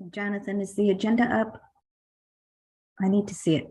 Jonathan, is the agenda up? I need to see it.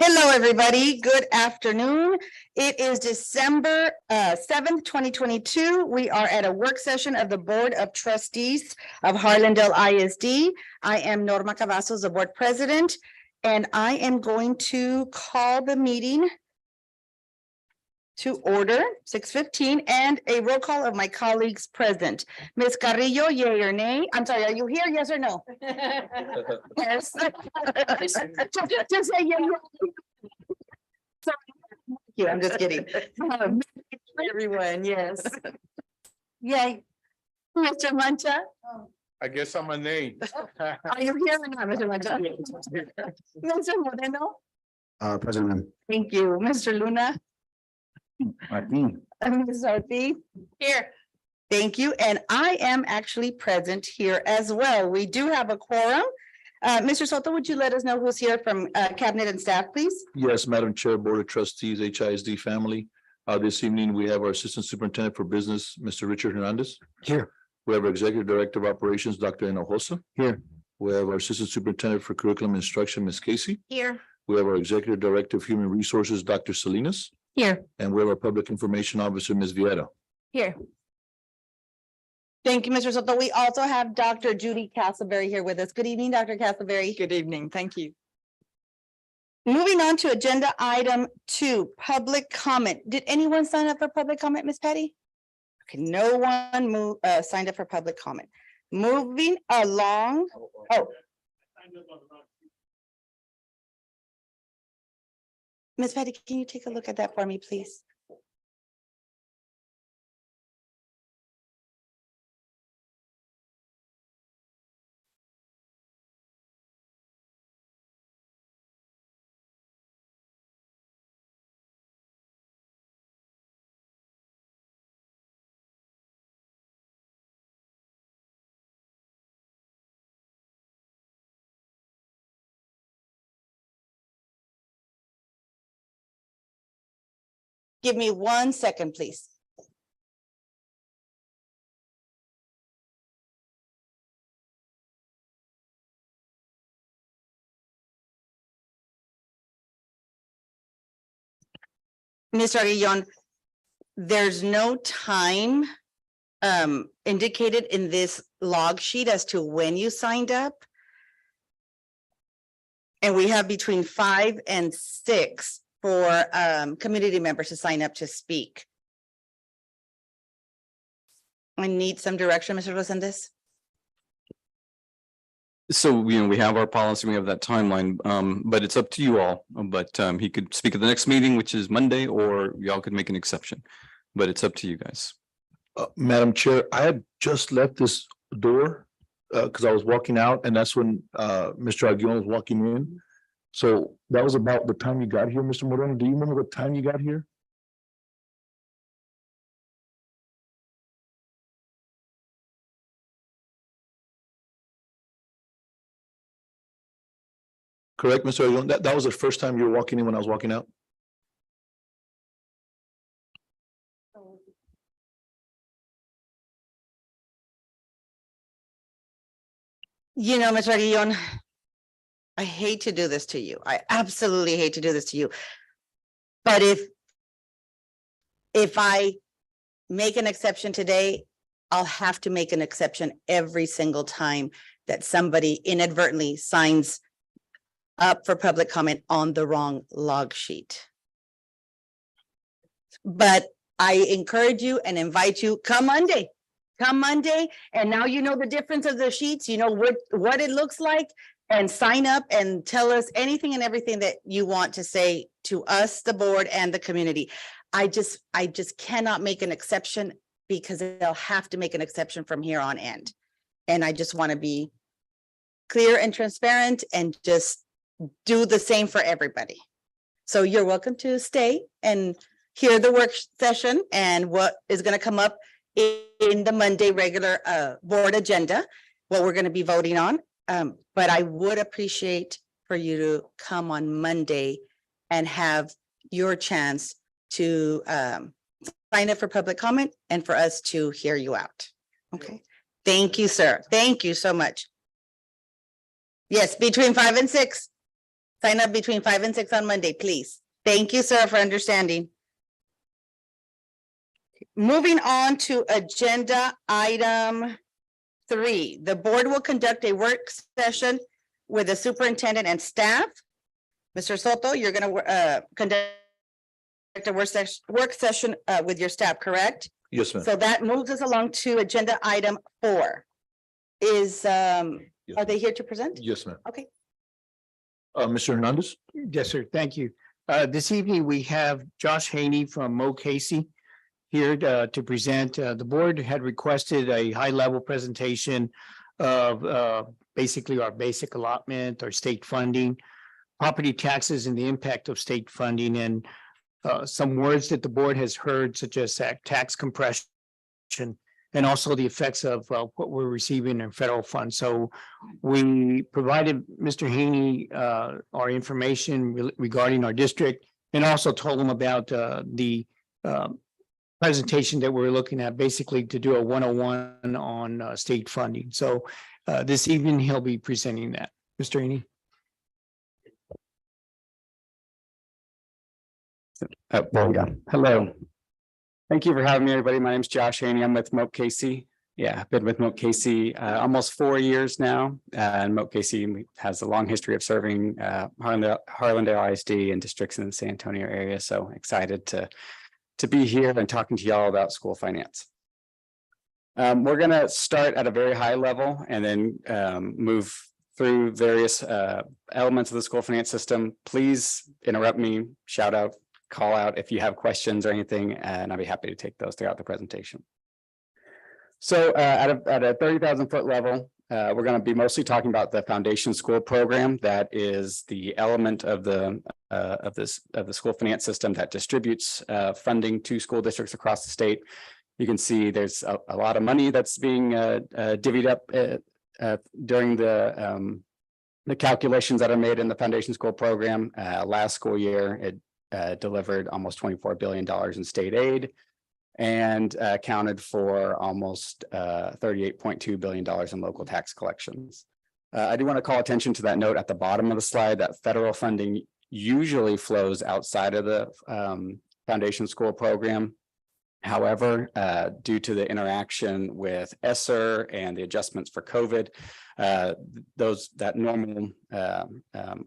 Hello, everybody. Good afternoon. It is December 7th, 2022. We are at a work session of the Board of Trustees of Harlandale ISD. I am Norma Cavazos, the board president, and I am going to call the meeting to order, 6:15, and a roll call of my colleagues present. Ms. Carrillo, yea or nay? I'm sorry, are you here? Yes or no? Yes. Just say yeah. Sorry. Yeah, I'm just kidding. Everyone, yes. Yay. Mr. Mancha, I guess I'm a name. are you here or not, Mr. Mancha? Mr. Moreno, President. thank you. Mr. Luna, Martin. Ms. Ortiz. Here. Thank you, and I am actually present here as well. We do have a quorum. Mr. Soto, would you let us know who's here from cabinet and staff, please? Yes, Madam Chair, Board of Trustees, HISD family. This evening, we have our Assistant Superintendent for Business, Mr. Richard Hernandez. Here. We have our Executive Director of Operations, Dr. Hinojosa. Here. We have our Assistant Superintendent for Curriculum Instruction, Ms. Casey. Here. We have our Executive Director of Human Resources, Dr. Salinas. Here. And we have our Public Information Officer, Ms. Viera. Here. Thank you, Mr. Soto. We also have Dr. Judy Castleberry here with us. Good evening, Dr. Castleberry. Good evening. Thank you. Moving on to agenda item 2, public comment. Did anyone sign up for public comment, Ms. Patty? Okay, no one signed up for public comment. Moving along. Oh. Ms. Patty, can you take a look at that for me, please? Give me 1 second, please. Mr. Aguillon, there's no time indicated in this log sheet as to when you signed up. And we have between 5 and 6 for community members to sign up to speak. I need some direction, Mr. Rosendez. So, we have our policy, we have that timeline, but it's up to you all. But he could speak at the next meeting, which is Monday, or y'all could make an exception. But it's up to you guys. Madam Chair, I had just left this door because I was walking out, and that's when Mr. Aguilar was walking in. So that was about the time you got here, Mr. Moreno. Do you remember what time you got here? Correct, Mr. Aguilar? That was the first time you were walking in when I was walking out? You know, Mr. Aguillon, I hate to do this to you. I absolutely hate to do this to you. But if I make an exception today, I'll have to make an exception every single time that somebody inadvertently signs up for public comment on the wrong log sheet. But I encourage you and invite you, come Monday, and now you know the difference of the sheets, you know what it looks like, and sign up and tell us anything and everything that you want to say to us, the board and the community. I just cannot make an exception because they'll have to make an exception from here on end. And I just want to be clear and transparent and just do the same for everybody. So you're welcome to stay and hear the work session and what is going to come up in the Monday regular board agenda, what we're going to be voting on. But I would appreciate for you to come on Monday and have your chance to sign up for public comment and for us to hear you out. Okay. Thank you, sir. Thank you so much. Yes, between 5 and 6. Sign up between 5 and 6 on Monday, please. Thank you, sir, for understanding. Moving on to agenda item 3, the board will conduct a work session with the superintendent and staff. Mr. Soto, you're gonna conduct a work session with your staff, correct? Yes, ma'am. So that moves us along to agenda item 4. Is, are they here to present? Yes, ma'am. Okay. Mr. Hernandez? Yes, sir. Thank you. This evening, we have Josh Haney from Mo Casey here to present. The board had requested a high-level presentation of basically our basic allotment, our state funding, property taxes and the impact of state funding, and some words that the board has heard, such as tax compression, and also the effects of what we're receiving in federal funds. So we provided Mr. Haney our information regarding our district, and also told him about the presentation that we're looking at, basically to do a 101 on state funding. So this evening, he'll be presenting that. Mr. Haney. Hello. Thank you for having me, everybody. My name is Josh Haney. I'm with Moat Casey. Yeah, I've been with Moat Casey almost 4 years now. And Moat Casey has a long history of serving Harlandale ISD and districts in the San Antonio area. So excited to be here and talking to y'all about school finance. We're going to start at a very high level and then move through various elements of the school finance system. Please interrupt me, shout out, call out if you have questions or anything, and I'll be happy to take those throughout the presentation. So at a 30,000 foot level, we're going to be mostly talking about the foundation school program. That is the element of the school finance system that distributes funding to school districts across the state. You can see there's a lot of money that's being divvied up during the calculations that are made in the foundation school program. Last school year, it delivered almost $24 billion in state aid and accounted for almost $38.2 billion in local tax collections. I do want to call attention to that note at the bottom of the slide that federal funding usually flows outside of the foundation school program. However, due to the interaction with ESSER and the adjustments for COVID, that normal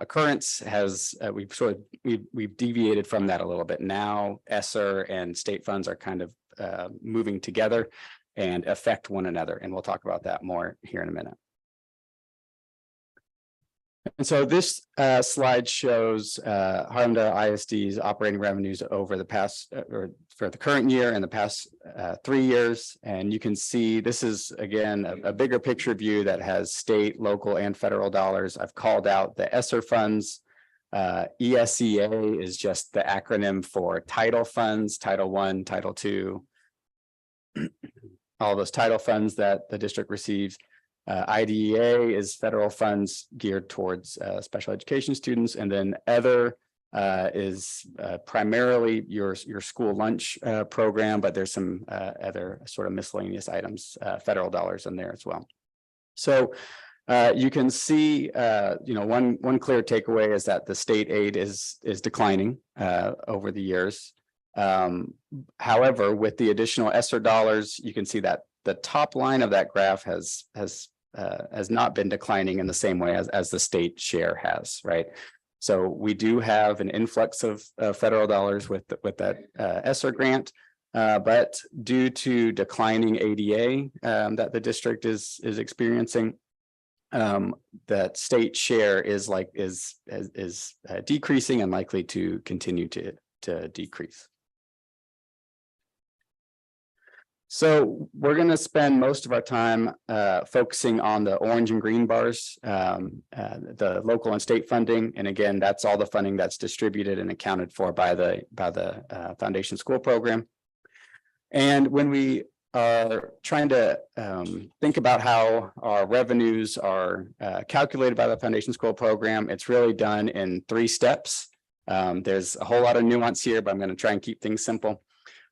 occurrence has we've deviated from that a little bit. Now ESSER and state funds are kind of moving together and affect one another, and we'll talk about that more here in a minute. And so this slide shows Harlandale ISD's operating revenues over the past, or for the current year and the past 3 years. And you can see this is, again, a bigger picture view that has state, local, and federal dollars. I've called out the ESSER funds. ESEA is just the acronym for title funds, Title I, Title II, all those title funds that the district receives. IDEA is federal funds geared towards special education students, and then other is primarily your school lunch program, but there's some other sort of miscellaneous items, federal dollars in there as well. So you can see, one clear takeaway is that the state aid is declining over the years. However, with the additional ESSER dollars, you can see that the top line of that graph has not been declining in the same way as the state share has, right? So we do have an influx of federal dollars with that ESSER grant, but due to declining ADA that the district is experiencing, that state share is decreasing and likely to continue to decrease. So we're going to spend most of our time focusing on the orange and green bars, the local and state funding. And again, that's all the funding that's distributed and accounted for by the foundation school program. And when we are trying to think about how our revenues are calculated by the foundation school program, it's really done in 3 steps. There's a whole lot of nuance here, but I'm going to try and keep things simple.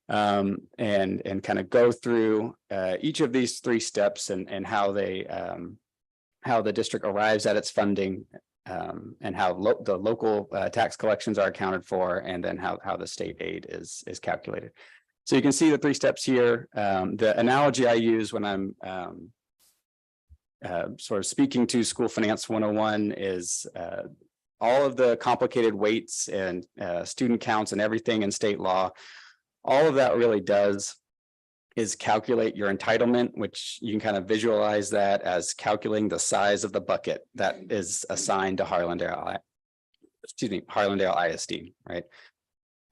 And kind of go through each of these 3 steps and how the district arrives at its funding, and how the local tax collections are accounted for, and then how the state aid is calculated. So you can see the 3 steps here. The analogy I use when I'm sort of speaking to School Finance 101 is all of the complicated weights and student counts and everything in state law. All of that really does is calculate your entitlement, which you can kind of visualize that as calculating the size of the bucket that is assigned to Harlandale ISD, right?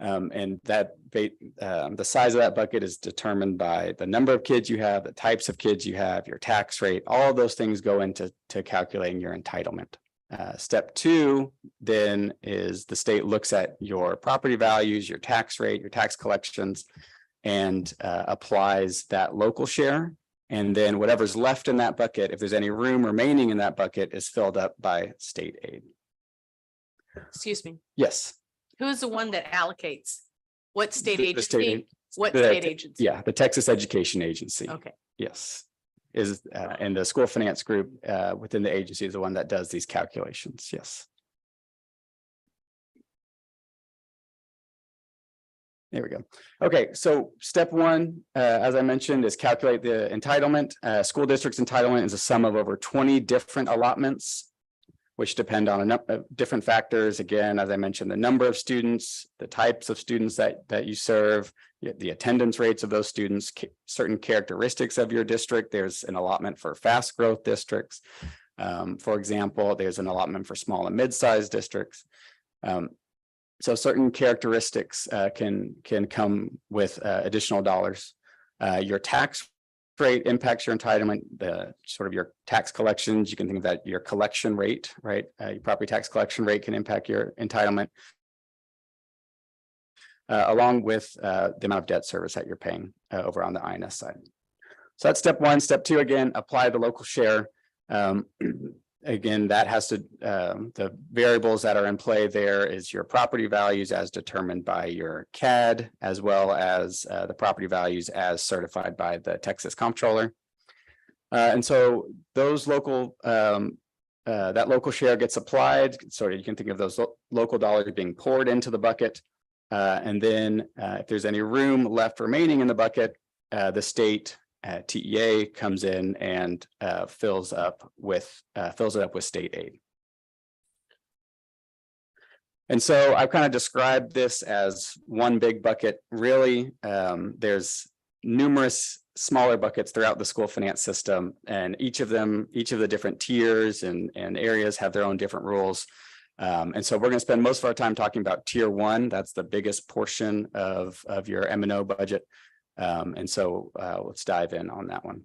And that the size of that bucket is determined by the number of kids you have, the types of kids you have, your tax rate. All of those things go into calculating your entitlement. Step 2 then is the state looks at your property values, your tax rate, your tax collections, and applies that local share. And then whatever's left in that bucket, if there's any room remaining in that bucket, is filled up by state aid. Excuse me, Yes. who is the one that allocates? What state The state agency? aid- What the- state agency? Yeah, the Texas Education Agency. Okay, Yes. Is and the school finance group within the agency is the one that does these calculations. Yes. There we go. Okay, so step 1, as I mentioned, is calculate the entitlement. School district's entitlement is a sum of over 20 different allotments, which depend on a number of different factors. Again, as I mentioned, the number of students, the types of students that you serve, the attendance rates of those students, certain characteristics of your district. There's an allotment for fast growth districts. For example, there's an allotment for small and mid-sized districts. So certain characteristics can come with additional dollars. Your tax rate impacts your entitlement, the sort of your tax collections. You can think of that your collection rate, right? Your property tax collection rate can impact your entitlement, along with the amount of debt service that you're paying over on the INS side. So that's step 1. Step 2, again, apply the local share. Again, that has to, the variables that are in play there is your property values as determined by your CAD, as well as the property values as certified by the Texas Comptroller. And so those local, that local share gets applied. So you can think of those local dollars being poured into the bucket. And then if there's any room left remaining in the bucket, the state TEA comes in and fills it up with state aid. And so I've kind of described this as one big bucket. Really, there's numerous smaller buckets throughout the school finance system, and each of the different tiers and areas have their own different rules. And so we're going to spend most of our time talking about tier 1. That's the biggest portion of your M&O budget. And so let's dive in on that one.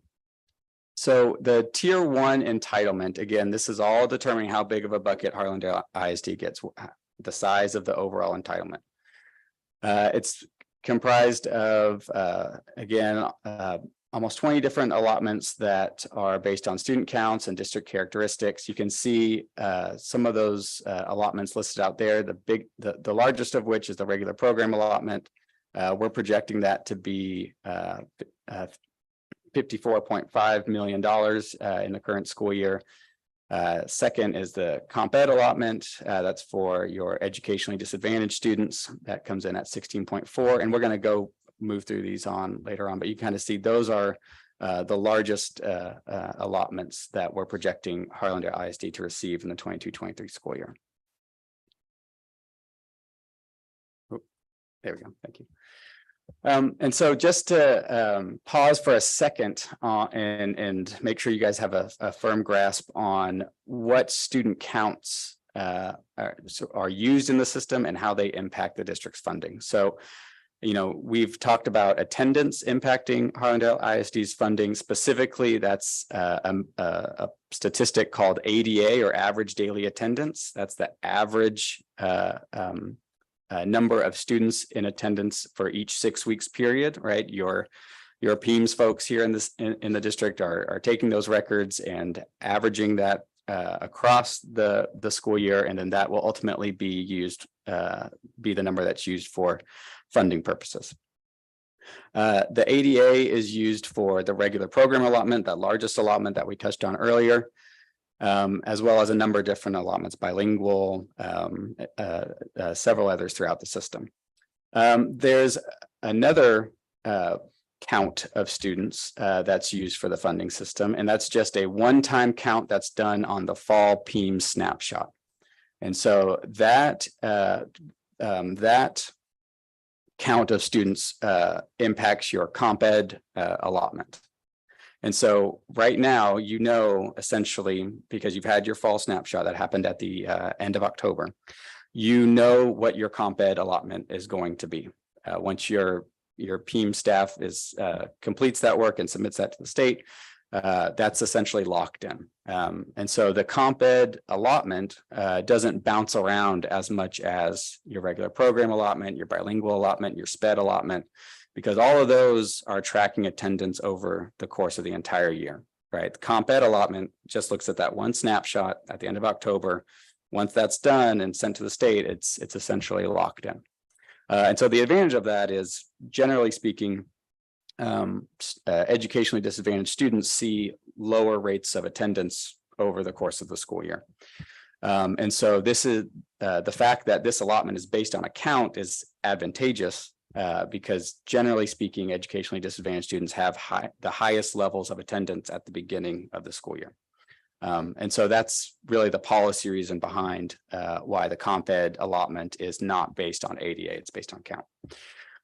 So the tier 1 entitlement, again, this is all determining how big of a bucket Harlandale ISD gets, the size of the overall entitlement. It's comprised of, again, almost 20 different allotments that are based on student counts and district characteristics. You can see some of those allotments listed out there. The largest of which is the regular program allotment. We're projecting that to be $54.5 million in the current school year. Second is the comp ed allotment. That's for your educationally disadvantaged students. That comes in at 16.4. And we're going to move through these on later on, but you kind of see those are the largest allotments that we're projecting Harlandale ISD to receive in the 22-23 school year. There we go. Thank you. And so just to pause for a second and make sure you guys have a firm grasp on what student counts are used in the system and how they impact the district's funding. So, you know, we've talked about attendance impacting Harlandale ISD's funding. Specifically, that's a statistic called ADA, or average daily attendance. That's the average number of students in attendance for each 6 weeks period, right? Your PEMS folks here in the district are taking those records and averaging that across the school year, and then that will ultimately be the number that's used for funding purposes. The ADA is used for the regular program allotment, that largest allotment that we touched on earlier. as well as a number of different allotments, bilingual, several others throughout the system. There's another count of students that's used for the funding system, and that's just a one-time count that's done on the fall PEIMS snapshot. And so that that count of students impacts your comp ed allotment. And so right now, you know, essentially, because you've had your fall snapshot that happened at the end of October, you know what your comp ed allotment is going to be. Once your PEIMS staff completes that work and submits that to the state, that's essentially locked in. And so the comp ed allotment doesn't bounce around as much as your regular program allotment, your bilingual allotment, your SPED allotment, because all of those are tracking attendance over the course of the entire year, right? The comp ed allotment just looks at that one snapshot at the end of October. Once that's done and sent to the state, it's essentially locked in. And so the advantage of that is, generally speaking, educationally disadvantaged students see lower rates of attendance over the course of the school year. And so this is the fact that this allotment is based on a count is advantageous because, generally speaking, educationally disadvantaged students have the highest levels of attendance at the beginning of the school year. And so that's really the policy reason behind why the comp ed allotment is not based on ADA, it's based on count.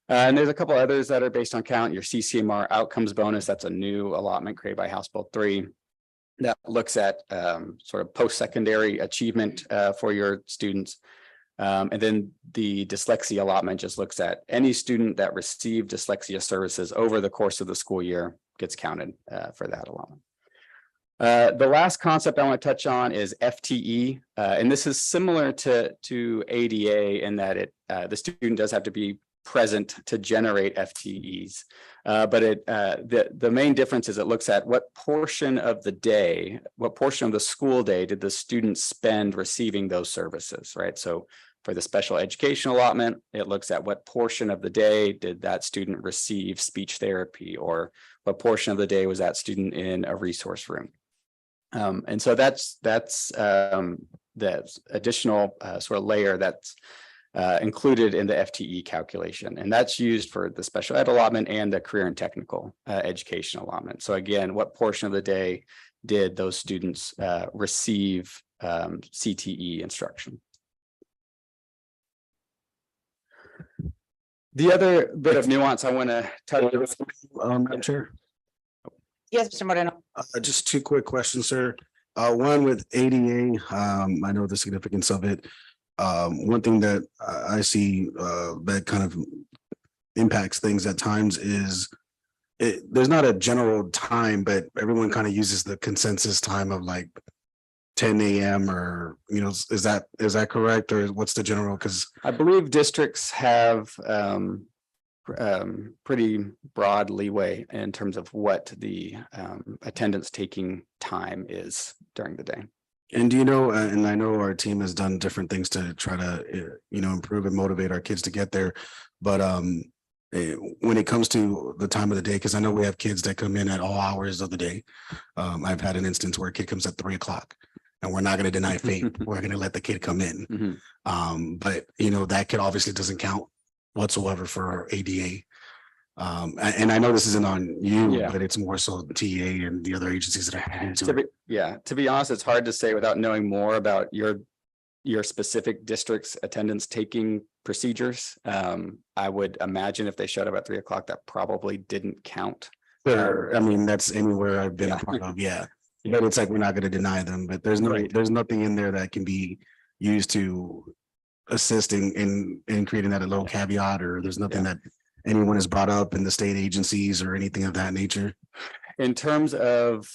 And there's a couple others that are based on count. Your CCMR outcomes bonus, that's a new allotment created by House Bill 3 that looks at sort of post-secondary achievement for your students. And then the dyslexia allotment just looks at any student that received dyslexia services over the course of the school year gets counted for that allotment. The last concept I want to touch on is FTE, and this is similar to ADA in that the student does have to be present to generate FTEs, but the main difference is it looks at what portion of the day, what portion of the school day did the student spend receiving those services, right? So for the special education allotment, it looks at what portion of the day did that student receive speech therapy, or what portion of the day was that student in a resource room. And so that's the additional sort of layer that's included in the FTE calculation. And that's used for the special ed allotment and the career and technical education allotment. So again, what portion of the day did those students receive CTE instruction? The other bit of nuance I want to touch on. Madam Chair, Yes, Mr. Moreno. just two quick questions, sir. One with ADA, I know the significance of it. One thing that I see that kind of impacts things at times is there's not a general time, but everyone kind of uses the consensus time of like 10 a.m. or, you know, is that correct? Or what's the general? Because I believe districts have pretty broad leeway in terms of what the attendance taking time is during the day. And do you know, and I know our team has done different things to try to, you know, improve and motivate our kids to get there. But when it comes to the time of the day, because I know we have kids that come in at all hours of the day. I've had an instance where a kid comes at 3 o'clock and we're not going to deny FAPE. We're going to let the kid come in. But, you know, that kid obviously doesn't count whatsoever for ADA. And I know this isn't on you, Yeah. but it's more so TA and the other agencies that are heading into it. To be honest, it's hard to say without knowing more about your specific district's attendance taking procedures. I would imagine if they showed up at 3 o'clock, that probably didn't count. Sure. I mean, that's anywhere I've been Yeah. a part of, yeah. But it's like, we're not gonna deny them, but there's Right. there's nothing in there that can be used to assist in creating that a little caveat, or there's nothing that anyone has brought up in the state agencies or anything of that nature. In terms of,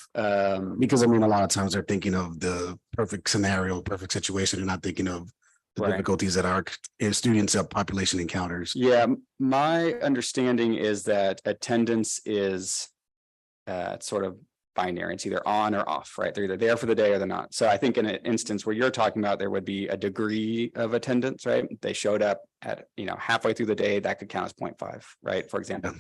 Because I mean, a lot of times they're thinking of the perfect scenario, perfect situation, and not thinking of the Right. difficulties that our students population encounters. yeah, my understanding is that attendance is sort of binary. It's either on or off, right? They're either there for the day or they're not. So I think in an instance where you're talking about, there would be a degree of attendance, right? They showed up at, halfway through the day, that could count as 0.5, right? For example.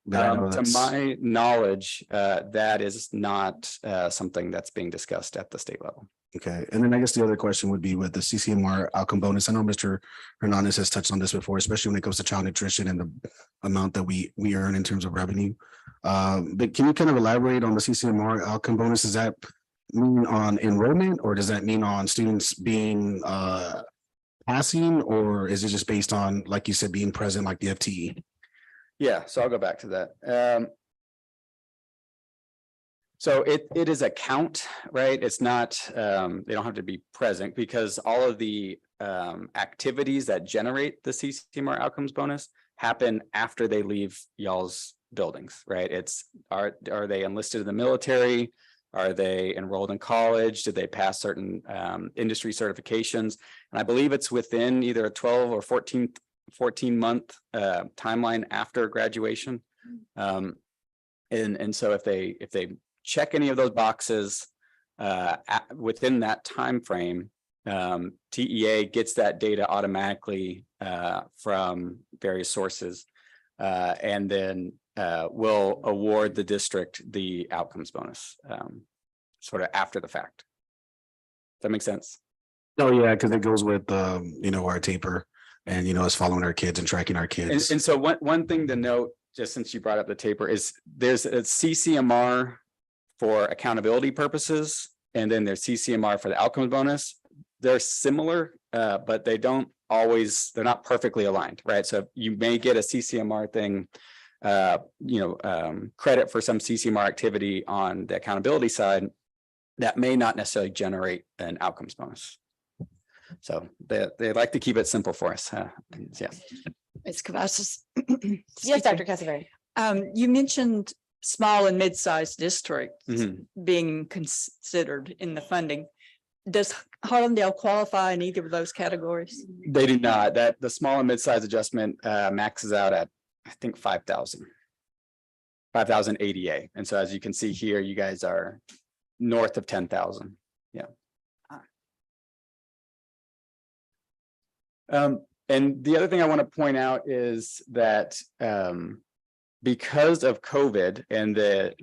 But I know To that's- my knowledge, that is not something that's being discussed at the state level. Okay, and then I guess the other question would be with the CCMR outcome bonus. I know Mr. Hernandez has touched on this before, especially when it comes to child nutrition and the amount that we earn in terms of revenue. But can you kind of elaborate on the CCMR outcome bonus? Does that mean on enrollment, or does that mean on students being passing, or is it just based on, like you said, being present, like the FTE? Yeah, so I'll go back to that. So it is a count, right? It's not, they don't have to be present, because all of the activities that generate the CCMR outcomes bonus happen after they leave y'all's buildings, right? Are they enlisted in the military? Are they enrolled in college? Did they pass certain industry certifications? And I believe it's within either a 12 or 14 month timeline after graduation. And so if they check any of those boxes within that time frame, TEA gets that data automatically from various sources, and then will award the district the outcomes bonus sort of after the fact. Does that make sense? Oh, yeah, because it goes with our taper and us following our kids and tracking our kids. And so one thing to note, just since you brought up the taper, is there's a CCMR for accountability purposes, and then there's CCMR for the outcomes bonus. They're similar, but they're not perfectly aligned, right? So you may get a CCMR thing, credit for some CCMR activity on the accountability side that may not necessarily generate an outcomes bonus. So they like to keep it simple for us. Yes. Ms. Cavazos. Yes, Dr. Casavari. You mentioned small and mid-sized districts Mhm. being considered in the funding. Does Harlandale qualify in either of those categories? They do not. That the small and mid-size adjustment maxes out at, I think, 5,000 ADA. And so as you can see here, you guys are north of 10,000. Yeah. And the other thing I want to point out is that because of COVID and the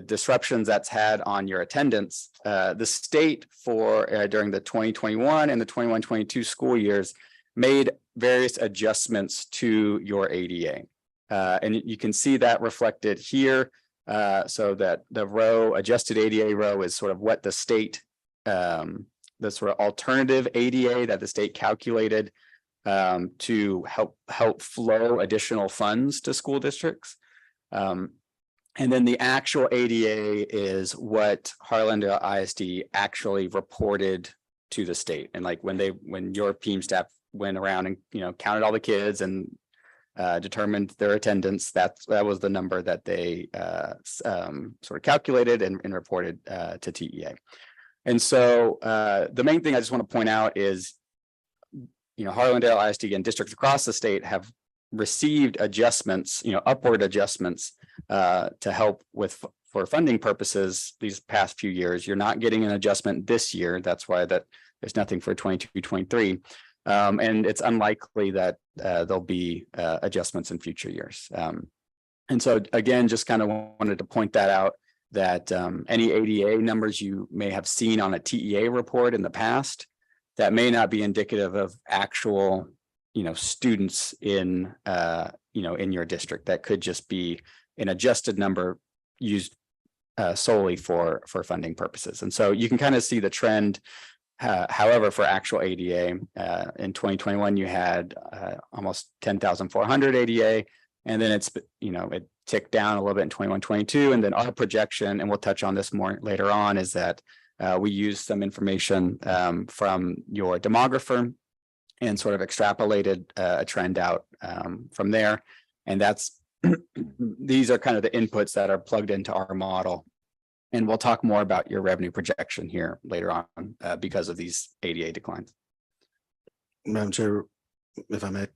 disruptions that's had on your attendance, the state during the 2021 and the 21-22 school years made various adjustments to your ADA. And you can see that reflected here. So that the adjusted ADA row is sort of what the state, the sort of alternative ADA that the state calculated to help flow additional funds to school districts. And then the actual ADA is what Harlandale ISD actually reported to the state. And like when your PEAM staff went around and counted all the kids and determined their attendance, that was the number that they sort of calculated and reported to TEA. And so the main thing I just want to point out is, Harlandale ISD and districts across the state have received adjustments, upward adjustments to help for funding purposes these past few years. You're not getting an adjustment this year. That's why there's nothing for 22-23. And it's unlikely that there'll be adjustments in future years. And so again, just kind of wanted to point that out, that any ADA numbers you may have seen on a TEA report in the past, that may not be indicative of actual, students in, in your district. That could just be an adjusted number used solely for funding purposes. And so you can kind of see the trend. However, for actual ADA, in 2021, you had almost 10,400 ADA, and then it ticked down a little bit in 21-22. And then our projection, and we'll touch on this more later on, is that we used some information from your demographer and sort of extrapolated a trend out from there. And these are kind of the inputs that are plugged into our model. And we'll talk more about your revenue projection here later on because of these ADA declines. Madam Chair, if I may.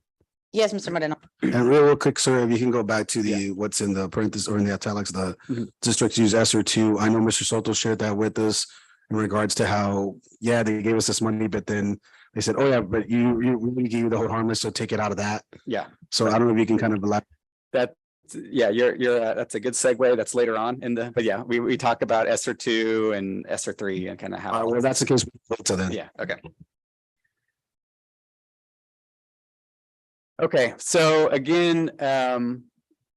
Yes, Mr. Moreno. And real quick, sir, if you can go back to what's in the parentheses or in the italics, the districts use ESSER 2. I know Mr. Soto shared that with us in regards to how, they gave us this money, but then they said, oh yeah, but we gave you the whole harmless, so take it out of that. Yeah, So I don't know if you can kind of elaborate. that, yeah, that's a good segue. That's later on in the, but yeah, we talk about ESER 2 and ESER 3 and kind of how. Well, that's the case. So then. Yeah, okay. Okay, so again,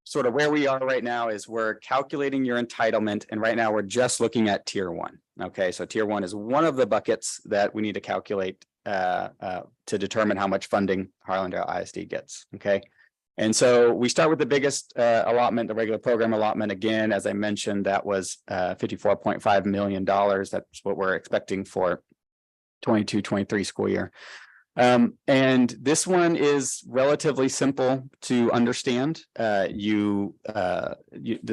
sort of where we are right now is we're calculating your entitlement, and right now we're just looking at tier 1. Okay, so tier 1 is one of the buckets that we need to calculate to determine how much funding Harlandale ISD gets. Okay. And so we start with the biggest allotment, the regular program allotment. Again, as I mentioned, that was $54.5 million. That's what we're expecting for 22-23 school year. And this one is relatively simple to understand. The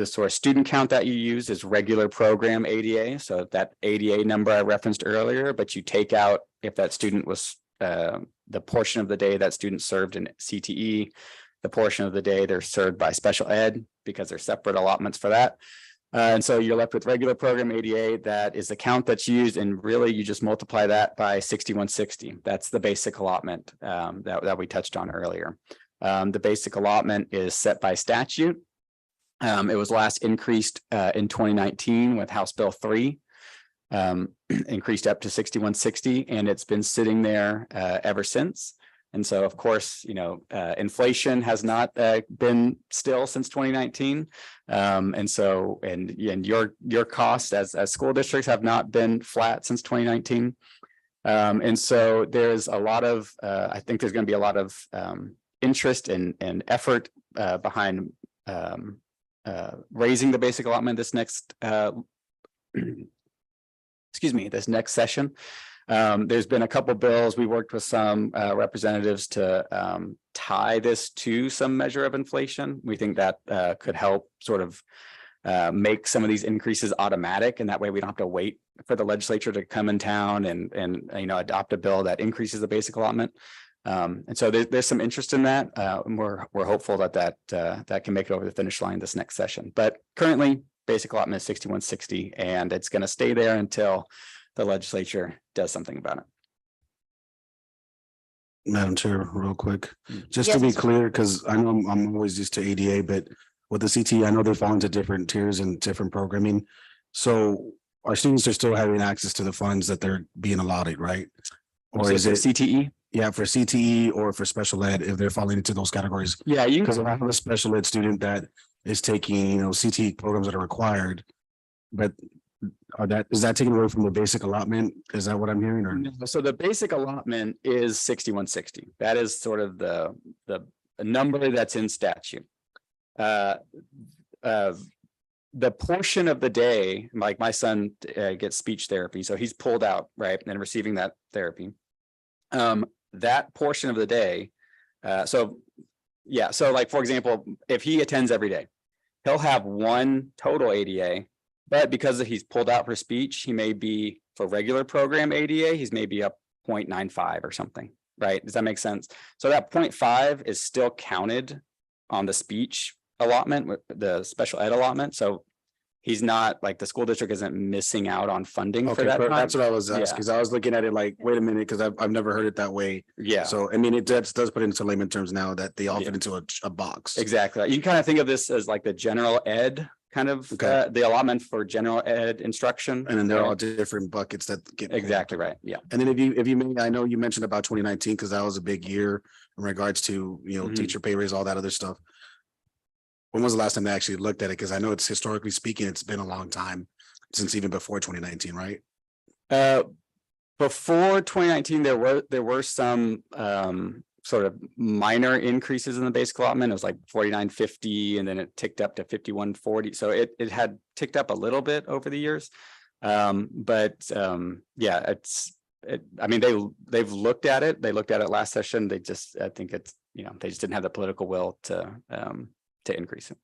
sort of student count that you use is regular program ADA. So that ADA number I referenced earlier, but you take out if that student was the portion of the day that student served in CTE, the portion of the day they're served by special ed, because there's separate allotments for that. And so you're left with regular program ADA. That is the count that's used, and really you just multiply that by 6160. That's the basic allotment that we touched on earlier. The basic allotment is set by statute. It was last increased in 2019 with House Bill 3, increased up to 6160, and it's been sitting there ever since. And so, of course, inflation has not been still since 2019. And so, and your costs as school districts have not been flat since 2019. And so there's a lot of, I think there's going to be a lot of interest and effort behind raising the basic allotment this next, this next session. There's been a couple bills. We worked with some representatives to tie this to some measure of inflation. We think that could help sort of make some of these increases automatic, and that way we don't have to wait for the legislature to come in town and adopt a bill that increases the basic allotment. And so there's some interest in that. And we're hopeful that can make it over the finish line this next session. But currently, basic allotment is 6160, and it's going to stay there until the legislature does something about it. Madam Chair, real quick, just Yes, to be Mr. clear, because I know I'm always used to ADA, but with the CTE, I know they fall into different tiers and different programming. So our students are still having access to the funds that they're being allotted, right? Or is it CTE? Yeah, for CTE or for special ed, if they're falling into those categories? Yeah, Because if I have a special ed student that is taking, CTE programs that are required, but is that taken away from the basic allotment? Is that what I'm hearing? Or No, so the basic allotment is 6160. That is sort of the number that's in statute. The portion of the day, like my son gets speech therapy, so he's pulled out, right, and receiving that therapy. That portion of the day, so like, for example, if he attends every day, he'll have one total ADA. But because he's pulled out for speech, he may be for regular program ADA, he's maybe up 0.95 or something, right? Does that make sense? So that 0.5 is still counted on the speech allotment, the special ed allotment. So he's not, like, the school district isn't missing out on funding for that time. That's what I was asking, Yeah. because I was looking at it like, wait a minute, because I've never heard it that way. Yeah, So, I mean, it does put it into layman terms now that they all Yeah. fit into a box. exactly. You can kind of think of this as like the general ed kind of, Okay. the allotment for general ed instruction. And then they're all right? different buckets that get. Exactly right. Yeah. And then if you may, I know you mentioned about 2019, because that was a big year in regards to, Mhm. teacher pay raise, all that other stuff. When was the last time they actually looked at it? Because I know it's historically speaking, it's been a long time since even before 2019, right? Before 2019, there were some sort of minor increases in the basic allotment. It was like 49.50, and then it ticked up to 51.40. So it had ticked up a little bit over the years. Yeah, I mean, they've looked at it. They looked at it last session. I think it's, they just didn't have the political will to increase it.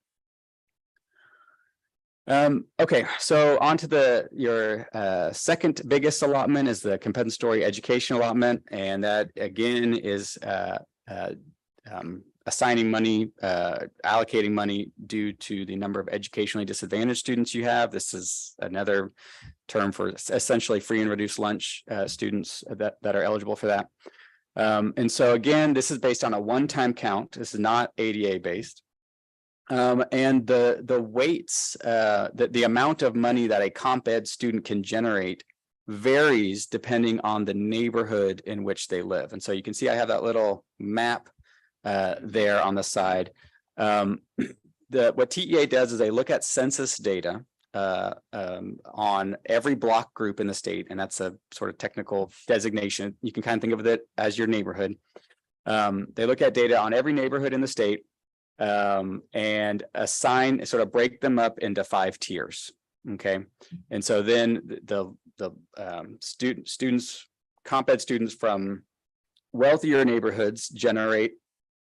Okay, so on to your second biggest allotment is the compensatory education allotment, and that again is assigning money, allocating money due to the number of educationally disadvantaged students you have. This is another term for essentially free and reduced lunch students that are eligible for that. And so again, this is based on a one-time count. This is not ADA based. And the weights, the amount of money that a comp ed student can generate varies depending on the neighborhood in which they live. And so you can see I have that little map there on the side. What TEA does is they look at census data on every block group in the state, and that's a sort of technical designation. You can kind of think of it as your neighborhood. They look at data on every neighborhood in the state and assign, sort of break them up into 5 tiers. Okay, and so then the students, comp ed students from wealthier neighborhoods generate,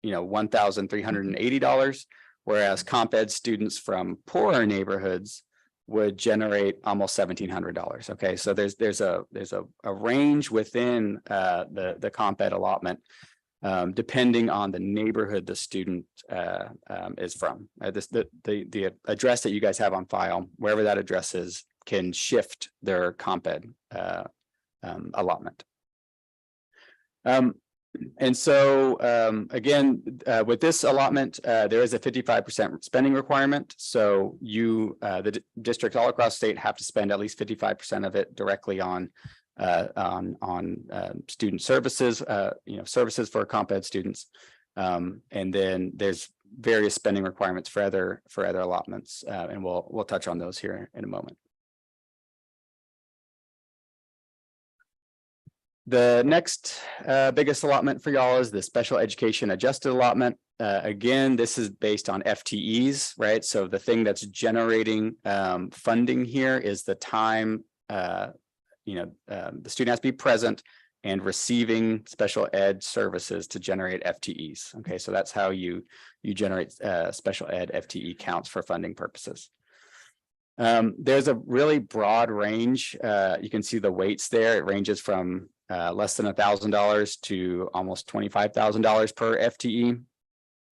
$1,380, whereas comp ed students from poorer neighborhoods would generate almost $1,700. Okay, so there's a range within the comp ed allotment, depending on the neighborhood the student is from. The address that you guys have on file, wherever that address is, can shift their comp ed allotment. And so again, with this allotment, there is a 55% spending requirement. So the districts all across the state have to spend at least 55% of it directly on student services, services for comp ed students. And then there's various spending requirements for other allotments, and we'll touch on those here in a moment. The next biggest allotment for y'all is the special education adjusted allotment. Again, this is based on FTEs, right? So the thing that's generating funding here is the time, the student has to be present and receiving special ed services to generate FTEs. Okay, so that's how you generate special ed FTE counts for funding purposes. There's a really broad range. You can see the weights there. It ranges from less than $1,000 to almost $25,000 per FTE.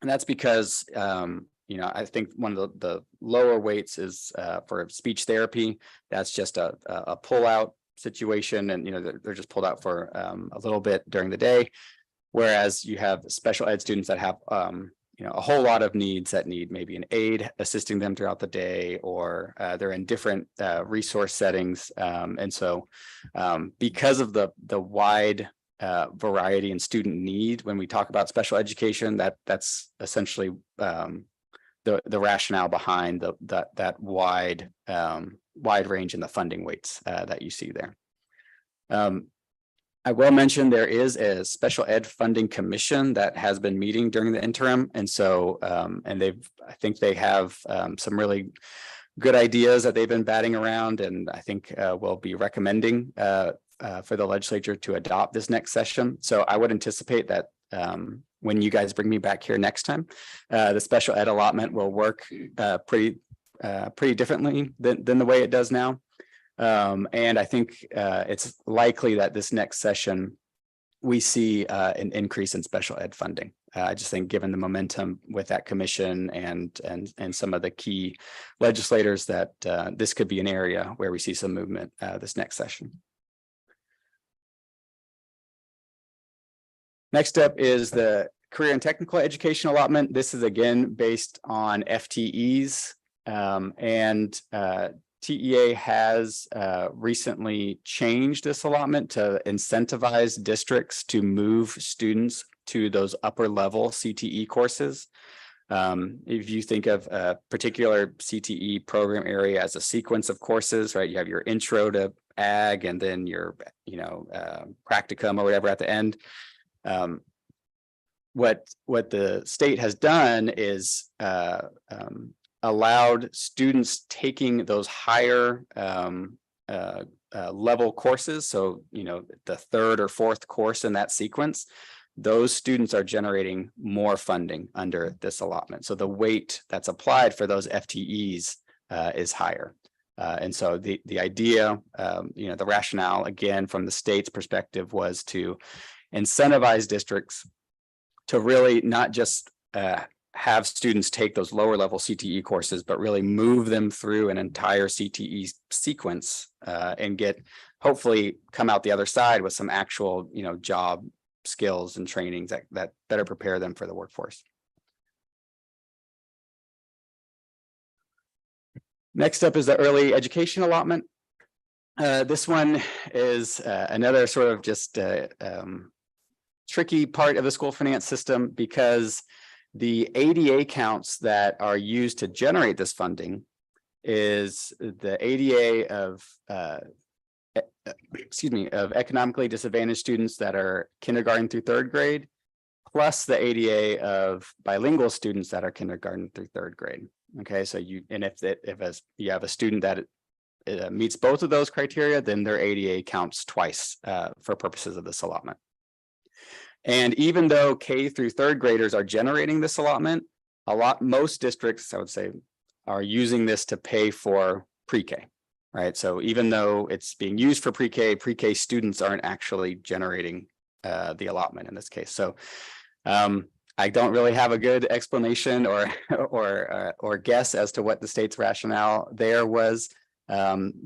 And that's because, I think one of the lower weights is for speech therapy. That's just a pullout situation, and they're just pulled out for a little bit during the day. Whereas you have special ed students that have a whole lot of needs that need maybe an aide assisting them throughout the day, or they're in different resource settings. And so because of the wide variety in student need, when we talk about special education, that's essentially the rationale behind that wide range in the funding weights that you see there. I will mention there is a special ed funding commission that has been meeting during the interim. And so, and I think they have some really good ideas that they've been batting around, and I think will be recommending for the legislature to adopt this next session. So I would anticipate that when you guys bring me back here next time, the special ed allotment will work pretty differently than the way it does now. And I think it's likely that this next session, we see an increase in special ed funding. I just think given the momentum with that commission and some of the key legislators, that this could be an area where we see some movement this next session. Next up is the career and technical education allotment. This is again based on FTEs, and TEA has recently changed this allotment to incentivize districts to move students to those upper level CTE courses. If you think of a particular CTE program area as a sequence of courses, right? You have your intro to ag, and then your, practicum or whatever at the end. What the state has done is allowed students taking those higher level courses. So, the third or fourth course in that sequence, those students are generating more funding under this allotment. So the weight that's applied for those FTEs is higher. And so the idea, the rationale, again, from the state's perspective, was to incentivize districts to really not just have students take those lower level CTE courses, but really move them through an entire CTE sequence and get, hopefully come out the other side with some actual, job skills and trainings that better prepare them for the workforce. Next up is the early education allotment. This one is another sort of just tricky part of the school finance system, because the ADA counts that are used to generate this funding is the ADA of of economically disadvantaged students that are kindergarten through third grade, plus the ADA of bilingual students that are kindergarten through third grade. Okay, so you have a student that meets both of those criteria, then their ADA counts twice for purposes of this allotment. And even though K through third graders are generating this allotment, most districts, I would say, are using this to pay for pre-K, right? So even though it's being used for pre-K students aren't actually generating the allotment in this case. So I don't really have a good explanation or guess as to what the state's rationale there was,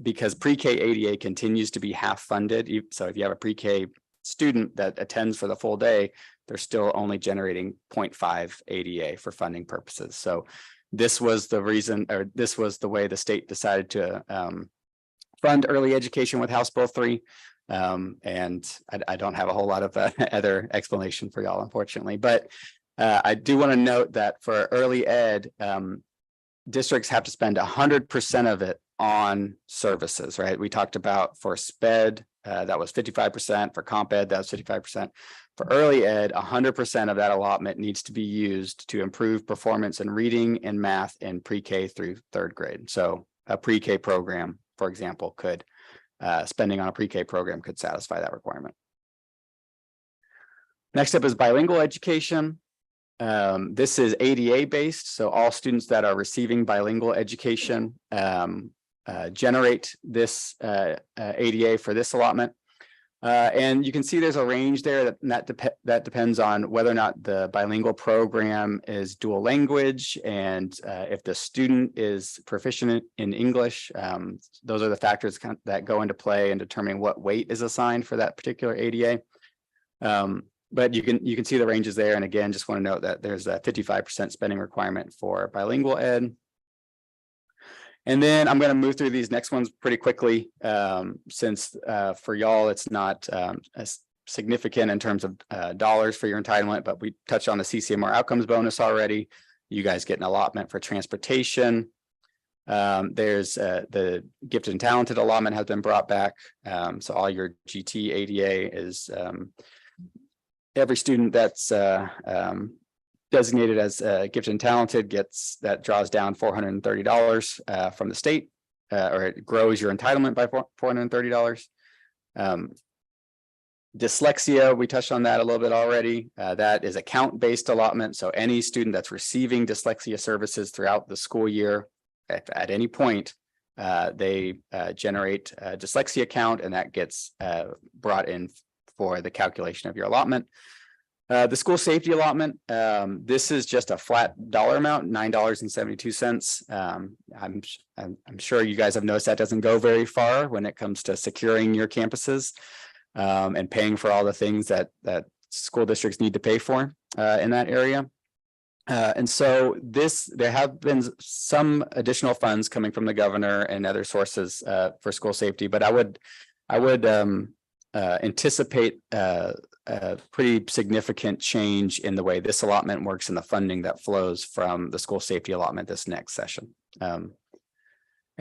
because pre-K ADA continues to be half funded. So if you have a pre-K student that attends for the full day, they're still only generating 0.5 ADA for funding purposes. So this was the reason, or this was the way the state decided to fund early education with House Bill 3. And I don't have a whole lot of other explanation for y'all, unfortunately, but I do want to note that for early ed, districts have to spend 100% of it on services, right? We talked about for SPED, that was 55%, for Comp Ed, that was 55%. For early ed, 100% of that allotment needs to be used to improve performance in reading and math in pre-K through third grade. So a pre-K program, for example, could spending on a pre-K program could satisfy that requirement. Next up is bilingual education. This is ADA based, so all students that are receiving bilingual education generate this ADA for this allotment. And you can see there's a range there that depends on whether or not the bilingual program is dual language, and if the student is proficient in English. Those are the factors that go into play in determining what weight is assigned for that particular ADA. But you can see the ranges there. And again, just want to note that there's a 55% spending requirement for bilingual ed. And then I'm going to move through these next ones pretty quickly, since for y'all, it's not as significant in terms of dollars for your entitlement, but we touched on the CCMR outcomes bonus already. You guys get an allotment for transportation. There's the gifted and talented allotment has been brought back. So all your GT ADA is every student that's designated as gifted and talented that draws down $430 from the state, or it grows your entitlement by $430. Dyslexia, we touched on that a little bit already. That is account-based allotment. So any student that's receiving dyslexia services throughout the school year, at any point, they generate a dyslexia account, and that gets brought in for the calculation of your allotment. The school safety allotment, this is just a flat dollar amount, $9.72. I'm sure you guys have noticed that doesn't go very far when it comes to securing your campuses and paying for all the things that school districts need to pay for in that area. And so there have been some additional funds coming from the governor and other sources for school safety, but I would anticipate a pretty significant change in the way this allotment works and the funding that flows from the school safety allotment this next session. And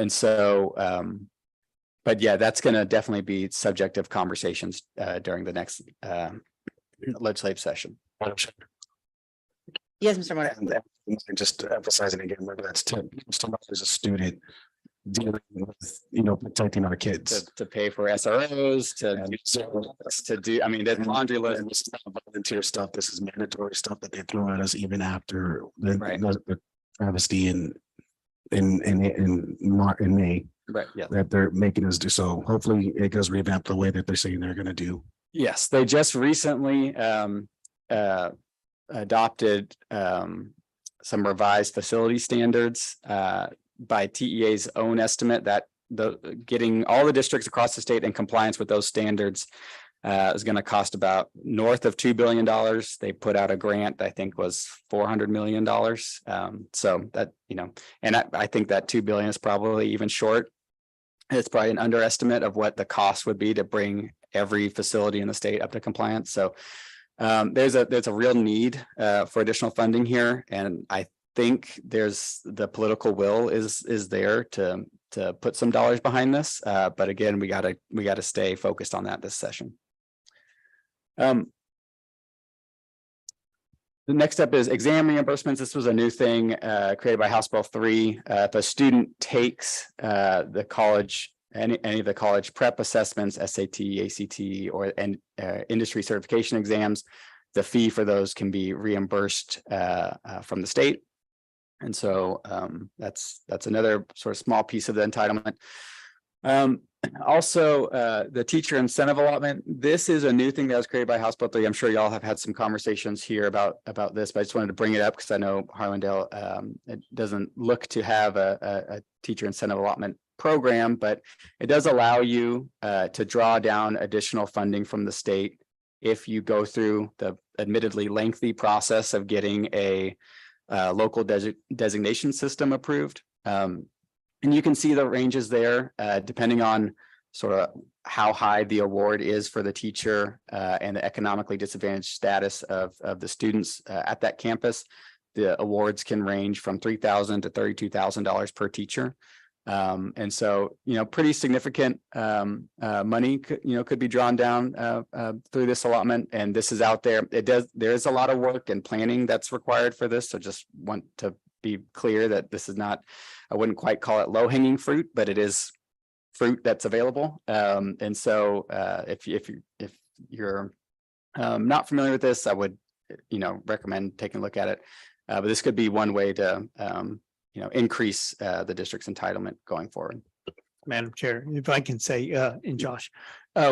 so, but yeah, that's going to definitely be subject of conversations during the next legislative session. Yes, Mr. Moreno. And just emphasizing again, whether that's still as a student dealing with, protecting our kids. To pay for SROs, to do, I mean, there's laundry list. This is not volunteer stuff. This is mandatory stuff that they throw at us even after the travesty in May. Right. Yeah. That they're making us do. So hopefully it goes revamp the way that they're saying they're going to do. Yes, they just recently adopted some revised facility standards by TEA's own estimate that getting all the districts across the state in compliance with those standards is going to cost about north of $2 billion. They put out a grant, I think was $400 million. So that, and I think that 2 billion is probably even short. It's probably an underestimate of what the cost would be to bring every facility in the state up to compliance. So there's a real need for additional funding here. And I think there's the political will is there to put some dollars behind this. But again, we gotta stay focused on that this session. The next step is exam reimbursements. This was a new thing created by House Bill 3. If a student takes the college, any of the college prep assessments, SAT, ACT, or industry certification exams, the fee for those can be reimbursed from the state. And so that's another sort of small piece of the entitlement. Also, the teacher incentive allotment. This is a new thing that was created by House Bill 3. I'm sure y'all have had some conversations here about this, but I just wanted to bring it up because I know Harlandale it doesn't look to have a teacher incentive allotment program, but it does allow you to draw down additional funding from the state if you go through the admittedly lengthy process of getting a local designation system approved. And you can see the ranges there, depending on sort of how high the award is for the teacher and the economically disadvantaged status of the students at that campus. The awards can range from $3,000 to $32,000 per teacher. And so, pretty significant money could be drawn down through this allotment, and this is out there. There is a lot of work and planning that's required for this. So just want to be clear that this is not, I wouldn't quite call it low-hanging fruit, but it is fruit that's available. And so if you're not familiar with this, I would recommend taking a look at it. But this could be one way to increase the district's entitlement going forward. Madam Chair, if I can say, and Josh,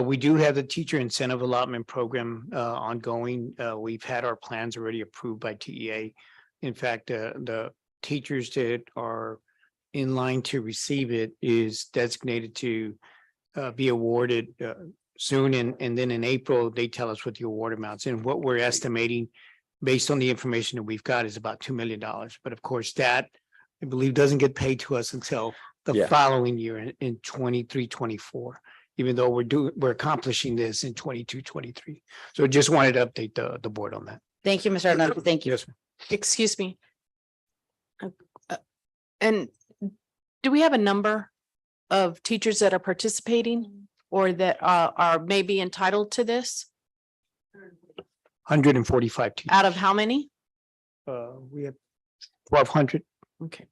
we do have the teacher incentive allotment program ongoing. We've had our plans already approved by TEA. In fact, the teachers that are in line to receive it is designated to be awarded soon. And then in April, they tell us what the award amounts and what we're estimating based on the information that we've got is about $2 million. But of course, that I believe doesn't get paid to us until the following year in 23-24, even though we're accomplishing this in 22-23. So just wanted to update the board on that. Thank you, Mr. Hernandez. Thank you. Yes, ma'am. Excuse me. And do we have a number of teachers that are participating or that are maybe entitled to this? 145 teachers. Out of how many? We have 1,200. Okay.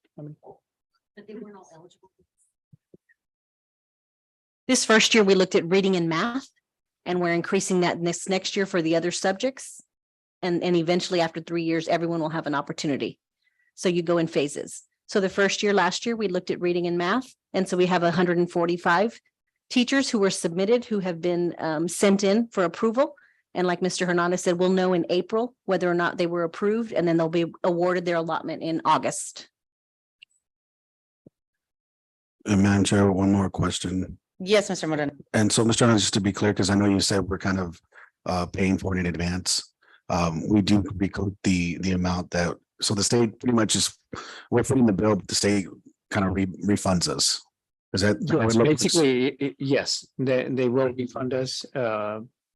This first year, we looked at reading and math, and we're increasing that next year for the other subjects. And eventually after 3 years, everyone will have an opportunity. So you go in phases. So the first year, last year, we looked at reading and math. And so we have 145 teachers who were submitted, who have been sent in for approval. And like Mr. Hernandez said, we'll know in April whether or not they were approved, and then they'll be awarded their allotment in August. And Madam Chair, one more question. Yes, Mr. Moreno. And so, Mr. Hernandez, just to be clear, because I know you said we're kind of paying for it in advance. We do recode the amount that, so the state pretty much is, we're footing the bill, but the state kind of refunds us. Is that? Yes, basically, yes, they will refund us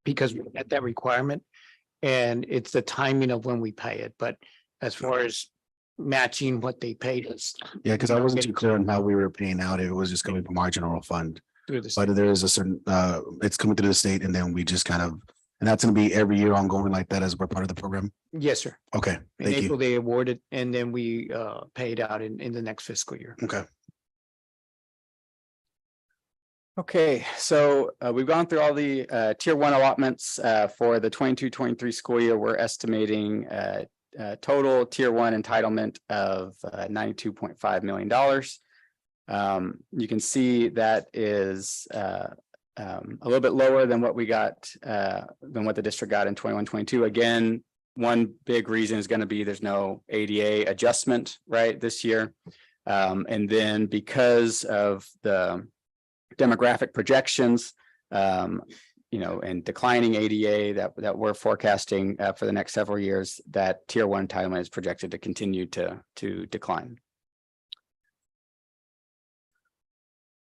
because we met that requirement. And it's the timing of when we pay it. But as far as matching what they paid us. Yeah, because I wasn't too clear on how we were paying out. It was just coming from our general fund. Through the But there is a certain, it's coming through the state, and then we just kind of, and that's gonna be every year ongoing like that as we're part of the program. Yes, sir. Okay, In thank April, you. they awarded, and then we paid out in the next fiscal year. Okay. Okay, so we've gone through all the tier 1 allotments for the 22-23 school year. We're estimating total tier 1 entitlement of $92.5 million. You can see that is a little bit lower than what we got, than what the district got in 21-22. Again, one big reason is going to be there's no ADA adjustment, right, this year. And then because of the demographic projections, and declining ADA that we're forecasting for the next several years, that tier one entitlement is projected to continue to decline.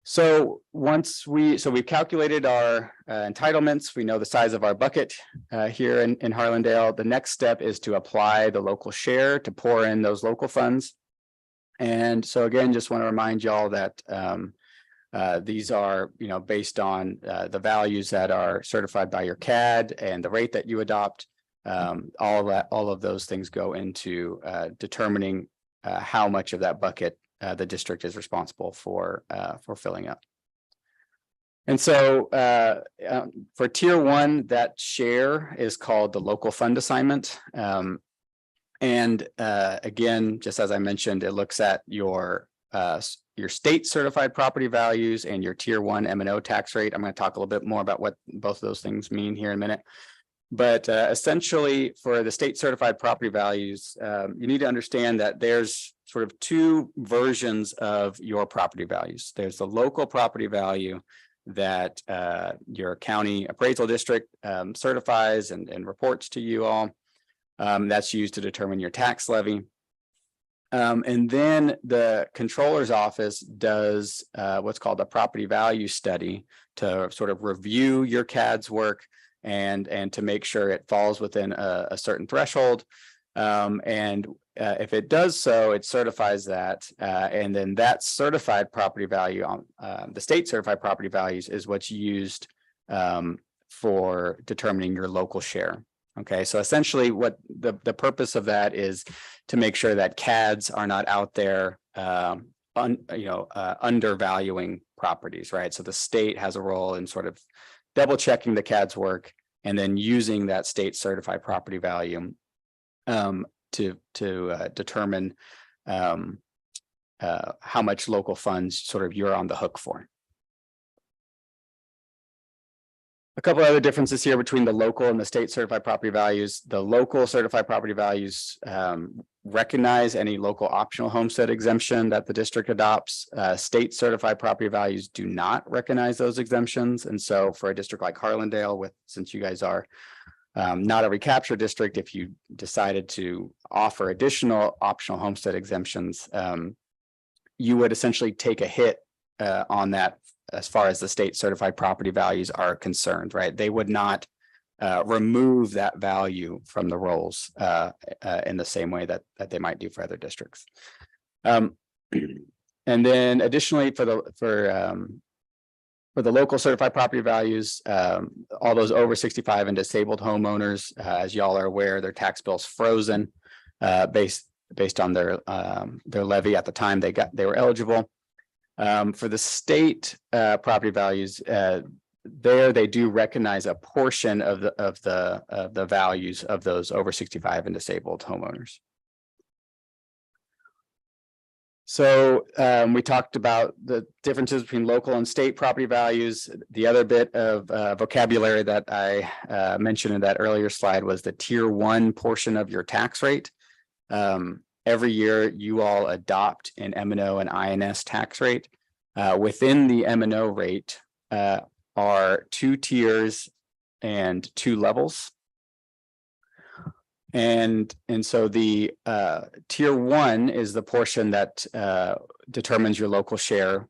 So we've calculated our entitlements. We know the size of our bucket here in Harlandale. The next step is to apply the local share to pour in those local funds. And so again, just want to remind y'all that these are, based on the values that are certified by your CAD and the rate that you adopt. All of those things go into determining how much of that bucket the district is responsible for filling up. And so for tier one, that share is called the local fund assignment. And again, just as I mentioned, it looks at your state certified property values and your tier one M&O tax rate. I'm going to talk a little bit more about what both of those things mean here in a minute. But essentially for the state certified property values, you need to understand that there's sort of two versions of your property values. There's the local property value that your county appraisal district certifies and reports to you all. That's used to determine your tax levy. And then the controller's office does what's called a property value study to sort of review your CAD's work and to make sure it falls within a certain threshold. If it does so, it certifies that. And then that certified property value on the state certified property values is what's used for determining your local share. Okay, so essentially what the purpose of that is to make sure that CADs are not out there, undervaluing properties, right? So the state has a role in sort of double checking the CAD's work and then using that state certified property value to determine how much local funds sort of you're on the hook for. A couple other differences here between the local and the state certified property values. The local certified property values recognize any local optional homestead exemption that the district adopts. State certified property values do not recognize those exemptions. And so for a district like Harlandale, since you guys are not a recapture district, if you decided to offer additional optional homestead exemptions, you would essentially take a hit on that as far as the state certified property values are concerned, right? They would not remove that value from the rolls in the same way that they might do for other districts. And then additionally for the local certified property values, all those over 65 and disabled homeowners, as y'all are aware, their tax bill's frozen based on their levy at the time they were eligible. For the state property values, there they do recognize a portion of the values of those over 65 and disabled homeowners. So we talked about the differences between local and state property values. The other bit of vocabulary that I mentioned in that earlier slide was the tier one portion of your tax rate. Every year you all adopt an M&O and INS tax rate. Within the M&O rate are two tiers and two levels. And so the tier one is the portion that determines your local share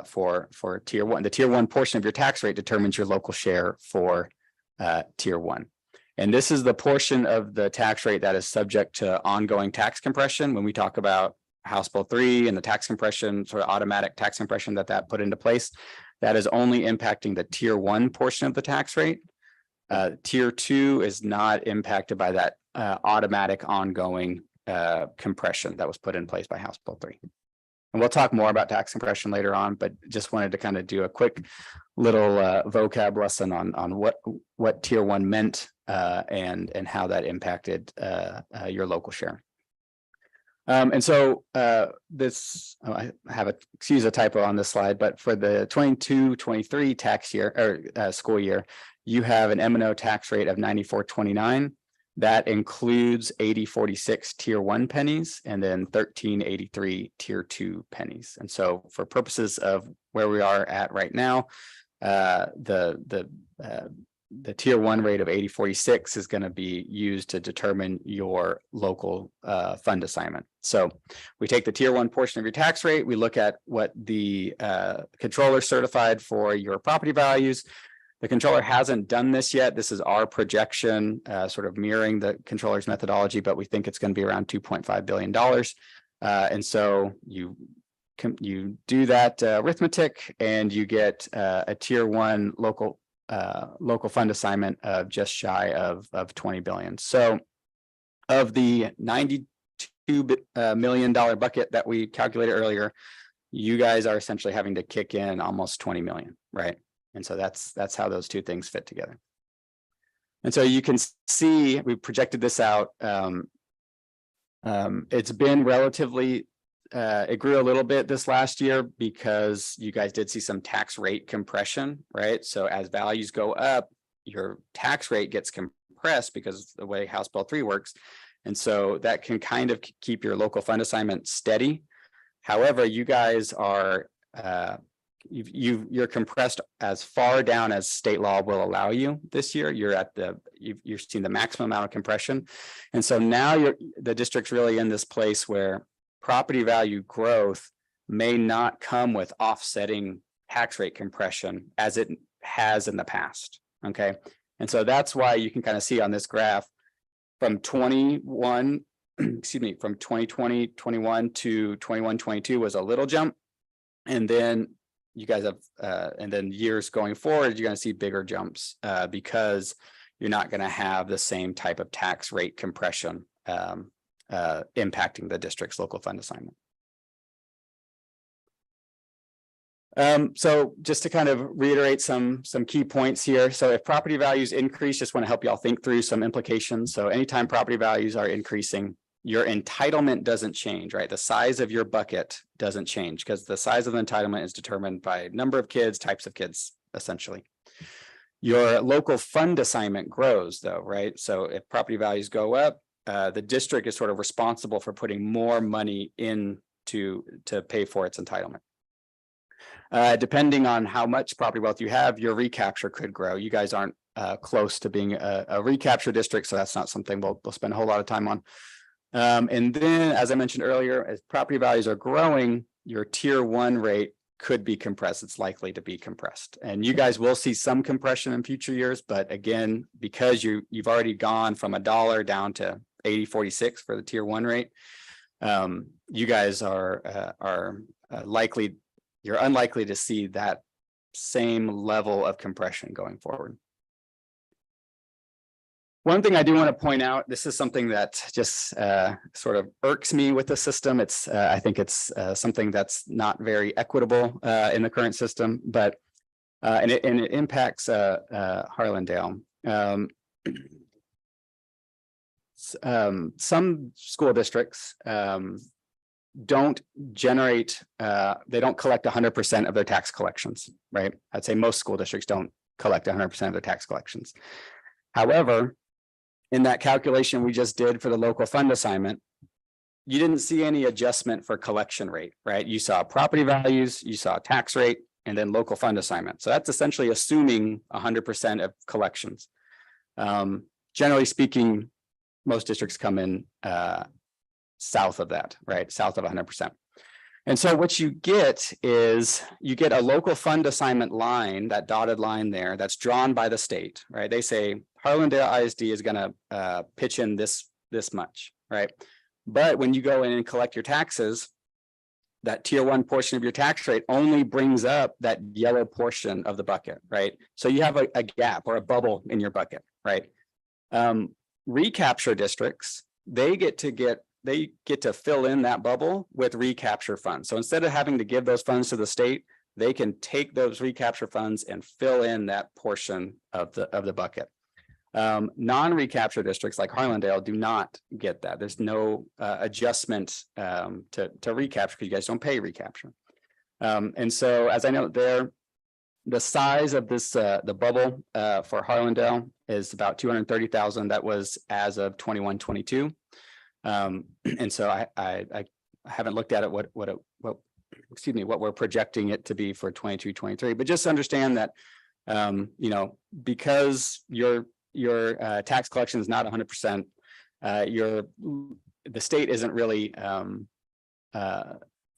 for tier one. The tier one portion of your tax rate determines your local share for tier one. And this is the portion of the tax rate that is subject to ongoing tax compression. When we talk about House Bill 3 and the tax compression, sort of automatic tax compression that put into place, that is only impacting the tier one portion of the tax rate. Tier two is not impacted by that automatic ongoing compression that was put in place by House Bill 3. And we'll talk more about tax compression later on, but just wanted to kind of do a quick little vocab lesson on what tier one meant and how that impacted your local share. And so this, I have a typo on this slide, but for the 22-23 tax year or school year, you have an M&O tax rate of 94.29. That includes 8046 tier 1 pennies and then 1383 tier 2 pennies. And so for purposes of where we are at right now, the tier 1 rate of 8046 is going to be used to determine your local fund assignment. So we take the tier 1 portion of your tax rate, we look at what the controller certified for your property values. The controller hasn't done this yet. This is our projection, sort of mirroring the controller's methodology, but we think it's going to be around $2.5 billion. And so you do that arithmetic and you get a tier 1 local fund assignment of just shy of 20 billion. So of the $92 million bucket that we calculated earlier, you guys are essentially having to kick in almost 20 million, right? And so that's how those two things fit together. And so you can see, we projected this out. It's been relatively, it grew a little bit this last year because you guys did see some tax rate compression, right? So as values go up, your tax rate gets compressed because of the way House Bill 3 works. And so that can kind of keep your local fund assignment steady. However, you guys are, you're compressed as far down as state law will allow you this year. You're at you're seeing the maximum amount of compression. And so now the district's really in this place where property value growth may not come with offsetting tax rate compression as it has in the past. Okay. And so that's why you can kind of see on this graph from 2020, 21 to 21, 22 was a little jump. And then you guys have, and then years going forward, you're going to see bigger jumps because you're not going to have the same type of tax rate compression impacting the district's local fund assignment. So just to kind of reiterate some key points here. So if property values increase, just want to help y'all think through some implications. So anytime property values are increasing, your entitlement doesn't change, right? The size of your bucket doesn't change because the size of the entitlement is determined by number of kids, types of kids, essentially. Your local fund assignment grows though, right? So if property values go up, the district is sort of responsible for putting more money in to pay for its entitlement. Depending on how much property wealth you have, your recapture could grow. You guys aren't close to being a recapture district, so that's not something we'll spend a whole lot of time on. And then, as I mentioned earlier, as property values are growing, your tier 1 rate could be compressed. It's likely to be compressed. And you guys will see some compression in future years. But again, because you've already gone from $1 down to 80.46 for the tier 1 rate, you guys are likely, you're unlikely to see that same level of compression going forward. One thing I do want to point out, this is something that just sort of irks me with the system. It's I think it's something that's not very equitable in the current system, but and it impacts Harlandale. Some school districts don't generate, they don't collect 100% of their tax collections, right? I'd say most school districts don't collect 100% of their tax collections. However, in that calculation we just did for the local fund assignment, you didn't see any adjustment for collection rate, right? You saw property values, you saw tax rate, and then local fund assignment. So that's essentially assuming 100% of collections. Generally speaking, most districts come in south of that, right? South of 100%. And so what you get is you get a local fund assignment line, that dotted line there, that's drawn by the state, right? They say Harlandale ISD is going to pitch in this much, right? But when you go in and collect your taxes, that tier 1 portion of your tax rate only brings up that yellow portion of the bucket, right? So you have a gap or a bubble in your bucket, right? Recapture districts, they get to fill in that bubble with recapture funds. So instead of having to give those funds to the state, they can take those recapture funds and fill in that portion of the bucket. Non-recapture districts like Harlandale do not get that. There's no adjustment to recapture because you guys don't pay recapture. And so as I note there, the size of this, the bubble for Harlandale is about 230,000. That was as of 21-22. And so I haven't looked at it, what we're projecting it to be for 22-23, but just understand that, you know, because your tax collection is not 100%, the state isn't really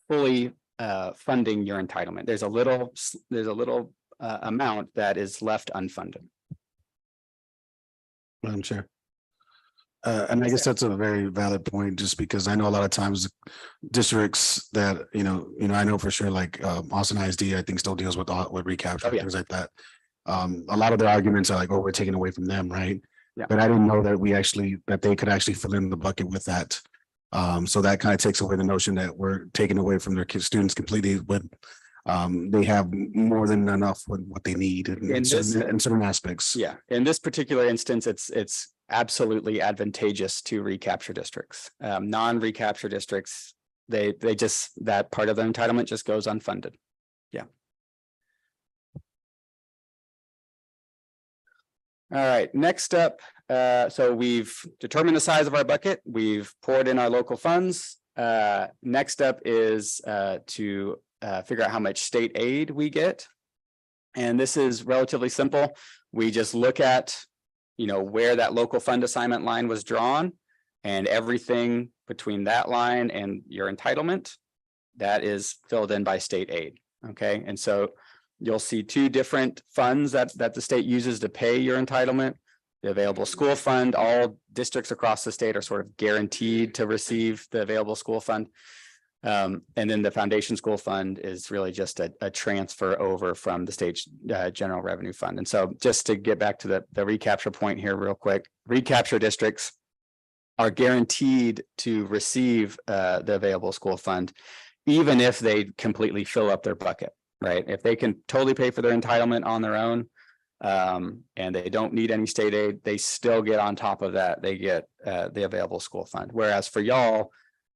fully funding your entitlement. There's a little amount that is left unfunded. Madam Chair. And I guess that's a very valid point, just because I know a lot of times districts that, I know for sure, like Austin ISD, I think still deals with recapture, Oh, yeah. things like that. A lot of their arguments are like, oh, we're taking away from them, right? Yeah. But I didn't know that they could actually fill in the bucket with that. So that kind of takes away the notion that we're taking away from their students completely when they have more than enough with what they need in certain aspects. Yeah, in this particular instance, it's absolutely advantageous to recapture districts. Non-recapture districts, they just, that part of the entitlement just goes unfunded. Yeah. All right, next up, so we've determined the size of our bucket. We've poured in our local funds. Next up is to figure out how much state aid we get. And this is relatively simple. We just look at, where that local fund assignment line was drawn, and everything between that line and your entitlement, that is filled in by state aid. Okay, and so you'll see two different funds that the state uses to pay your entitlement. The available school fund, all districts across the state are sort of guaranteed to receive the available school fund. And then the foundation school fund is really just a transfer over from the state general revenue fund. And so just to get back to the recapture point here real quick, recapture districts are guaranteed to receive the available school fund, even if they completely fill up their bucket, right? If they can totally pay for their entitlement on their own, and they don't need any state aid, they still get on top of that. They get the available school fund. Whereas for y'all,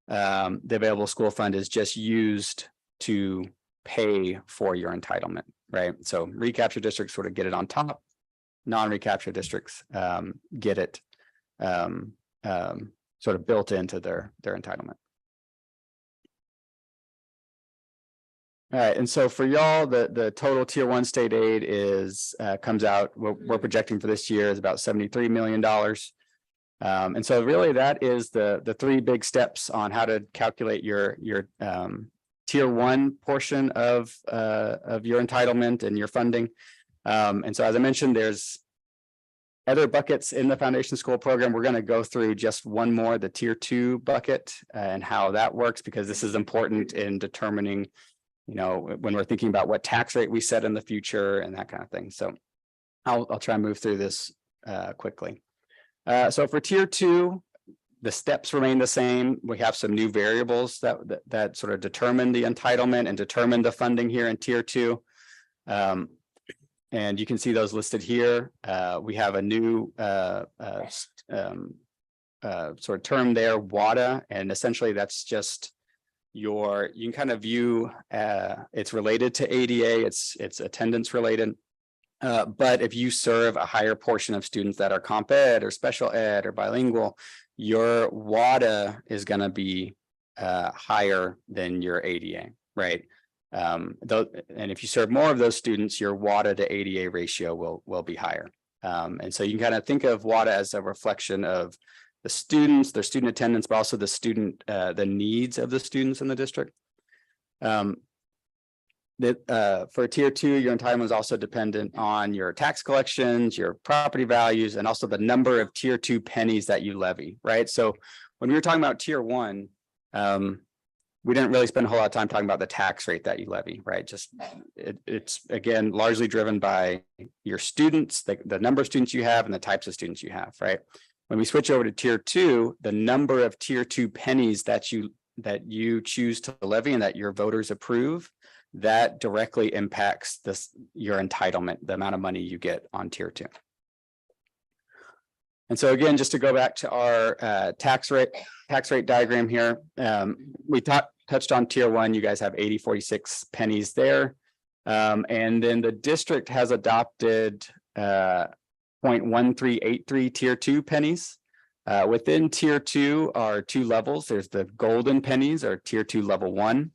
the available school fund is just used to pay for your entitlement, right? So recapture districts sort of get it on top. Non-recapture districts get it sort of built into their entitlement. All right, and so for y'all, the total tier 1 state aid is comes out, we're projecting for this year is about $73 million. And so really that is the three big steps on how to calculate your tier 1 portion of your entitlement and your funding. And so as I mentioned, there's other buckets in the foundation school program. We're going to go through just one more, the tier 2 bucket, and how that works, because this is important in determining, when we're thinking about what tax rate we set in the future and that kind of thing. So I'll try and move through this quickly. So for tier 2, the steps remain the same. We have some new variables that sort of determine the entitlement and determine the funding here in tier 2. And you can see those listed here. We have a new sort of term there, WADA, and essentially that's just you can kind of view it's related to ADA, it's attendance related. But if you serve a higher portion of students that are comp ed or special ed or bilingual, your WADA is going to be higher than your ADA, right? And if you serve more of those students, your WADA to ADA ratio will be higher. And so you can kind of think of WADA as a reflection of the students, their student attendance, but also the needs of the students in the district. For tier 2, your entitlement is also dependent on your tax collections, your property values, and also the number of tier 2 pennies that you levy, right? So when we were talking about tier 1, we didn't really spend a whole lot of time talking about the tax rate that you levy, right? Just it's again largely driven by your students, the number of students you have and the types of students you have, right? When we switch over to tier 2, the number of tier 2 pennies that you choose to levy and that your voters approve, that directly impacts your entitlement, the amount of money you get on tier 2. And so again, just to go back to our tax rate diagram here, we touched on tier 1. You guys have 8046 pennies there. And then the district has adopted 0.1383 tier 2 pennies. Within tier 2 are 2 levels. There's the golden pennies or tier 2 level 1.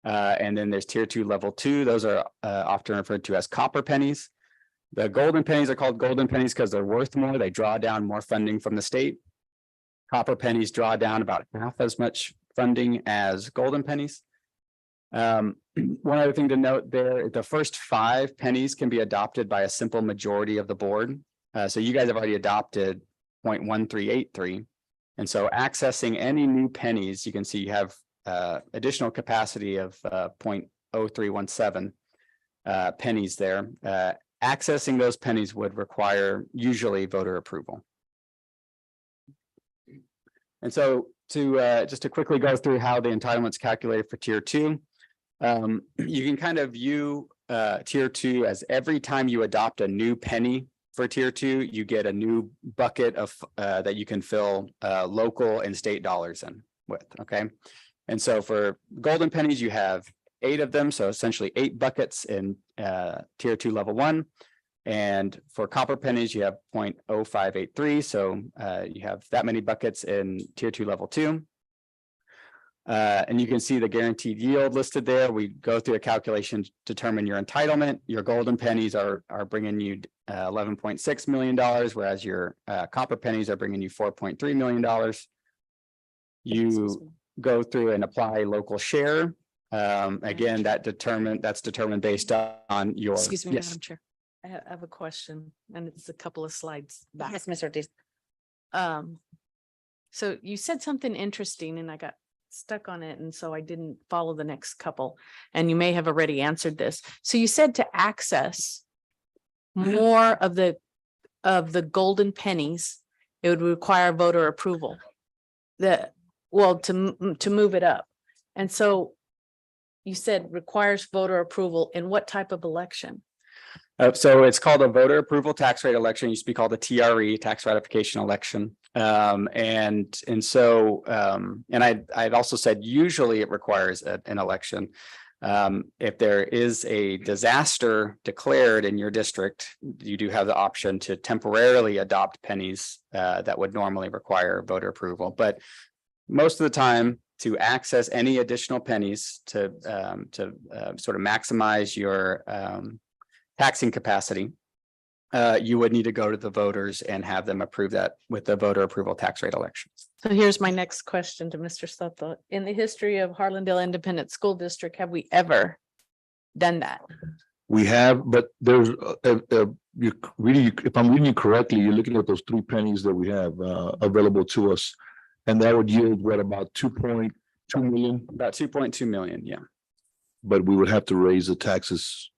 And then there's tier 2 level 2. Those are often referred to as copper pennies. The golden pennies are called golden pennies because they're worth more. They draw down more funding from the state. Copper pennies draw down about half as much funding as golden pennies. One other thing to note there, the first 5 pennies can be adopted by a simple majority of the board. So you guys have already adopted 0.1383. And so accessing any new pennies, you can see you have additional capacity of 0.0317 pennies there. Accessing those pennies would require usually voter approval. And so to just to quickly go through how the entitlement's calculated for tier 2, you can kind of view tier 2 as every time you adopt a new penny for tier 2, you get a new bucket of that you can fill local and state dollars in with. Okay. And so for golden pennies, you have 8 of them. So essentially 8 buckets in tier 2 level 1. And for copper pennies, you have 0.0583. So you have that many buckets in tier 2 level 2. And you can see the guaranteed yield listed there. We go through a calculation to determine your entitlement. Your golden pennies are bringing you $11.6 million, whereas your copper pennies are bringing you $4.3 million. You go through and apply local share. Again, that's determined based on your. Excuse me, Yes. Madam Chair. I have a question, and it's a couple of slides back. Yes, Ms. Ortiz. So you said something interesting and I got stuck on it, and so I didn't follow the next couple. And you may have already answered this. So you said to access more of the golden pennies, it would require voter approval. To move it up. And so you said requires voter approval in what type of election? So it's called a voter approval tax rate election. It used to be called a TRE, tax ratification election. And I'd also said usually it requires an election. If there is a disaster declared in your district, you do have the option to temporarily adopt pennies that would normally require voter approval. But most of the time, to access any additional pennies to sort of maximize your taxing capacity, you would need to go to the voters and have them approve that with the voter approval tax rate elections. So here's my next question to Mr. Soto. In the history of Harlandale Independent School District, have we ever done that? We have, but there's, you really, if I'm reading you correctly, you're looking at those 3 pennies that we have available to us. And that would yield what, about 2.2 million? About 2.2 million, yeah. But we would have to raise the taxes.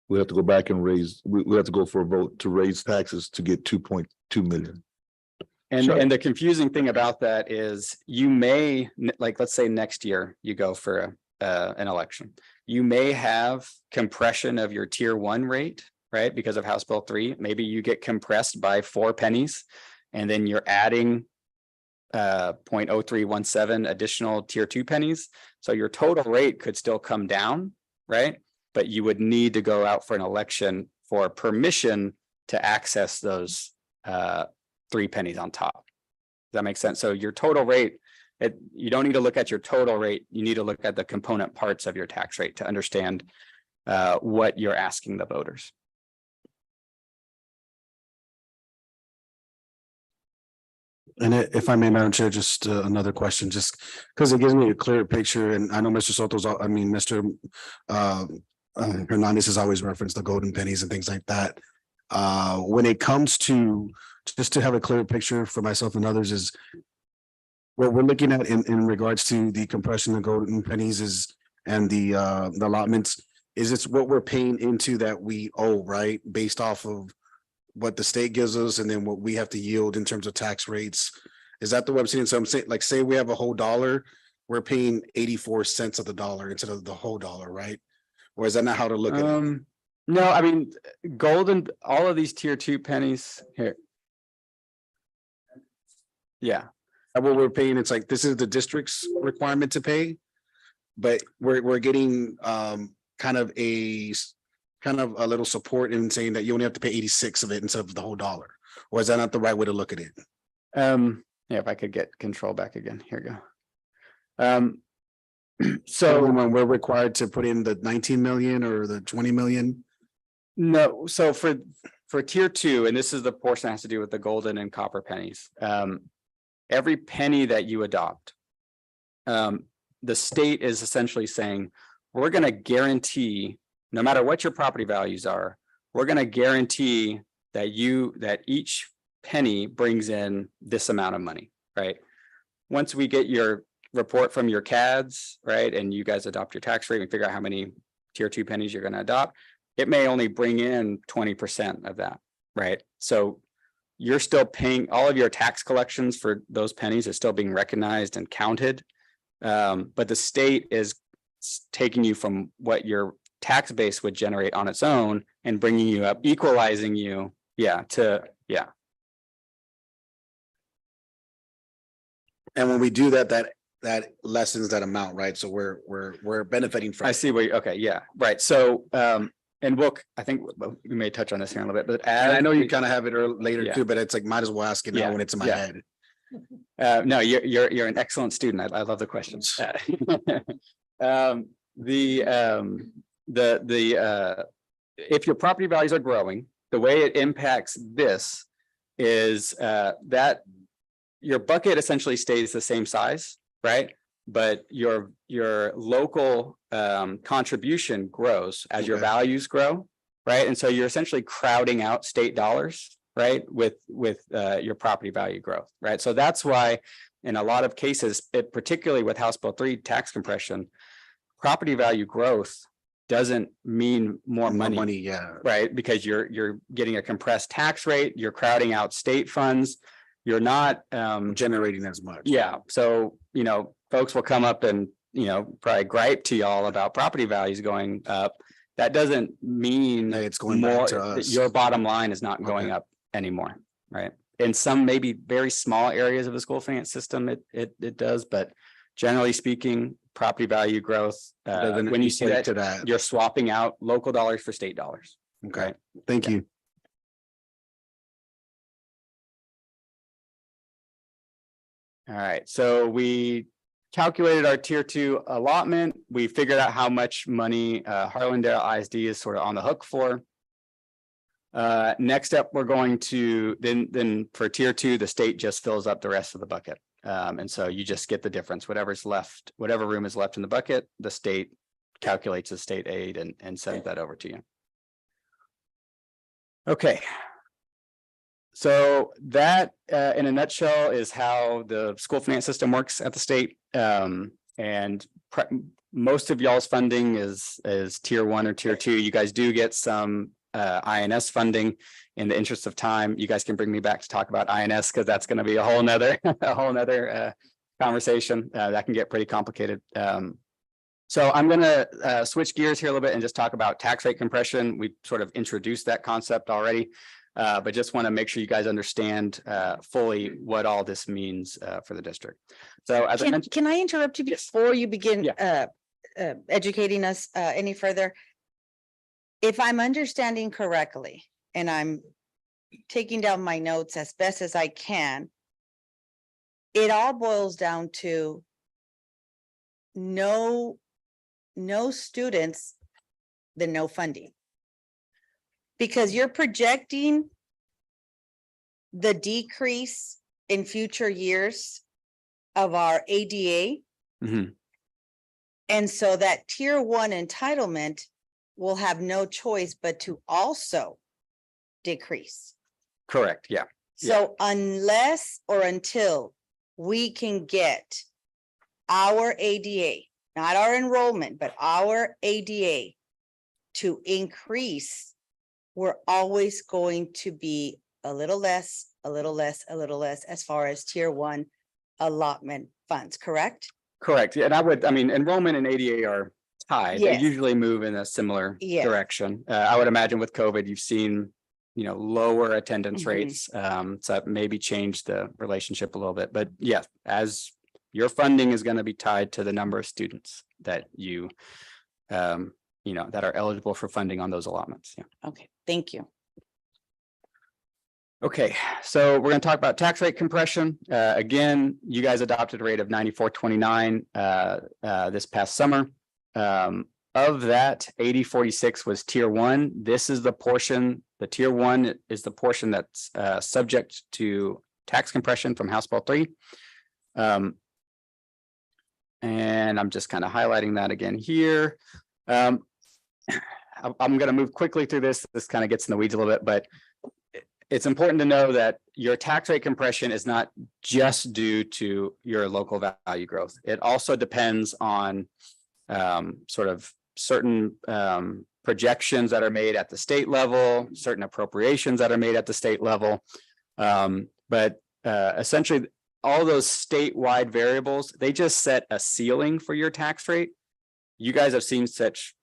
We have to go back and raise, we have to go for a vote to raise taxes to get 2.2 million. And the confusing thing about that is you may, like, let's say next year you go for an election. You may have compression of your tier 1 rate, right? Because of House Bill 3, maybe you get compressed by 4 pennies and then you're adding 0.0317 additional tier 2 pennies. So your total rate could still come down, right? But you would need to go out for an election for permission to access those 3 pennies on top. Does that make sense? So your total rate, you don't need to look at your total rate. You need to look at the component parts of your tax rate to understand what you're asking the voters. And if I may, Madam Chair, just another question, just because it gives me a clearer picture. And I know Mr. Soto's, Mr. Hernandez has always referenced the golden pennies and things like that. When it comes to, just to have a clearer picture for myself and others, is what we're looking at in regards to the compression of golden pennies is, and the allotments, is it's what we're paying into that we owe, right? Based off of what the state gives us and then what we have to yield in terms of tax rates. Is that the way I'm seeing? So I'm saying, like, say we have a whole dollar, we're paying 84 cents of the dollar instead of the whole dollar, right? Or is that not how to look at it? No, I mean, golden, all of these tier 2 pennies here. Yeah. What we're paying, it's like, this is the district's requirement to pay, but we're getting kind of kind of a little support in saying that you only have to pay 86 of it instead of the whole dollar? Or is that not the right way to look at it? Yeah, if I could get control back again, here we go. So So, when we're required to put in the 19 million or the 20 million? no, so for tier two, and this is the portion that has to do with the golden and copper pennies. Every penny that you adopt, the state is essentially saying, we're gonna guarantee, no matter what your property values are, we're gonna guarantee that each penny brings in this amount of money, right? Once we get your report from your CADs, right, and you guys adopt your tax rate and figure out how many tier two pennies you're gonna adopt, it may only bring in 20% of that, right? So you're still paying, all of your tax collections for those pennies are still being recognized and counted. But the state is taking you from what your tax base would generate on its own and bringing you up, equalizing you, And when we do that, that lessens that amount, right? So we're benefiting from. I see where, okay, yeah, right. So, and I think we may touch on this here in a little bit, but And I know you kind of have it later Yeah. too, but it's like, might as well ask it now Yeah, when it's in my yeah. head. No, you're an excellent student. I love the questions. If your property values are growing, the way it impacts this is that your bucket essentially stays the same size, right? But your local contribution grows as your Okay. values grow, right? And so you're essentially crowding out state dollars, right? With your property value growth, right? So that's why in a lot of cases, particularly with House Bill 3 tax compression, property value growth doesn't mean more money, Yeah. right? Because you're getting a compressed tax rate, you're crowding out state funds, you're not Generating as much. yeah, so, folks will come up and, probably gripe to y'all about property values going up. That doesn't mean That it's going more, back to that us. your bottom line is not going Okay. up anymore, right? In some maybe very small areas of the school finance system, it does, but generally speaking, property value growth, Doesn't when you see equate that, to that. you're swapping out local dollars for state dollars. Okay, right? thank you. All right, so we calculated our tier two allotment. We figured out how much money Harlandale ISD is sort of on the hook for. Next up, we're going to then for tier two, the state just fills up the rest of the bucket. And so you just get the difference, whatever's left, whatever room is left in the bucket, the state calculates the state aid and sends that over to you. Okay. So that in a nutshell is how the school finance system works at the state. And most of y'all's funding is tier one or tier two. You guys do get some INS funding. In the interest of time, you guys can bring me back to talk about INS because that's going to be a whole nother conversation that can get pretty complicated. So I'm going to switch gears here a little bit and just talk about tax rate compression. We sort of introduced that concept already, but just want to make sure you guys understand fully what all this means for the district. So as I mentioned, Can I interrupt you before you begin educating us any further? If I'm understanding correctly, and I'm taking down my notes as best as I can, it all boils down to no students, then no funding. Because you're projecting the decrease in future years of our ADA. Mhm. And so that tier one entitlement will have no choice but to also decrease. correct, yeah. So unless or until we can get our ADA, not our enrollment, but our ADA to increase, we're always going to be a little less, a little less, a little less as far as tier one allotment funds, correct? Correct. Yeah, and enrollment and ADA are tied. They Yes. usually move in a similar Yes. direction. I would imagine with COVID, you've seen, lower attendance Mhm. rates. So that maybe changed the relationship a little bit, but yes, as your funding is going to be tied to the number of students that you that are eligible for funding on those allotments. Yeah. Okay, thank you. Okay, so we're going to talk about tax rate compression. Again, you guys adopted a rate of 94.29 this past summer. Of that, 80.46 was tier one. This is the portion, the tier one is the portion that's subject to tax compression from House Bill 3. And I'm just kind of highlighting that again here. I'm going to move quickly through this. This kind of gets in the weeds a little bit, but it's important to know that your tax rate compression is not just due to your local value growth. It also depends on sort of certain projections that are made at the state level, certain appropriations that are made at the state level. But essentially, all those statewide variables, they just set a ceiling for your tax rate. You guys have seen such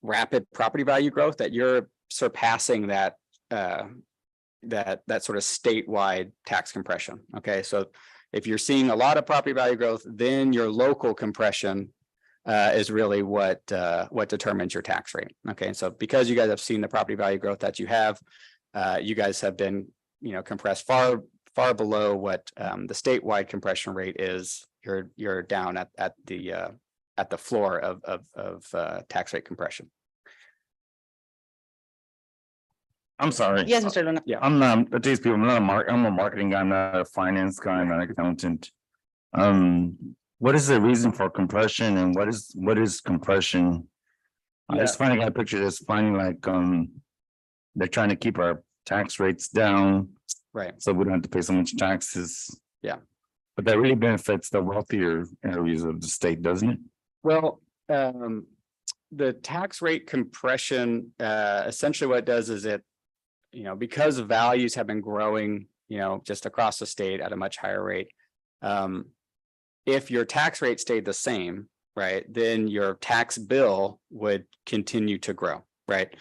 rapid property value growth that you're surpassing that that sort of statewide tax compression. Okay, so if you're seeing a lot of property value growth, then your local compression is really what determines your tax rate. Okay, so because you guys have seen the property value growth that you have, you guys have been compressed far below what the statewide compression rate is. You're down at the floor of tax rate compression. I'm sorry. Yes, Mr. Luna. Yeah. I'm not, these people, I'm a marketing guy, I'm not a finance guy, I'm not an accountant. What is the reason for compression and what is compression? I just finding a picture that's finding like, they're trying to keep our tax rates down. Right. So we don't have to pay so much taxes. Yeah. But that really benefits the wealthier areas of the state, doesn't it? Well, the tax rate compression, essentially what it does is it, because values have been growing, just across the state at a much higher rate. If your tax rate stayed the same, right, then your tax bill would continue to grow, right?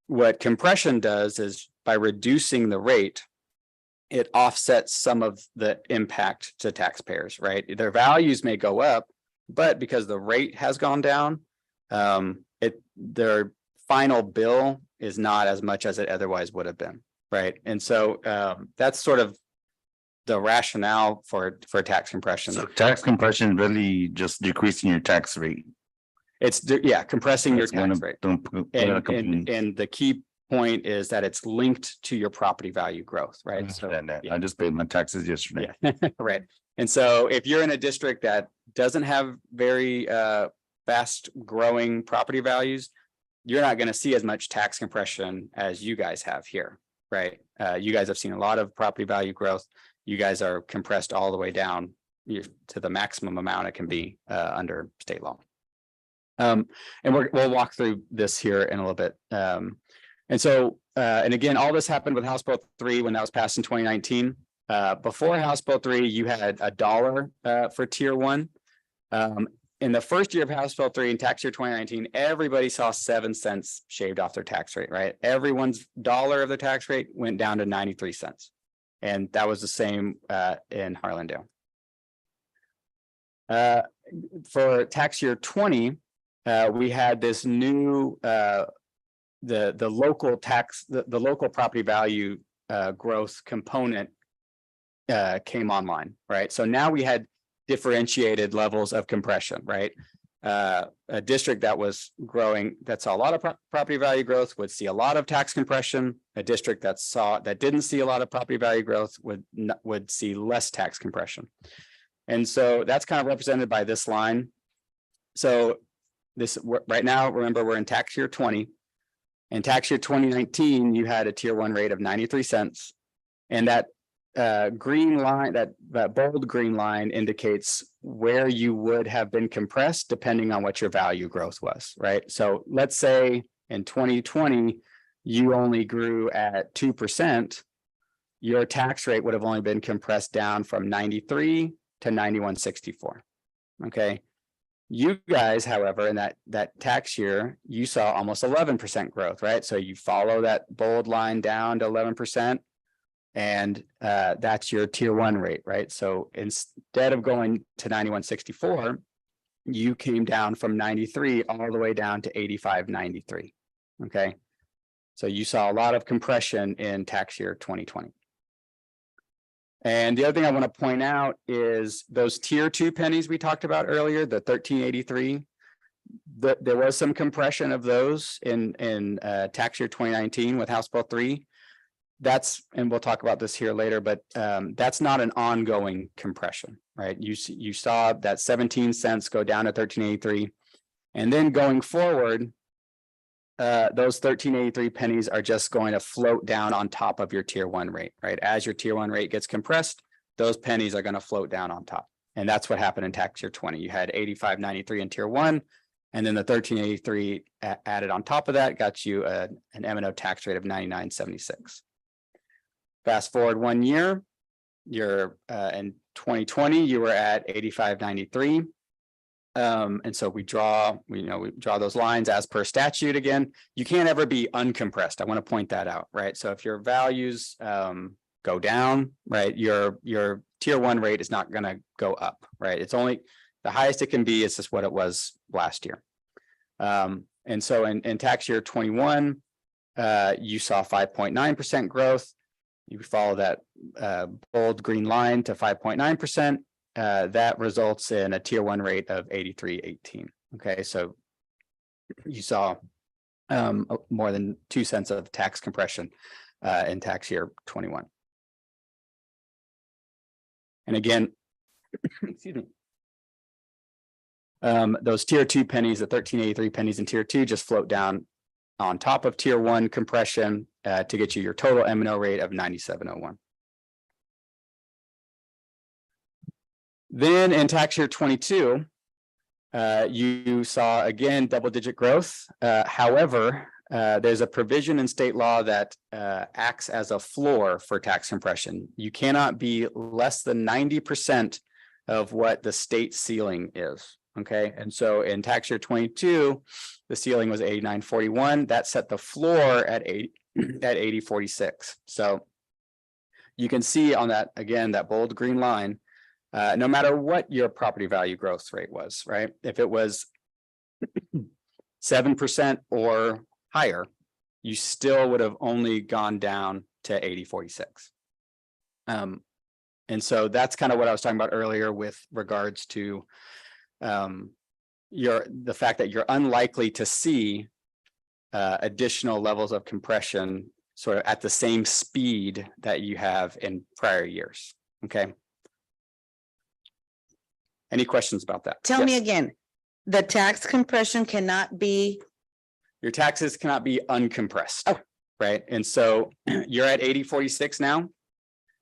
What compression does is by reducing the rate, it offsets some of the impact to taxpayers, right? Their values may go up, but because the rate has gone down, their final bill is not as much as it otherwise would have been, right? And so that's sort of the rationale for tax compression. So tax compression really just decreasing your tax rate. It's compressing your tax rate. And And the key point is that it's linked to your property value growth, right? So I just paid my taxes yesterday. right. And so if you're in a district that doesn't have very fast growing property values, you're not going to see as much tax compression as you guys have here, right? You guys have seen a lot of property value growth. You guys are compressed all the way down to the maximum amount it can be under state law. And we'll walk through this here in a little bit. And so, and again, all this happened with House Bill 3 when that was passed in 2019. Before House Bill 3, you had $1 for tier one. In the first year of House Bill 3 in tax year 2019, everybody saw 7 cents shaved off their tax rate, right? Everyone's dollar of the tax rate went down to 93 cents. And that was the same in Harlandale. For tax year 20, we had this new the local tax, the local property value growth component came online, right? So now we had differentiated levels of compression, right? A district that was growing, that saw a lot of property value growth would see a lot of tax compression. A district that didn't see a lot of property value growth would see less tax compression. And so that's kind of represented by this line. So this right now, remember, we're in tax year 20. In tax year 2019, you had a tier one rate of 93 cents. And that green line, that bold green line indicates where you would have been compressed depending on what your value growth was, right? So let's say in 2020, you only grew at 2%, your tax rate would have only been compressed down from 93 to 91.64. Okay. You guys, however, in that tax year, you saw almost 11% growth, right? So you follow that bold line down to 11%. And that's your tier one rate, right? So instead of going to 91.64, you came down from 93 all the way down to 85.93. Okay. So you saw a lot of compression in tax year 2020. And the other thing I want to point out is those tier 2 pennies we talked about earlier, the 1383. There was some compression of those in tax year 2019 with House Bill 3. That's, and we'll talk about this here later, but that's not an ongoing compression, right? You saw that 17 cents go down to 1383. And then going forward, those 1383 pennies are just going to float down on top of your tier 1 rate, right? As your tier 1 rate gets compressed, those pennies are going to float down on top. And that's what happened in tax year 20. You had 85.93 in tier 1, and then the 1383 added on top of that got you an M&O tax rate of 99.76. Fast forward 1 year, you're in 2020, you were at 85.93. And so we draw those lines as per statute. Again, you can't ever be uncompressed. I want to point that out, right? So if your values go down, right, your tier 1 rate is not going to go up, right? It's only the highest it can be. It's just what it was last year. And so in tax year 21, you saw 5.9% growth. You follow that bold green line to 5.9%. That results in a tier 1 rate of 83.18. Okay, so you saw more than 2 cents of tax compression in tax year 21. And again, excuse me, those tier 2 pennies, the 1383 pennies in tier 2 just float down on top of tier 1 compression to get you your total M&O rate of 97.01. Then in tax year 22, you saw again double-digit growth. However, there's a provision in state law that acts as a floor for tax compression. You cannot be less than 90% of what the state ceiling is. Okay, and so in tax year 22, the ceiling was 89.41. That set the floor at 80.46. So you can see on that, again, that bold green line, no matter what your property value growth rate was, right? If it was 7% or higher, you still would have only gone down to 80.46. And so that's kind of what I was talking about earlier with regards to the fact that you're unlikely to see additional levels of compression sort of at the same speed that you have in prior years. Okay. Any questions about that? Tell Yes. me again, the tax compression cannot be, Your taxes cannot be uncompressed. Oh. Right. And so you're at 80.46 now.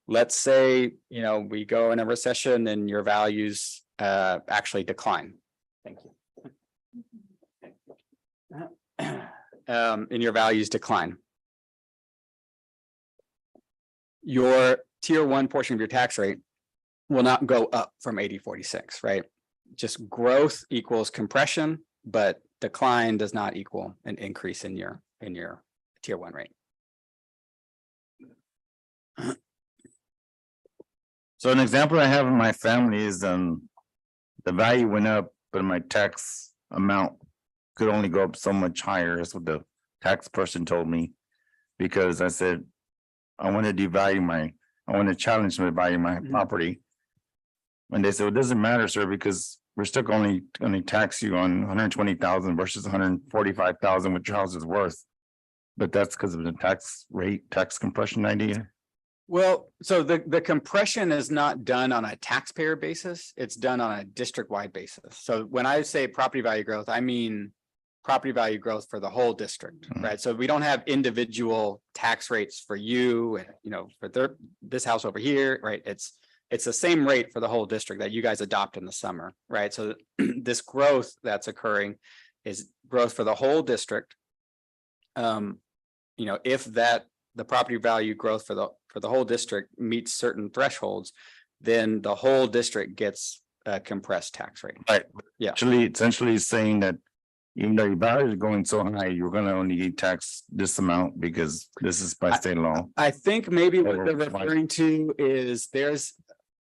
Let's say, we go in a recession and your values actually decline. Thank you. And your values decline. Your tier 1 portion of your tax rate will not go up from 80.46, right? Just growth equals compression, but decline does not equal an increase in your tier 1 rate. So an example I have in my family is the value went up, but my tax amount could only go up so much higher. That's what the tax person told me. Because I said, I want to challenge the value of my property. And they said, well, it doesn't matter, sir, because we're still only tax you on 120,000 versus 145,000, what your house is worth. But that's because of the tax compression idea. Well, so the compression is not done on a taxpayer basis, it's done on a district-wide basis. So when I say property value growth, I mean property value growth for the whole district, right? So we don't have individual tax rates for you, for this house over here, right? It's the same rate for the whole district that you guys adopt in the summer, right? So this growth that's occurring is growth for the whole district. If the property value growth for the whole district meets certain thresholds, then the whole district gets a compressed tax rate. Right. Yeah. Essentially saying that even though your value is going so high, you're gonna only get taxed this amount because this is by state law. I think maybe what they're referring to is there's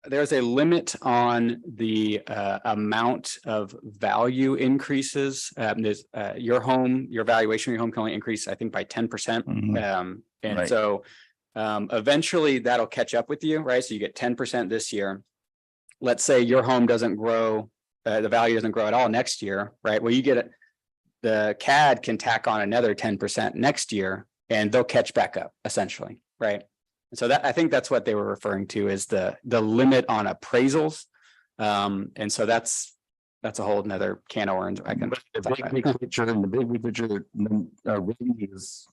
there's a limit on the amount of value increases. There's your valuation of your home can only increase, I think, by 10%. Mhm. And Right. so eventually that'll catch up with you, right? So you get 10% this year. Let's say your home doesn't grow, the value doesn't grow at all next year, right? Well, you get it. The CAD can tack on another 10% next year and they'll catch back up essentially, right? And so that, I think that's what they were referring to is the limit on appraisals. And so that's a whole nother can of worms. I can. But the big picture, and the big picture, rating is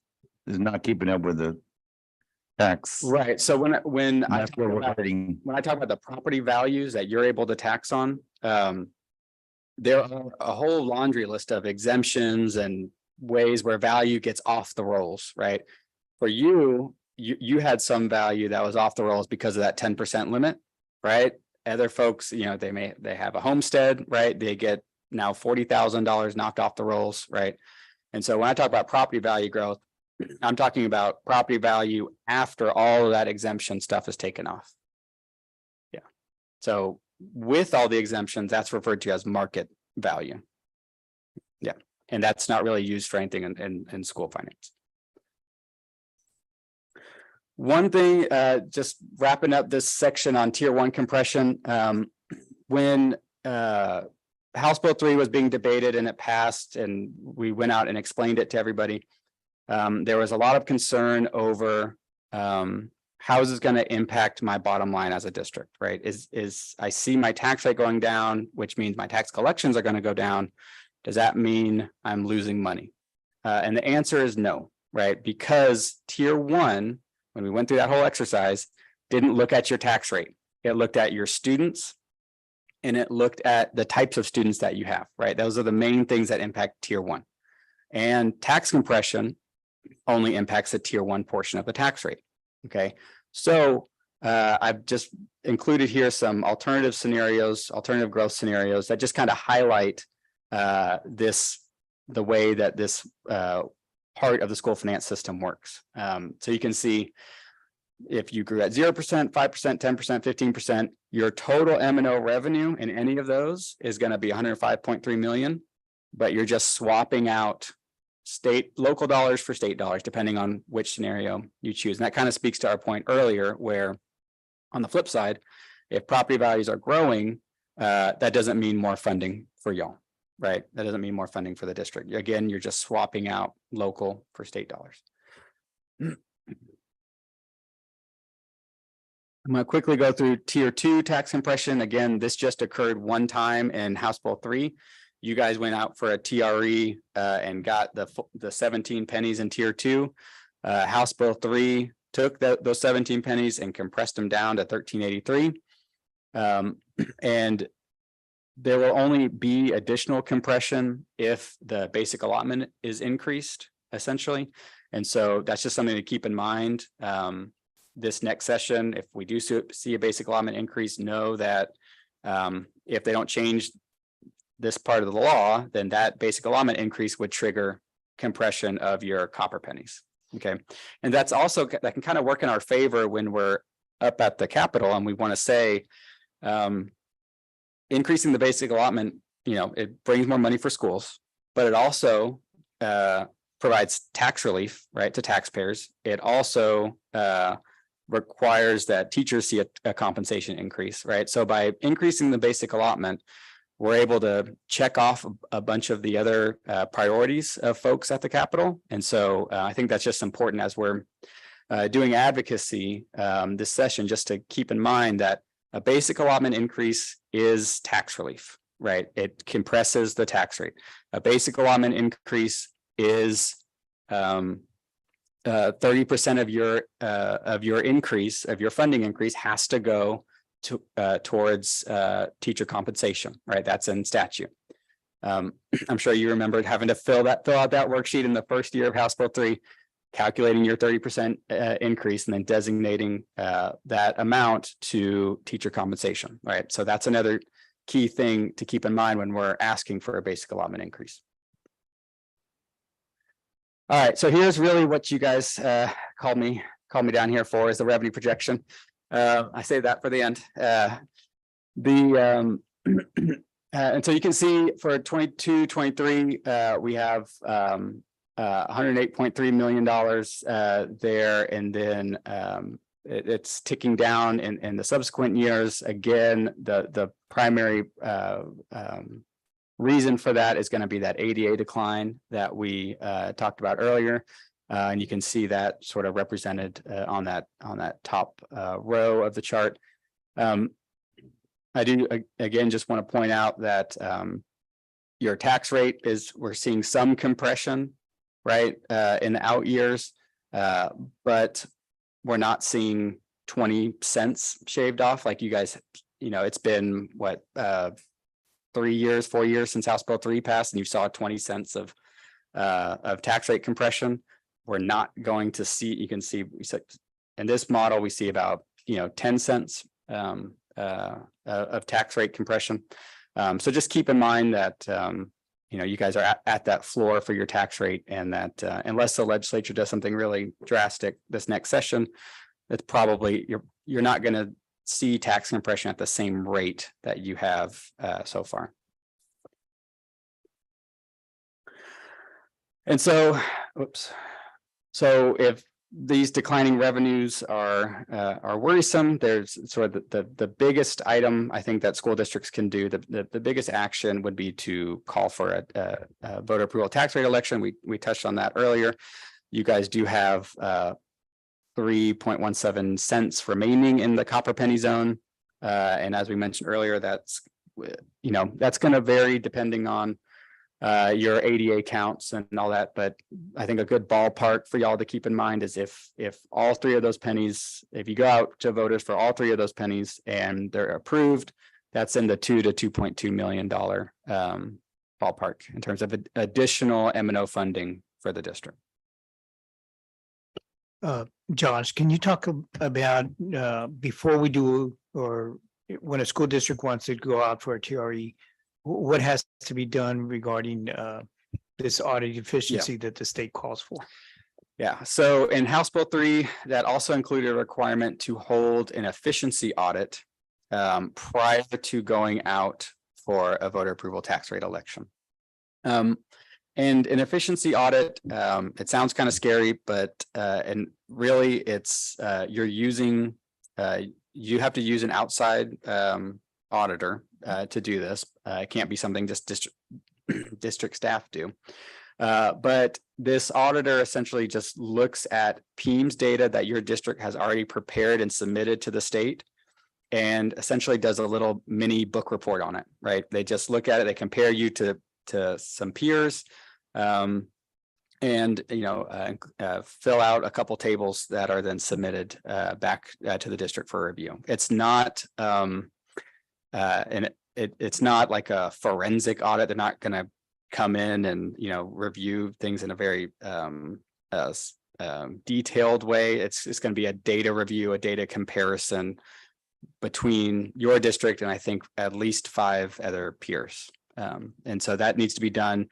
not keeping up with the tax. Right. So when And I that's talk where we're about, heading. when I talk about the property values that you're able to tax on, there are a whole laundry list of exemptions and ways where value gets off the rolls, right? For you, you had some value that was off the rolls because of that 10% limit, right? Other folks, you know, they have a homestead, right? They get now $40,000 knocked off the rolls, right? And so when I talk about property value growth, I'm talking about property value after all of that exemption stuff is taken off. Yeah. So with all the exemptions, that's referred to as market value. Yeah. And that's not really used for anything in school finance. One thing, just wrapping up this section on tier 1 compression, when House Bill 3 was being debated and it passed and we went out and explained it to everybody, there was a lot of concern over how is this going to impact my bottom line as a district, right? Is I see my tax rate going down, which means my tax collections are going to go down. Does that mean I'm losing money? And the answer is no, right? Because tier 1, when we went through that whole exercise, didn't look at your tax rate. It looked at your students and it looked at the types of students that you have, right? Those are the main things that impact tier 1. And tax compression only impacts the tier 1 portion of the tax rate. Okay, so I've just included here some alternative scenarios, alternative growth scenarios that just kind of highlight the way that this part of the school finance system works. So you can see if you grew at 0%, 5%, 10%, 15%, your total M&O revenue in any of those is going to be 105.3 million, but you're just swapping out local dollars for state dollars, depending on which scenario you choose. And that kind of speaks to our point earlier, where on the flip side, if property values are growing, that doesn't mean more funding for y'all, right? That doesn't mean more funding for the district. Again, you're just swapping out local for state dollars. I'm going to quickly go through tier 2 tax compression. Again, this just occurred one time in House Bill 3. You guys went out for a TRE and got the 17 pennies in tier 2. House Bill 3 took those 17 pennies and compressed them down to 1383. And there will only be additional compression if the basic allotment is increased, essentially. And so that's just something to keep in mind. This next session, if we do see a basic allotment increase, know that if they don't change this part of the law, then that basic allotment increase would trigger compression of your copper pennies. Okay. And that's also, that can kind of work in our favor when we're up at the Capitol and we want to say, increasing the basic allotment, you know, it brings more money for schools, but it also provides tax relief, right, to taxpayers. It also requires that teachers see a compensation increase, right? So by increasing the basic allotment, we're able to check off a bunch of the other priorities of folks at the Capitol. And so I think that's just important as we're doing advocacy this session, just to keep in mind that a basic allotment increase is tax relief, right? It compresses the tax rate. A basic allotment increase is 30% of your increase, of your funding increase, has to go to towards teacher compensation, right? That's in statute. I'm sure you remembered having to fill out that worksheet in the first year of House Bill 3, calculating your 30% increase and then designating that amount to teacher compensation, right? So that's another key thing to keep in mind when we're asking for a basic allotment increase. All right, so here's really what you guys called me down here for, is the revenue projection. I say that for the end. And so you can see for 22, 23, we have $108.3 million there, and then it's ticking down in the subsequent years. Again, the primary reason for that is going to be that ADA decline that we talked about earlier. And you can see that sort of represented on that top row of the chart. I do again just want to point out that your tax rate we're seeing some compression, right, in the out years, but we're not seeing 20 cents shaved off like you guys. It's been what 4 years since House Bill 3 passed, and you saw 20 cents of tax rate compression. We're not going to see. You can see in this model we see about 10 cents of tax rate compression. So just keep in mind that you guys are at that floor for your tax rate, and that unless the legislature does something really drastic this next session, it's probably you're not going to see tax compression at the same rate that you have so far. And so, so if these declining revenues are worrisome, there's sort of the biggest item I think that school districts can do. The biggest action would be to call for a voter approval tax rate election. We touched on that earlier. You guys do have 3.17 cents remaining in the copper penny zone, and as we mentioned earlier, that's going to vary depending on your ADA counts and all that. But I think a good ballpark for y'all to keep in mind is if all three of those pennies, if you go out to voters for all three of those pennies and they're approved, that's in the $2 to $2.2 million ballpark in terms of additional M&O funding for the district. Josh, can you talk about before we do, or when a school district wants to go out for a TRE, what has to be done regarding this audit efficiency that the state calls for? Yeah, so in House Bill 3, that also included a requirement to hold an efficiency audit prior to going out for a voter approval tax rate election. And an efficiency audit, it sounds kind of scary, but and really it's you have to use an outside auditor to do this. It can't be something just district staff do. But this auditor essentially just looks at PEMS data that your district has already prepared and submitted to the state, and essentially does a little mini book report on it, right? They just look at it, they compare you to some peers, and fill out a couple tables that are then submitted back to the district for review. It's not it's not like a forensic audit. They're not going to come in and review things in a very detailed way. It's going to be a data review, a data comparison between your district and I think at least 5 other peers. And so that needs to be done,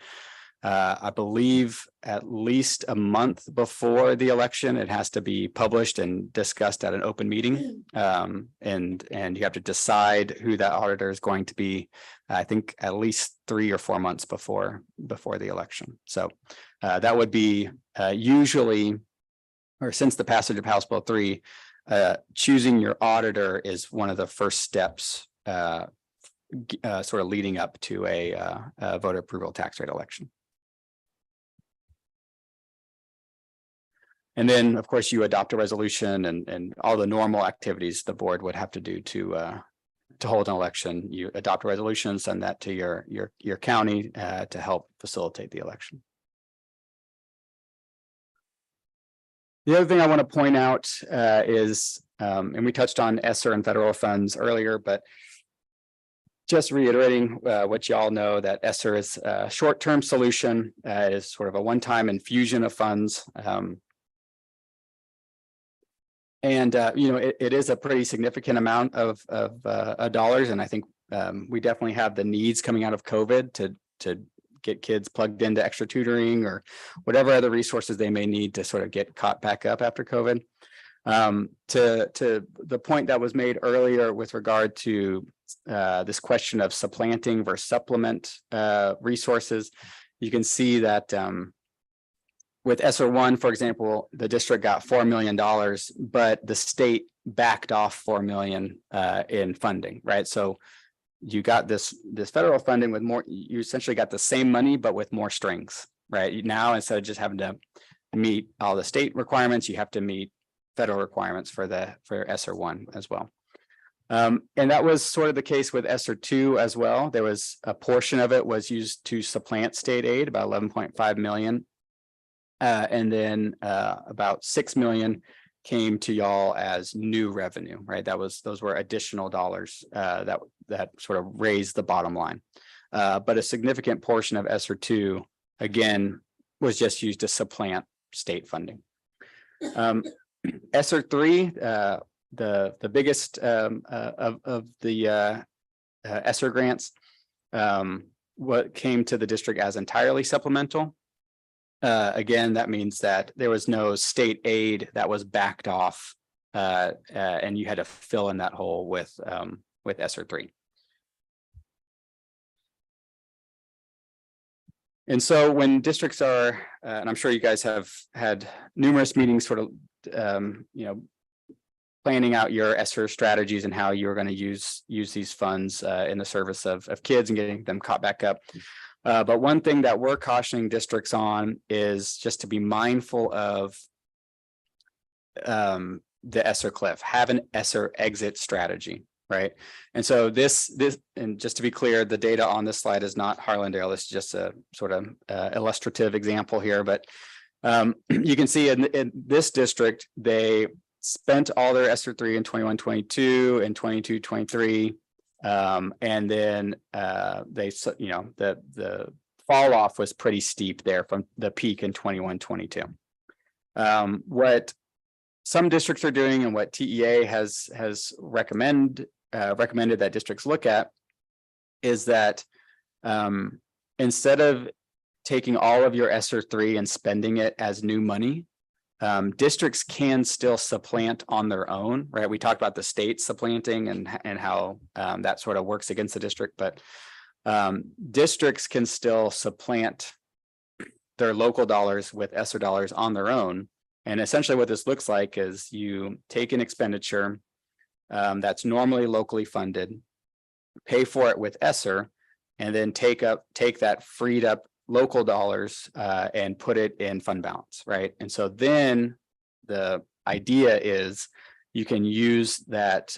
I believe, at least a month before the election. It has to be published and discussed at an open meeting. And you have to decide who that auditor is going to be, I think at least 3 or 4 months before the election. So that would be usually, or since the passage of House Bill 3, choosing your auditor is one of the first steps sort of leading up to a voter approval tax rate election. And then, of course, you adopt a resolution and all the normal activities the board would have to do to hold an election. You adopt a resolution, send that to your county to help facilitate the election. The other thing I want to point out is, and we touched on ESSER and federal funds earlier, but just reiterating what y'all know, that ESSER is a short-term solution, is sort of a one-time infusion of funds. And it is a pretty significant amount of dollars, and I think we definitely have the needs coming out of COVID to get kids plugged into extra tutoring or whatever other resources they may need to sort of get caught back up after COVID. To the point that was made earlier with regard to this question of supplanting versus supplement resources, you can see that with ESSER one, for example, the district got $4 million, but the state backed off 4 million in funding, right? So you got this federal funding with more, you essentially got the same money, but with more strings, right? Now, instead of just having to meet all the state requirements, you have to meet federal requirements for ESSER one as well. And that was sort of the case with ESSER two as well. There was a portion of it was used to supplant state aid, about 11.5 million. And then about 6 million came to y'all as new revenue, right? Those were additional dollars that sort of raised the bottom line. But a significant portion of ESSER two, again, was just used to supplant state funding. ESSER three, the biggest of the ESSER grants, what came to the district as entirely supplemental. Again, that means that there was no state aid that was backed off, and you had to fill in that hole with ESSER three. And so when districts are, and I'm sure you guys have had numerous meetings sort of, planning out your ESSER strategies and how you're going to use these funds in the service of kids and getting them caught back up. But one thing that we're cautioning districts on is just to be mindful of the ESSER cliff, have an ESSER exit strategy, right? And so this, and just to be clear, the data on this slide is not Harlandale. This is just a sort of illustrative example here, but you can see in this district, they spent all their ESSER three in 21-22 and 22-23. And then they, the fall off was pretty steep there from the peak in 21-22. What some districts are doing and what TEA has recommended that districts look at is that instead of taking all of your ESSER three and spending it as new money, districts can still supplant on their own, right? We talked about the state supplanting and how that sort of works against the district, but districts can still supplant their local dollars with ESSER dollars on their own. And essentially what this looks like is you take an expenditure that's normally locally funded, pay for it with ESSER, and then take that freed up local dollars and put it in fund balance, right? And so then the idea is you can use that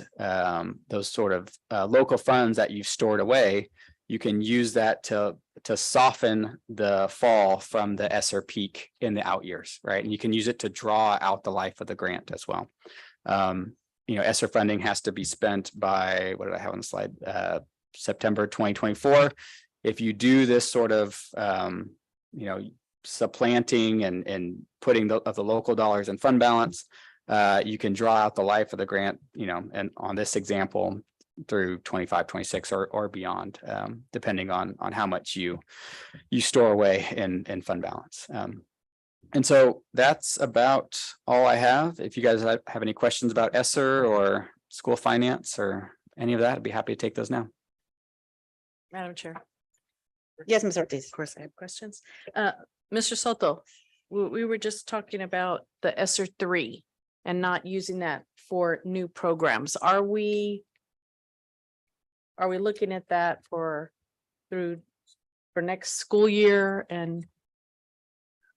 those sort of local funds that you've stored away, you can use that to soften the fall from the ESSER peak in the out years, right? And you can use it to draw out the life of the grant as well. ESSER funding has to be spent by, what did I have on the slide? September 2024. If you do this sort of, supplanting and putting the local dollars in fund balance, you can draw out the life of the grant, and on this example through 25, 26 or beyond, depending on how much you store away in fund balance. And so that's about all I have. If you guys have any questions about ESSER or school finance or any of that, I'd be happy to take those now. Madam Chair. Yes, Ms. Ortiz. Of course, I have questions. Mr. Soto, we were just talking about the ESSER three and not using that for new programs. Are we looking at that for next school year? And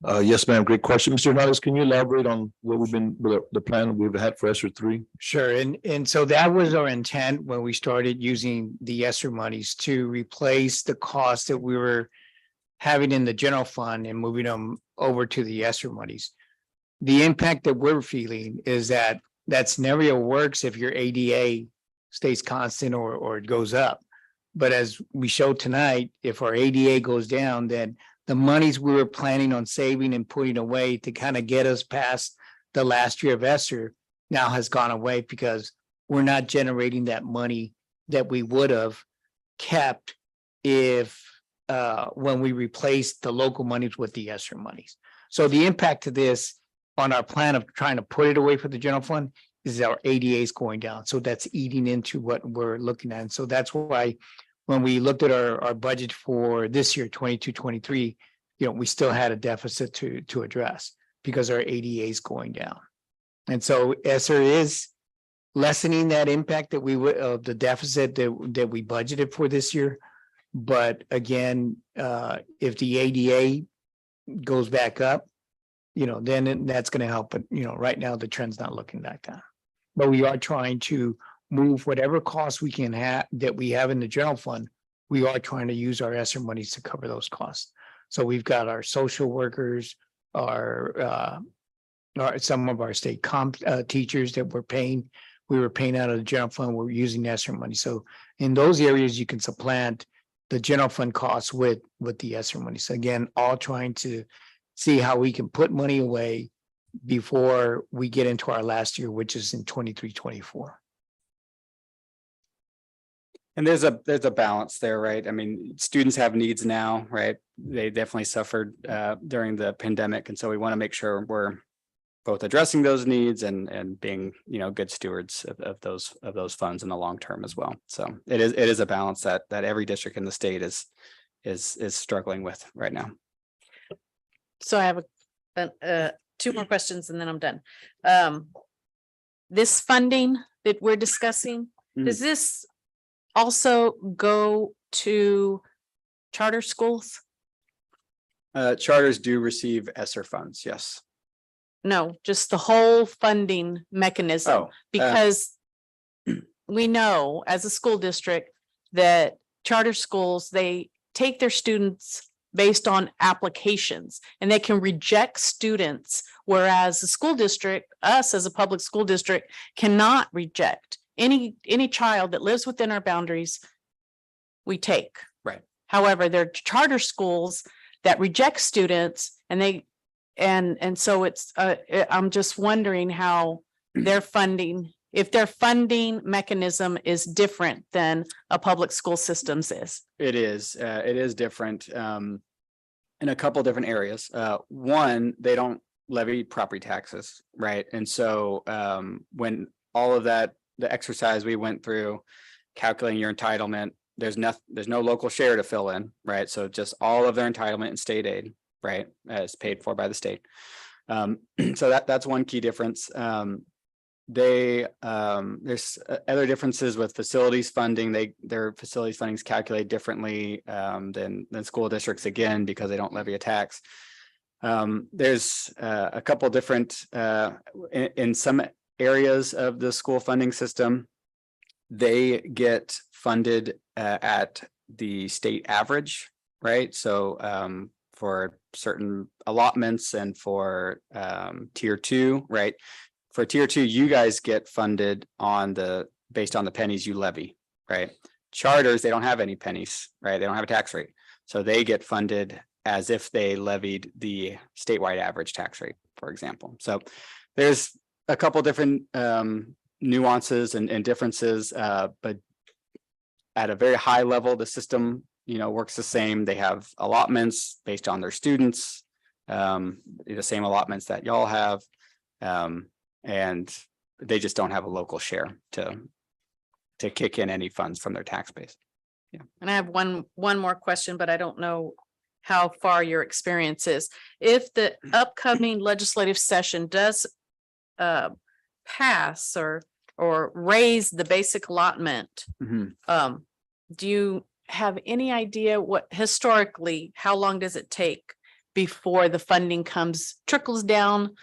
Yes, ma'am. Great question. Mr. Hernandez, can you elaborate on what the plan we've had for ESSER three? Sure, and so that was our intent when we started using the ESSER monies to replace the cost that we were having in the general fund and moving them over to the ESSER monies. The impact that we're feeling is that scenario works if your ADA stays constant or it goes up. But as we showed tonight, if our ADA goes down, then the monies we were planning on saving and putting away to kind of get us past the last year of ESSER now has gone away because we're not generating that money that we would have kept if when we replaced the local monies with the ESSER monies. So the impact to this on our plan of trying to put it away for the general fund is our ADA is going down. So that's eating into what we're looking at. And so that's why when we looked at our budget for this year, 22-23, we still had a deficit to address because our ADA is going down. And so ESSER is lessening that impact that we would of the deficit that we budgeted for this year. But again, if the ADA goes back up, then that's going to help. But right now the trend's not looking like that. But we are trying to move whatever costs we can have that we have in the general fund. We are trying to use our ESSER monies to cover those costs. So we've got our social workers, our some of our state teachers that we're paying. We were paying out of the general fund. We're using ESSER money. So in those areas, you can supplant the general fund costs with the ESSER money. So again, all trying to see how we can put money away before we get into our last year, which is in 23-24. And there's a balance there, right? I mean, students have needs now, right? They definitely suffered during the pandemic. And so we want to make sure we're both addressing those needs and being, good stewards of those funds in the long term as well. So it is a balance that every district in the state is struggling with right now. So I have two more questions and then I'm done. This funding that we're discussing, does this also go to charter schools? Charters do receive ESSER funds, yes. No, just the whole funding mechanism, because we know as a school district that charter schools, they take their students based on applications and they can reject students, whereas the school district, us as a public school district, cannot reject any child that lives within our boundaries. We take. Right. However, there are charter schools that reject students and so it's I'm just wondering how their funding, if their funding mechanism is different than a public school system's is. It is different in a couple different areas. One, they don't levy property taxes, right? And so when all of that, the exercise we went through, calculating your entitlement, there's no local share to fill in, right? So just all of their entitlement and state aid, right, is paid for by the state. So that's one key difference. There's other differences with facilities funding. Their facilities funding is calculated differently than school districts, again, because they don't levy a tax. There's a couple different in some areas of the school funding system, they get funded at the state average, right? So for certain allotments and for tier 2, right? For tier 2, you guys get funded based on the pennies you levy, right? Charters, they don't have any pennies, right? They don't have a tax rate. So they get funded as if they levied the statewide average tax rate, for example. So there's a couple different nuances and differences, but at a very high level, the system, works the same. They have allotments based on their students, the same allotments that y'all have, and they just don't have a local share to kick in any funds from their tax base. Yeah, and I have one more question, but I don't know how far your experience is. If the upcoming legislative session does pass or raise the basic allotment, do you have any idea historically, how long does it take before the funding trickles down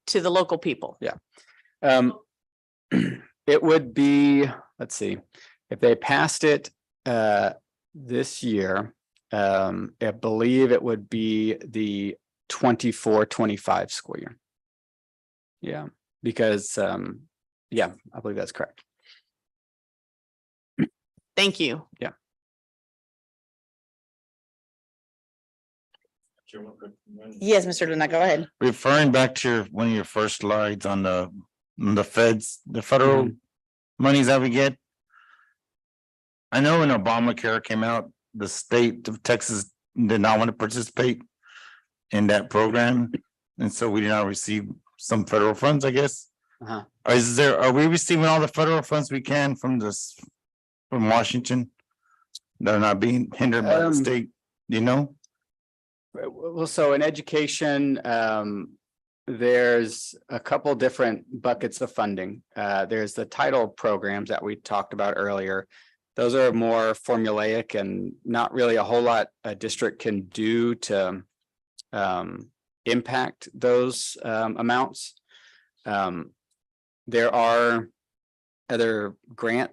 to the local people? It would be, let's see, if they passed it this year, I believe it would be the 24-25 school year. Yeah, because I believe that's correct. Thank you. Yeah. Yes, Mr. Luna, go ahead. Referring back to one of your first slides on the federal monies that we get. I know when Obamacare came out, the state of Texas did not want to participate in that program. And so we did not receive some federal funds, I guess. Uh-huh. Or are we receiving all the federal funds we can from from Washington? They're not being hindered by the state, you know? Well, so in education, there's a couple different buckets of funding. There's the title programs that we talked about earlier. Those are more formulaic and not really a whole lot a district can do to impact those amounts. There are other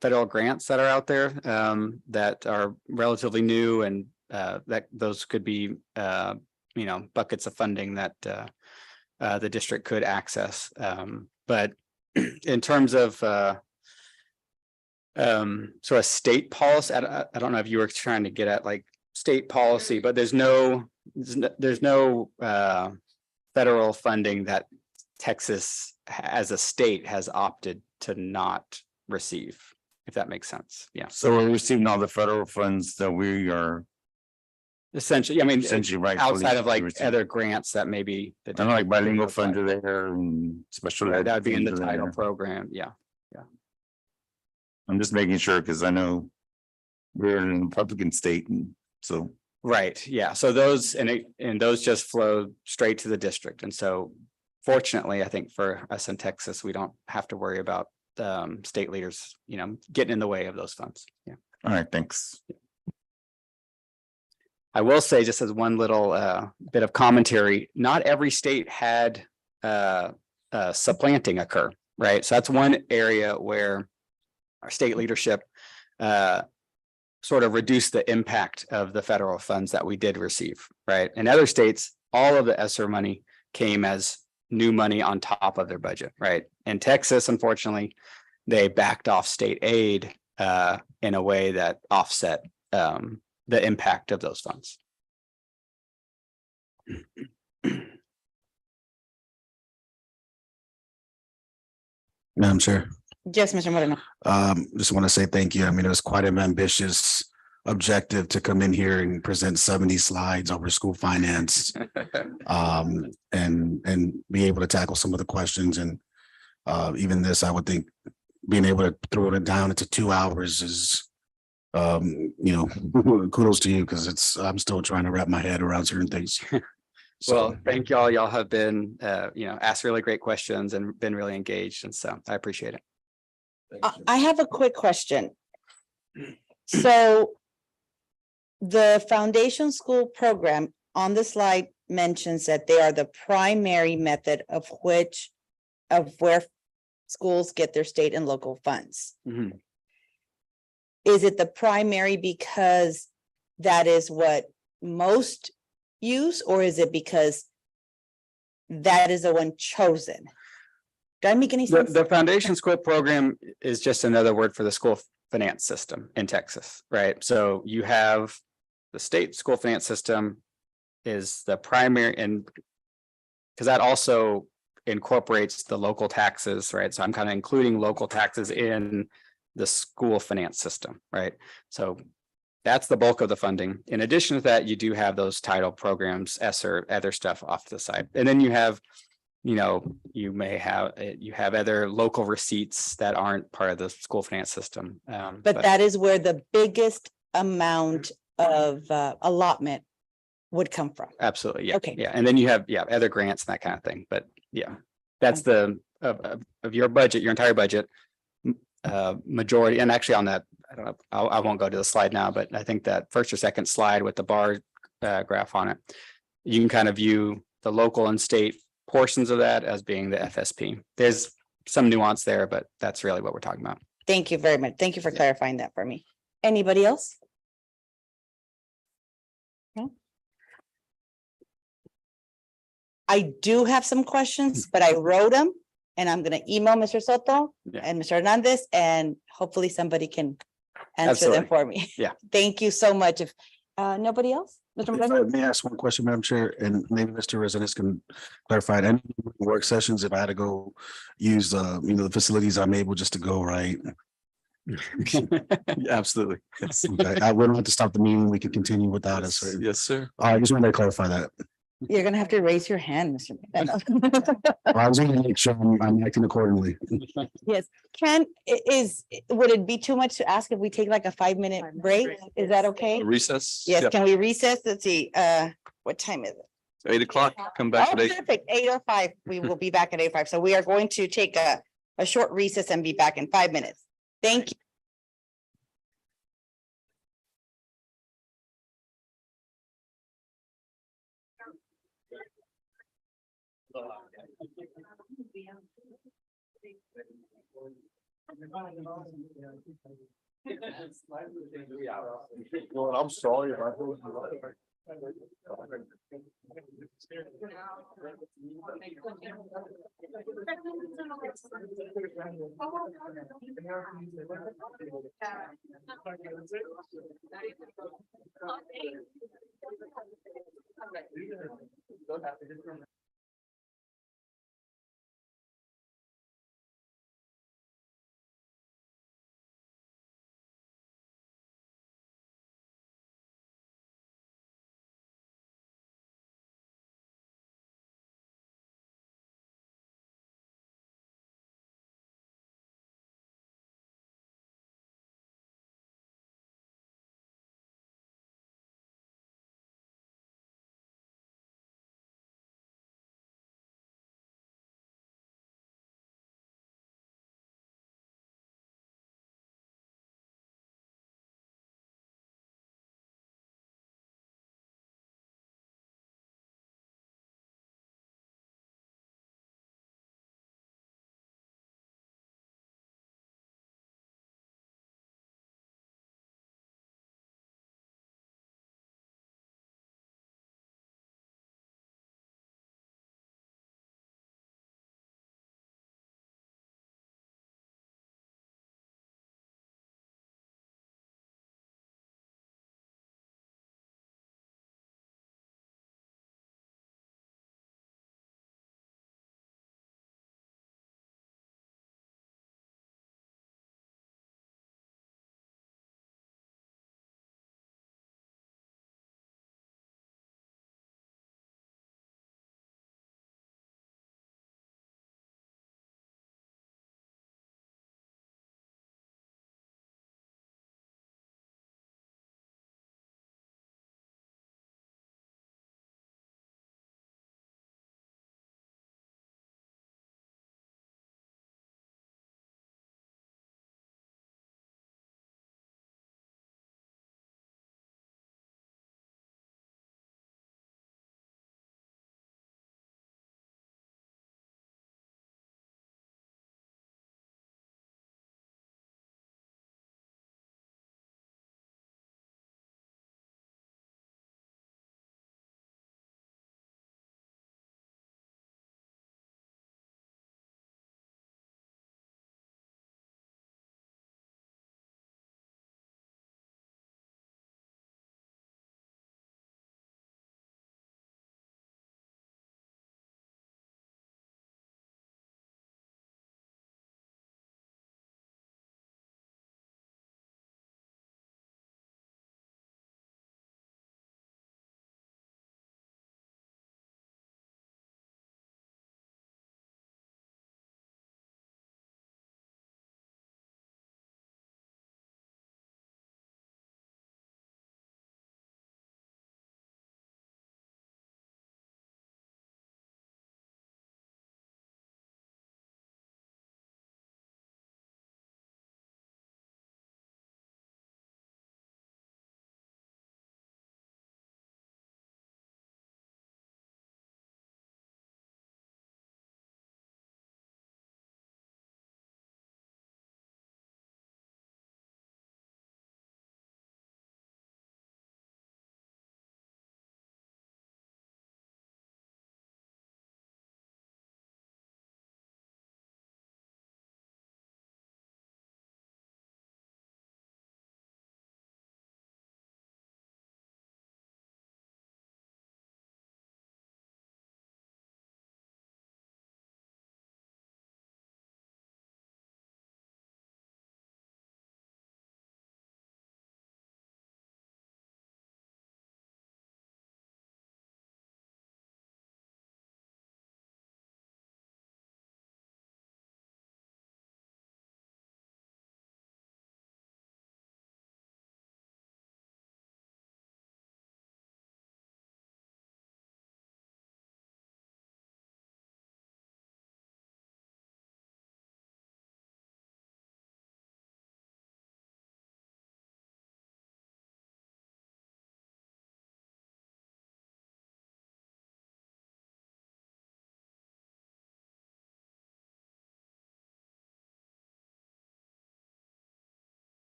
federal grants that are out there that are relatively new, and that those could be buckets of funding that the district could access. But in terms of sort of state policy, I don't know if you were trying to get at like state policy, but there's no federal funding that Texas as a state has opted to not receive, if that makes sense. Yeah. So we're receiving all the federal funds that we are Essentially, I mean, essentially right. outside of like other grants that maybe. I know like bilingual funds are there and special. That ed would be in the funds are title there. program. Yeah. I'm just making sure because I know we're in a Republican state and so. Right, yeah, so those and those just flow straight to the district. And so fortunately, I think for us in Texas, we don't have to worry about state leaders, getting in the way of those funds. Yeah. All right, thanks. I will say, just as one little bit of commentary, not every state had supplanting occur, right? So that's one area where our state leadership sort of reduced the impact of the federal funds that we did receive, right? In other states, all of the ESSER money came as new money on top of their budget, right? In Texas, unfortunately, they backed off state aid in a way that offset the impact of those funds. Madam Chair, Yes, Mr. Moreno. just want to say thank you. I mean, it was quite an ambitious objective to come in here and present 70 slides over school finance. And be able to tackle some of the questions and even this, I would think being able to throw it down into 2 hours is kudos to you because I'm still trying to wrap my head around certain things. Well, thank y'all. Y'all have been, asked really great questions and been really engaged. And so I appreciate it. I have a quick question. So the foundation school program on the slide mentions that they are the primary method of where schools get their state and local funds. Mhm. Is it the primary because that is what most use, or is it because that is the one chosen? Do I make any sense? The foundation school program is just another word for the school finance system in Texas, right? So you have the state school finance system is the primary, and because that also incorporates the local taxes, right? So I'm kind of including local taxes in the school finance system, right? So that's the bulk of the funding. In addition to that, you do have those title programs, ESSER, other stuff off to the side. And then you have, you have other local receipts that aren't part of the school finance system. But that is where the biggest amount of allotment would come from. Absolutely, yeah. Okay. Yeah, and then you have, other grants and that kind of thing, but yeah, that's the, of your budget, your entire budget. Majority, and actually on that, I don't know, I won't go to the slide now, but I think that first or second slide with the bar graph on it, you can kind of view the local and state portions of that as being the FSP. There's some nuance there, but that's really what we're talking about. Thank you very much. Thank you for clarifying that for me. Anybody else? No? I do have some questions, but I wrote them and I'm going to email Mr. Soto Yeah. and Mr. Hernandez, and hopefully somebody can answer them Absolutely. for me. Yeah. Thank you so much. If nobody else? Mr. If I Moreno? may ask one question, Madam Chair, and maybe Mr. Residence can clarify it. Any work sessions, if I had to go use, the facilities, I'm able just to go, right? Absolutely. Yes. Okay, we don't have to stop the meeting. We can continue without us. Right? Yes, sir. I just wanted to clarify that. You're gonna have to raise your hand, Mr. Mayor. I was gonna make sure I'm acting accordingly. Yes, would it be too much to ask if we take like a 5-minute break? Is that okay? Recess? Yes, Yep. can we recess? Let's see, what time is it? 8 o'clock, come back Oh, at 8. perfect, 8:05. We will be back at 8:05. So we are going to take a short recess and be back in 5 minutes. Thank you. I'm sorry.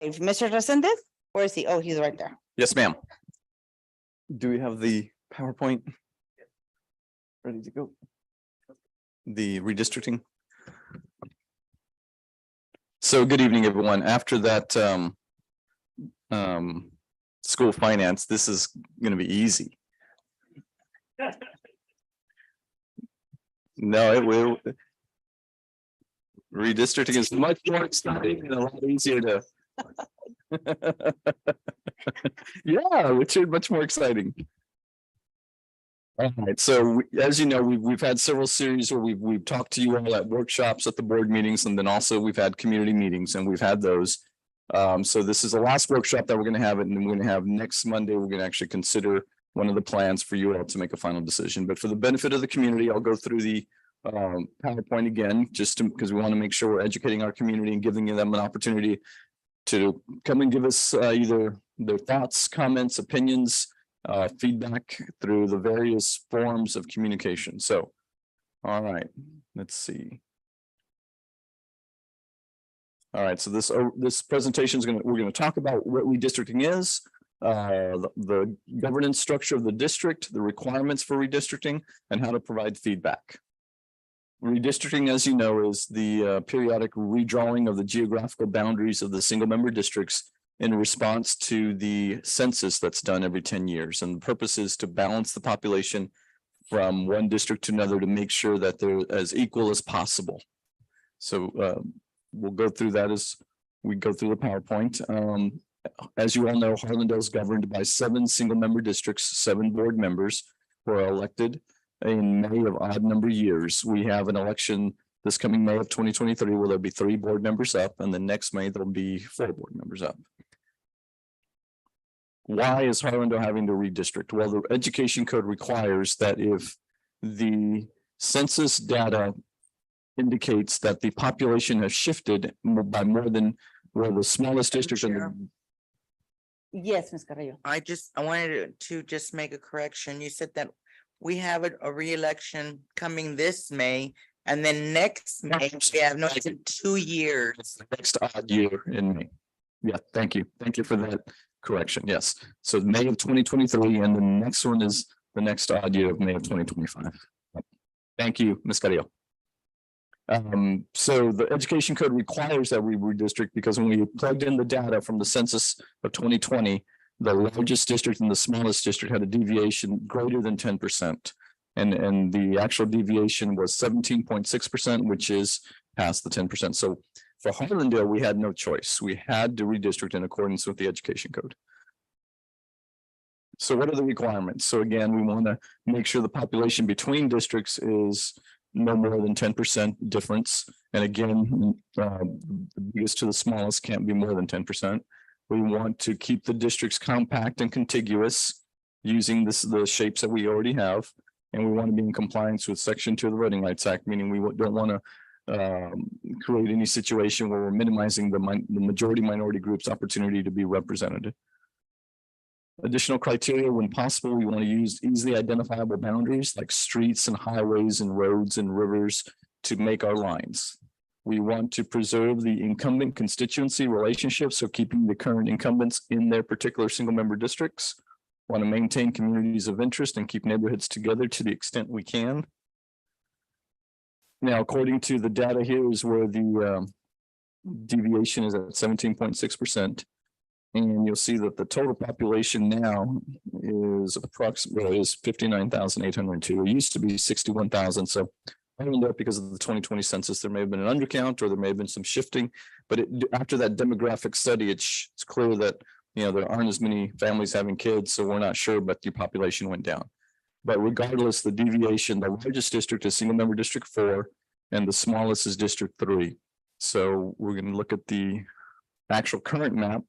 If Mr. Resendez, where is he? Oh, he's right there. Yes, ma'am. Do we have the PowerPoint? Ready to go? The redistricting. So good evening, everyone. After that school finance, this is gonna be easy. No, it will. Redistricting is much more exciting and a lot easier to. Yeah, Richard, much more exciting. All right, so as you know, we've had several series where we've talked to you all at workshops, at the board meetings, and then also we've had community meetings, and we've had those. So this is the last workshop that we're gonna have, and then we're gonna have next Monday, we're gonna actually consider one of the plans for you all to make a final decision. But for the benefit of the community, I'll go through the PowerPoint again, just because we want to make sure we're educating our community and giving them an opportunity to come and give us either their thoughts, comments, opinions, feedback through the various forms of communication. So, all right, let's see. All right, so this presentation is we're going to talk about what redistricting is, the governance structure of the district, the requirements for redistricting, and how to provide feedback. Redistricting, as you know, is the periodic redrawing of the geographical boundaries of the single member districts in response to the census that's done every 10 years. And the purpose is to balance the population from one district to another to make sure that they're as equal as possible. So we'll go through that as we go through the PowerPoint. As you all know, Harlandale is governed by 7 single member districts, 7 board members who are elected in May of odd number years. We have an election this coming May of 2023 where there'll be 3 board members up, and then next May there'll be 4 board members up. Why is Harlandale having to redistrict? Well, the education code requires that if the census data indicates that the population has shifted by more than where the smallest district in the. Yes, Ms. Carrillo. I wanted to just make a correction. You said that we have a re-election coming this May, and then next May, we have no, it's in 2 years. It's the next odd year in May. Yeah, thank you. Thank you for that correction. Yes. So May of 2023, and the next one is the next odd year of May of 2025. Thank you, Ms. Carrillo. So the education code requires that we redistrict because when we plugged in the data from the census of 2020, the largest district and the smallest district had a deviation greater than 10%. And the actual deviation was 17.6%, which is past the 10%. So for Harlandale, we had no choice. We had to redistrict in accordance with the education code. So what are the requirements? So again, we want to make sure the population between districts is no more than 10% difference. And again, the biggest to the smallest can't be more than 10%. We want to keep the districts compact and contiguous using the shapes that we already have. And we want to be in compliance with Section 2 of the Voting Rights Act, meaning we don't want to create any situation where we're minimizing the majority minority group's opportunity to be represented. Additional criteria, when possible, we want to use easily identifiable boundaries like streets and highways and roads and rivers to make our lines. We want to preserve the incumbent constituency relationship, so keeping the current incumbents in their particular single member districts. Want to maintain communities of interest and keep neighborhoods together to the extent we can. Now, according to the data here is where the deviation is at 17.6%. And you'll see that the total population now is approximately 59,802. It used to be 61,000. So I don't know, because of the 2020 census, there may have been an undercount or there may have been some shifting. But after that demographic study, it's clear that there aren't as many families having kids, so we're not sure, but the population went down. But regardless, the deviation, the largest district is single member District 4, and the smallest is District 3. So we're going to look at the actual current map.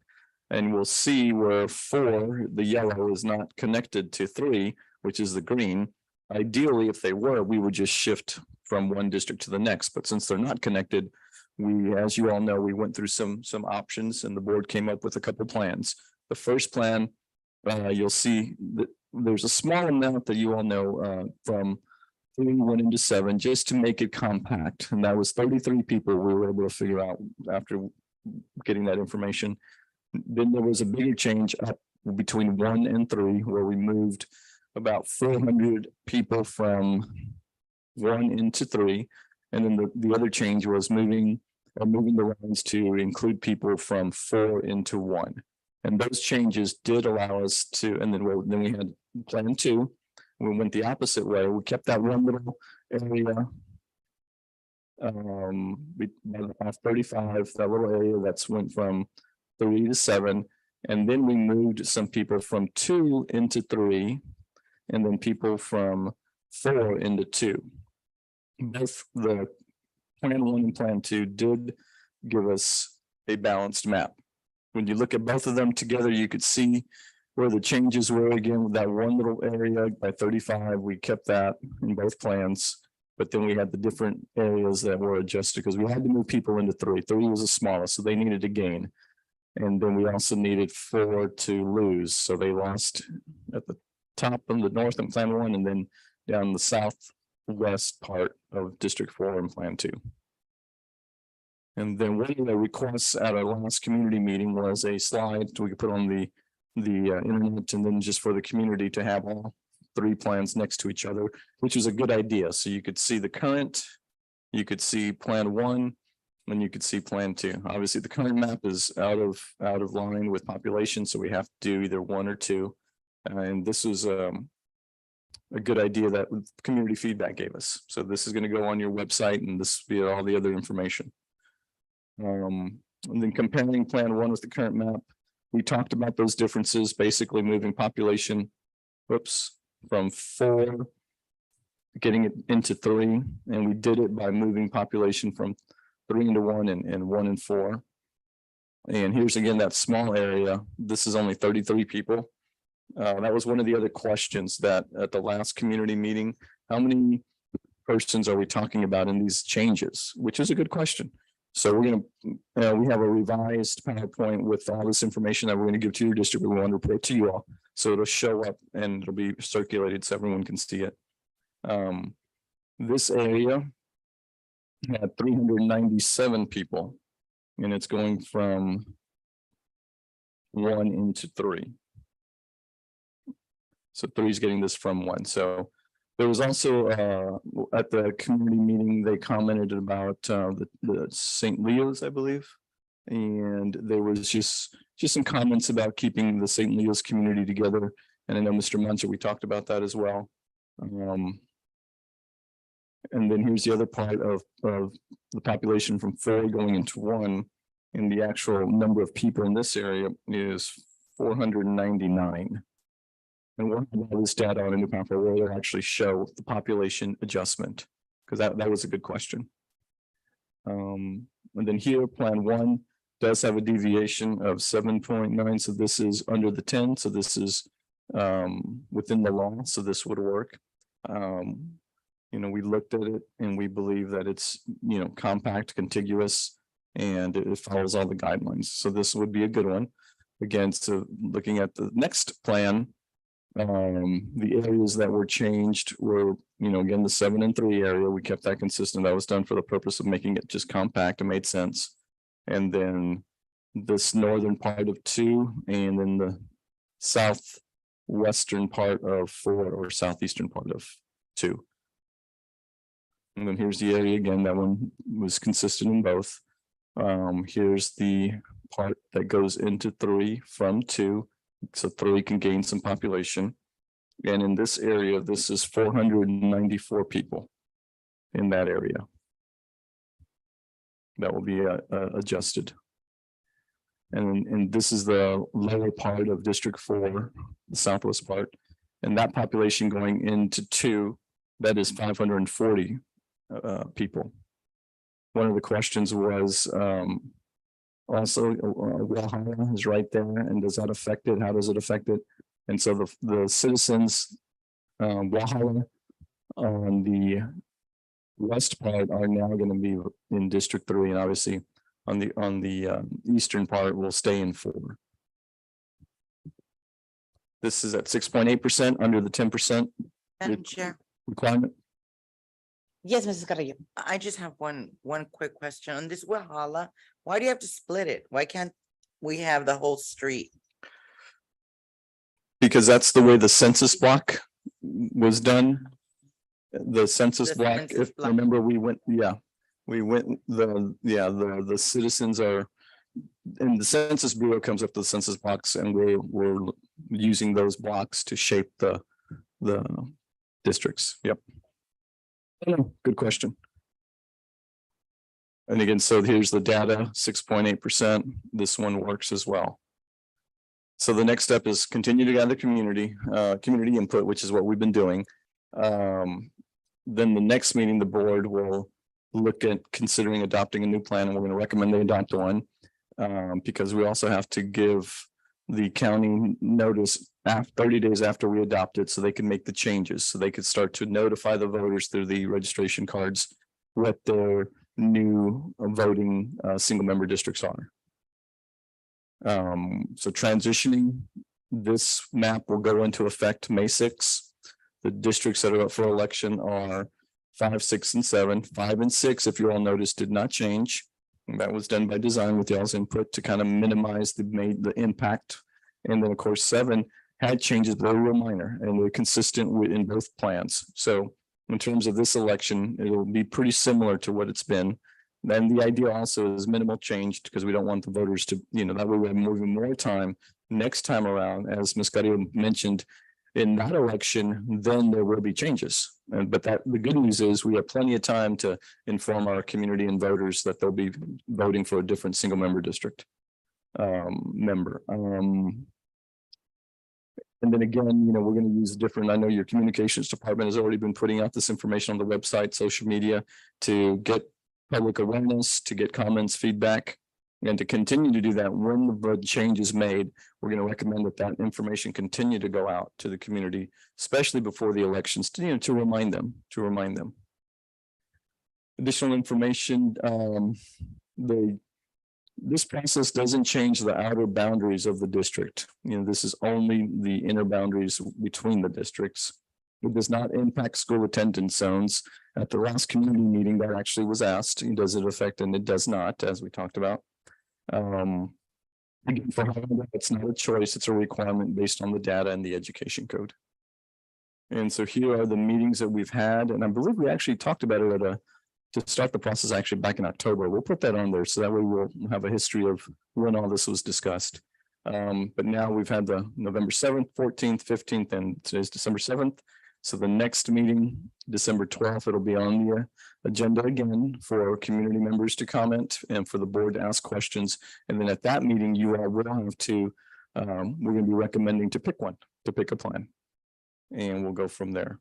And we'll see where 4, the yellow, is not connected to 3, which is the green. Ideally, if they were, we would just shift from one district to the next. But since they're not connected, we, as you all know, we went through some options and the board came up with a couple plans. The first plan, you'll see that there's a small amount that you all know from 3 went into 7 just to make it compact. And that was 33 people we were able to figure out after getting that information. Then there was a bigger change up between 1 and 3, where we moved about 400 people from 1 into 3. And then the other change was moving the lines to include people from 4 into 1. And those changes did allow us to, and then we had plan 2. We went the opposite way. We kept that one little area. Off 35, that little area that's went from 3 to 7. And then we moved some people from 2 into 3, and then people from 4 into 2. Both the plan 1 and plan 2 did give us a balanced map. When you look at both of them together, you could see where the changes were. Again, with that one little area by 35, we kept that in both plans. But then we had the different areas that were adjusted because we had to move people into 3. 3 was the smallest, so they needed to gain. And then we also needed 4 to lose. So they lost at the top of the north in plan 1 and then down the southwest part of District 4 in plan 2. And then one of the requests at our last community meeting was a slide we could put on the internet, and then just for the community to have all 3 plans next to each other, which is a good idea. So you could see the current, you could see plan 1, and you could see plan 2. Obviously, the current map is out of line with population, so we have to do either 1 or 2. And this was a good idea that community feedback gave us. So this is going to go on your website, and this will be all the other information. And then comparing plan 1 with the current map, we talked about those differences, basically moving population, from 4, getting it into 3, and we did it by moving population from 3 into 1 and 1 and 4. And here's again that small area. This is only 33 people. That was one of the other questions that at the last community meeting, how many persons are we talking about in these changes? Which is a good question. So we're gonna, we have a revised PowerPoint with all this information that we're gonna give to your district. We want to report to you all. So it'll show up and it'll be circulated so everyone can see it. This area had 397 people, and it's going from 1 into 3. So 3 is getting this from 1. So there was also at the community meeting, they commented about the St. Leo's, I believe. And there was just some comments about keeping the St. Leo's community together. And I know Mr. Munzer, we talked about that as well. And then here's the other part of the population from 4 going into 1. And the actual number of people in this area is 499. And we'll have all this data on a new PowerPoint where they'll actually show the population adjustment, because that was a good question. And then here, plan 1 does have a deviation of 7.9. So this is under the 10. So this is within the law. So this would work. We looked at it and we believe that it's, compact, contiguous, and it follows all the guidelines. So this would be a good one. Again, so looking at the next plan, the areas that were changed were, again, the 7 and 3 area. We kept that consistent. That was done for the purpose of making it just compact and made sense. And then this northern part of 2, and then the southwestern part of 4, or southeastern part of 2. And then here's the area again. That one was consistent in both. Here's the part that goes into 3 from 2. So 3 can gain some population. And in this area, this is 494 people in that area. That will be adjusted. And this is the lower part of District 4, the southwest part. And that population going into 2, that is 540 people. One of the questions was also, Walhalla is right there, and does that affect it? How does it affect it? And so the citizens, Walhalla on the west part are now going to be in District 3, and obviously on the eastern part will stay in 4. This is at 6.8% under the 10% Madam Chair, requirement. Yes, Mrs. Carrillo. I just have one quick question on this Walhalla. Why do you have to split it? Why can't we have the whole street? Because that's the way the census block was done. The census The block, census if block. remember, we went, the citizens are. And the Census Bureau comes up with the census blocks and we're using those blocks to shape the districts. Yep. Good question. And again, so here's the data, 6.8%. This one works as well. So the next step is continue to gather community input, which is what we've been doing. Then the next meeting, the board will look at considering adopting a new plan, and we're going to recommend they adopt one. Because we also have to give the county notice 30 days after we adopt it, so they can make the changes, so they could start to notify the voters through the registration cards what their new voting single member districts are. So transitioning, this map will go into effect May 6th. The districts that are up for election are 5, 6, and 7. 5 and 6, if you all noticed, did not change. And that was done by design with y'all's input to kind of minimize the impact. And then, of course, 7 had changes, but they were minor and they're consistent with in both plans. So in terms of this election, it'll be pretty similar to what it's been. Then the idea also is minimal change because we don't want the voters to, that way we're moving more time next time around, as Ms. Carrillo mentioned. In that election, then there will be changes. But the good news is we have plenty of time to inform our community and voters that they'll be voting for a different single member district member. And then again, we're going to use different, I know your communications department has already been putting out this information on the website, social media, to get public awareness, to get comments, feedback. And to continue to do that when the change is made, we're going to recommend that information continue to go out to the community, especially before the elections, to remind them. Additional information, this process doesn't change the outer boundaries of the district. This is only the inner boundaries between the districts. It does not impact school attendance zones. At the last community meeting, that actually was asked, does it affect? And it does not, as we talked about. Again, for Highland, it's not a choice, it's a requirement based on the data and the education code. And so here are the meetings that we've had, and I believe we actually talked about it to start the process actually back in October. We'll put that on there so that way we'll have a history of when all this was discussed. But now we've had the November 7th, 14th, 15th, and today's December 7th. So the next meeting, December 12th, it'll be on the agenda again for community members to comment and for the board to ask questions. And then at that meeting, you all will have to, we're going to be recommending to pick a plan. And we'll go from there.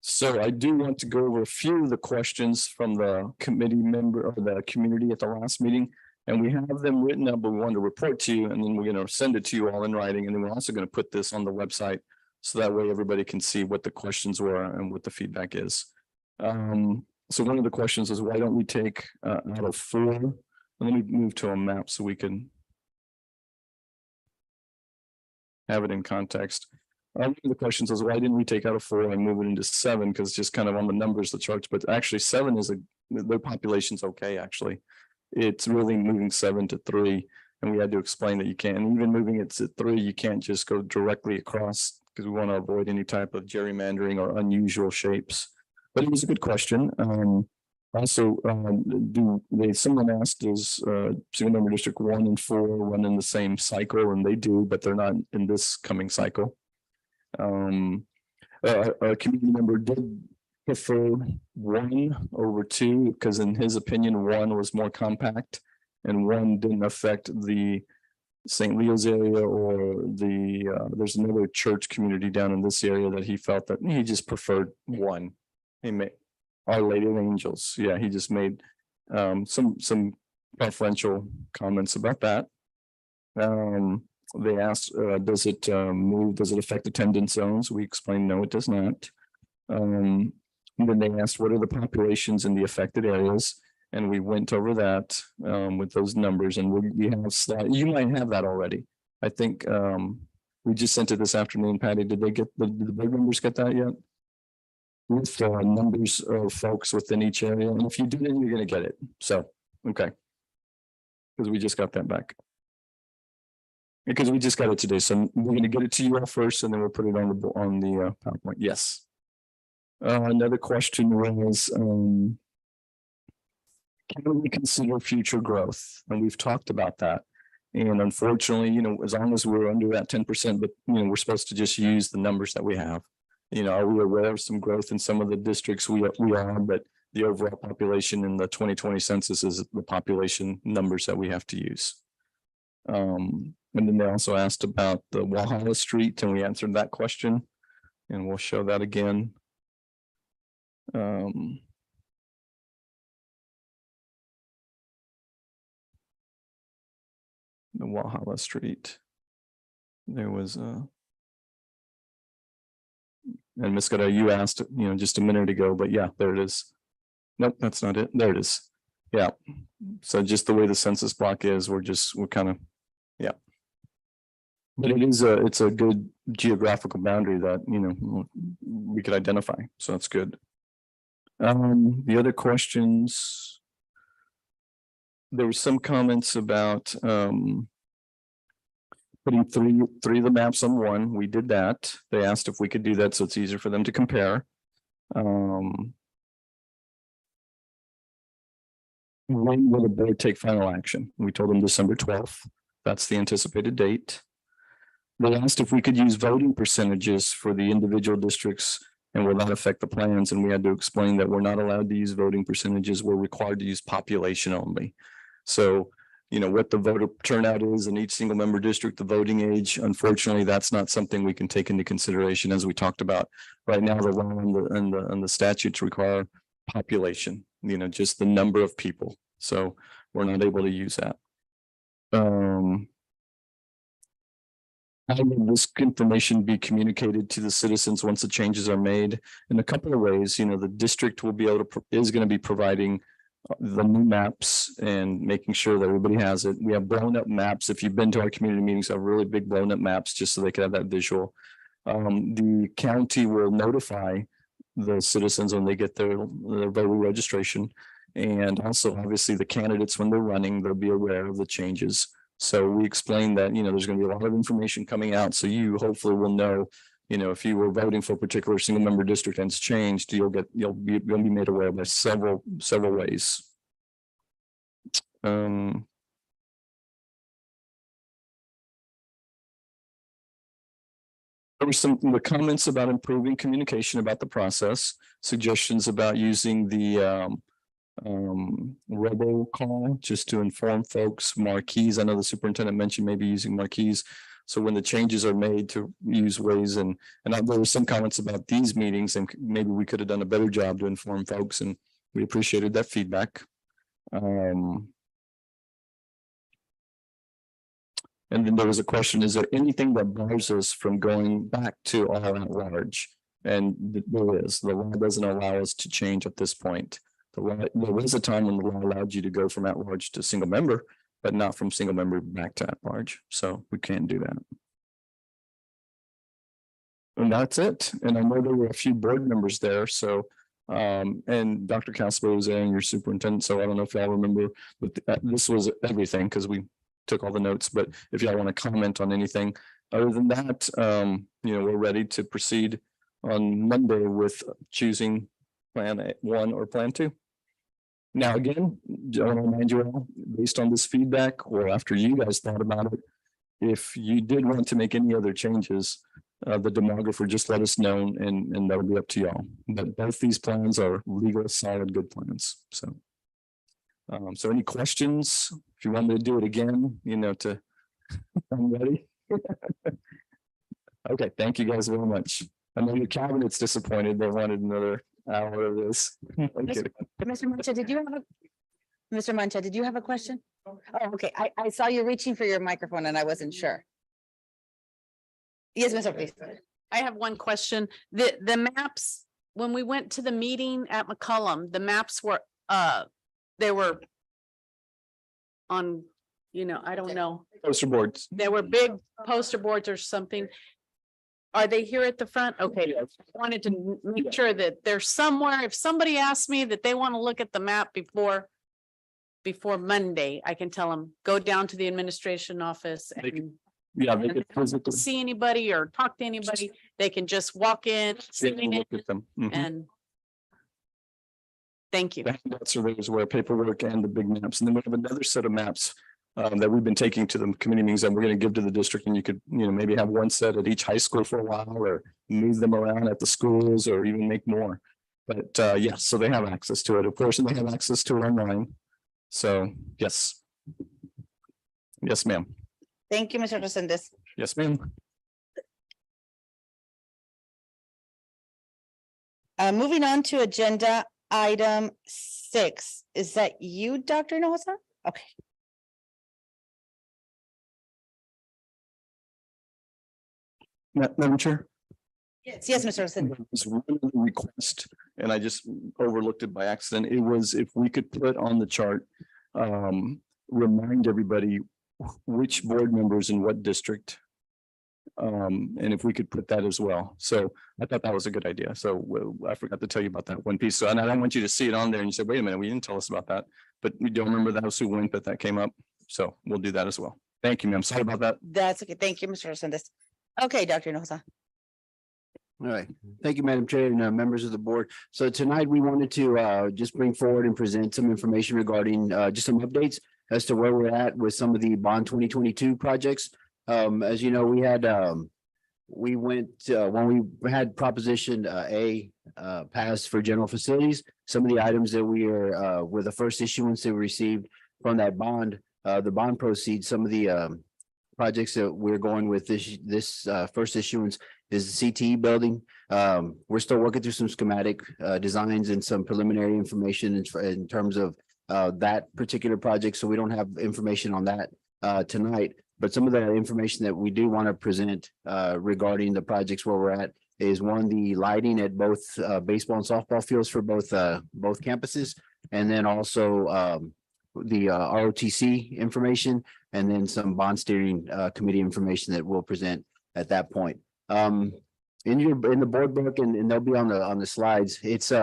So I do want to go over a few of the questions from the committee member or the community at the last meeting. And we have them written up, but we want to report to you, and then we're going to send it to you all in writing. And then we're also going to put this on the website, so that way everybody can see what the questions were and what the feedback is. So one of the questions is, why don't we take out of 4? Let me move to a map so we can have it in context. One of the questions is, why didn't we take out of 4 and move it into 7? Because just kind of on the numbers, the charts, but actually 7 is the population's okay, actually. It's really moving 7 to 3. And we had to explain that you can't, and even moving it to 3, you can't just go directly across, because we want to avoid any type of gerrymandering or unusual shapes. But it was a good question. Also, someone asked, does single member district 1 and 4 run in the same cycle? And they do, but they're not in this coming cycle. A community member did prefer 1 over 2, because in his opinion, 1 was more compact and 1 didn't affect the St. Leo's area or there's another church community down in this area that he felt that he just preferred 1. He made Our Lady of Angels. Yeah, he just made some preferential comments about that. They asked, does it affect attendance zones? We explained no, it does not. And then they asked, what are the populations in the affected areas? And we went over that with those numbers, and we have you might have that already. I think we just sent it this afternoon. Patty, did the board members get that yet? With numbers of folks within each area, and if you do, then you're going to get it. So, okay, because we just got that back. Because we just got it today, so we're gonna get it to you all first and then we'll put it on the PowerPoint. Yes. Another question was, can we consider future growth? And we've talked about that. And unfortunately, as long as we're under that 10%, but we're supposed to just use the numbers that we have. Are we aware of some growth in some of the districts? We are, but the overall population in the 2020 census is the population numbers that we have to use. And then they also asked about the Walhalla Street, and we answered that question. And we'll show that again. The Walhalla Street. There was and Ms. Gada, you asked, just a minute ago, but yeah, there it is. Nope, that's not it. There it is. Yeah. So just the way the census block is, we're kind of, yeah. But it's a good geographical boundary that, we could identify. So that's good. The other questions. There were some comments about putting three of the maps on one. We did that. They asked if we could do that so it's easier for them to compare. When will the board take final action? We told them December 12th. That's the anticipated date. They asked if we could use voting percentages for the individual districts and will that affect the plans? And we had to explain that we're not allowed to use voting percentages. We're required to use population only. So, what the voter turnout is in each single member district, the voting age, unfortunately, that's not something we can take into consideration as we talked about. Right now, the law and the statutes require population, just the number of people. So we're not able to use that. How will this information be communicated to the citizens once the changes are made? In a couple of ways, the district will be able to, is going to be providing the new maps and making sure that everybody has it. We have blown up maps. If you've been to our community meetings, have really big blown up maps just so they can have that visual. The county will notify the citizens when they get their voter registration. And also, obviously, the candidates, when they're running, they'll be aware of the changes. So we explained that, there's going to be a lot of information coming out. So you hopefully will know, if you were voting for a particular single member district and it's changed, you'll be made aware by several ways. There were the comments about improving communication about the process, suggestions about using the robocall just to inform folks, marquees. I know the superintendent mentioned maybe using marquees. So when the changes are made to use ways and there were some comments about these meetings and maybe we could have done a better job to inform folks and we appreciated that feedback. And then there was a question, is there anything that bars us from going back to all at large? And there is. The law doesn't allow us to change at this point. There was a time when the law allowed you to go from at large to single member, but not from single member back to at large. So we can't do that. And that's it. And I know there were a few board members there. So, and Dr. Casper was there and your superintendent. So I don't know if y'all remember, but this was everything because we took all the notes. But if y'all want to comment on anything other than that, we're ready to proceed on Monday with choosing plan 1 or plan 2. Now, again, I want to remind you all, based on this feedback or after you guys thought about it, if you did want to make any other changes, the demographer, just let us know and that'll be up to y'all. But both these plans are legal, solid, good plans. So, so any questions? If you want me to do it again, I'm ready. Okay, thank you guys very much. I know your cabinet's disappointed. They wanted another hour of this. Mr. Mancha, did you have a question? Oh, okay. I saw you reaching for your microphone and I wasn't sure. Yes, Mr. Please. I have one question. The maps, when we went to the meeting at McCollum, the maps were, they were on, I don't know. Poster boards. There were big poster boards or something. Are they here at the front? Okay, I wanted to make sure that there's somewhere, if somebody asks me that they want to look at the map before Monday, I can tell them, go down to the administration office and Yeah, they And could they don't have to physically. see anybody or talk to anybody. They can just walk in, they sign can in, look at them. Mhm. and thank you. The handouts are theirs where paperwork and the big maps. And then we have another set of maps that we've been taking to the committee meetings that we're going to give to the district. And you could, maybe have one set at each high school for a while or move them around at the schools or even make more. But yes, so they have access to it. Of course, and they have access to it online. So yes. Yes, ma'am. Thank you, Mr. Resendez. Yes, ma'am. Moving on to agenda item 6. Is that you, Dr. Noza? Okay. Madam Chair. Yes, Mr. Resendez. There was one other request, and I just overlooked it by accident. It was if we could put on the chart, remind everybody which board members in what district. And if we could put that as well. So I thought that was a good idea. So I forgot to tell you about that one piece. So and I don't want you to see it on there and you said, wait a minute, we didn't tell us about that. But we don't remember that was who went, but that came up. So we'll do that as well. Thank you, ma'am. Sorry about that. That's okay. Thank you, Mr. Resendez. Okay, Dr. Noza. All right. Thank you, Madam Chair and members of the board. So tonight we wanted to just bring forward and present some information regarding just some updates as to where we're at with some of the bond 2022 projects. As you know, we had we went when we had proposition A passed for general facilities. Some of the items that we are were the first issuance that we received from that bond, the bond proceeds, some of the projects that we're going with this first issuance is the CTE building. We're still working through some schematic designs and some preliminary information in terms of that particular project. So we don't have information on that tonight. But some of the information that we do want to present regarding the projects where we're at is one, the lighting at both baseball and softball fields for both campuses. And then also the ROTC information, and then some bond steering committee information that we'll present at that point. In the board book, and they'll be on the slides, it's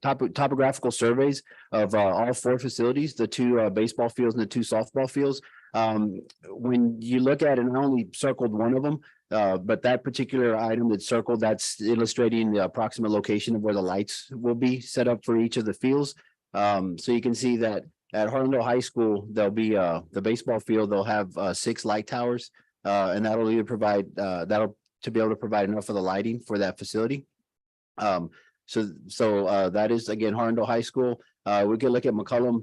topographical surveys of all 4 facilities, the 2 baseball fields and the 2 softball fields. When you look at it, and I only circled one of them, but that particular item that's circled, that's illustrating the approximate location of where the lights will be set up for each of the fields. So you can see that at Harlandale High School, there'll be the baseball field, they'll have 6 light towers, and that'll either provide to be able to provide enough of the lighting for that facility. So that is again Harlandale High School. We could look at McCollum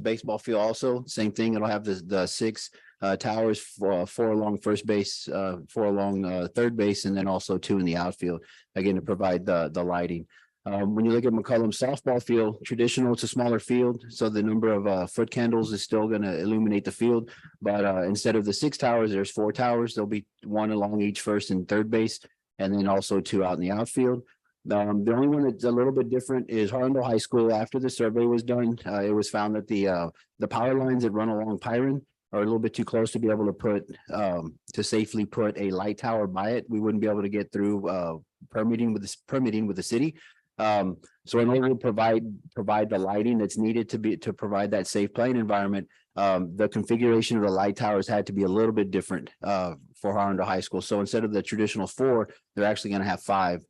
baseball field also, same thing. It'll have the 6 towers, 4 along first base, 4 along third base, and then also 2 in the outfield, again to provide the lighting. When you look at McCollum softball field, traditional, it's a smaller field, so the number of foot candles is still going to illuminate the field. But instead of the 6 towers, there's 4 towers. There'll be 1 along each first and third base, and then also 2 out in the outfield. The only one that's a little bit different is Harlandale High School. After the survey was done, it was found that the power lines that run along Pyron are a little bit too close to be able to put to safely put a light tower by it. We wouldn't be able to get through permitting with the city. So in order to provide the lighting that's needed to provide that safe playing environment, the configuration of the light towers had to be a little bit different for Harlandale High School. So instead of the traditional 4, they're actually going to have 5.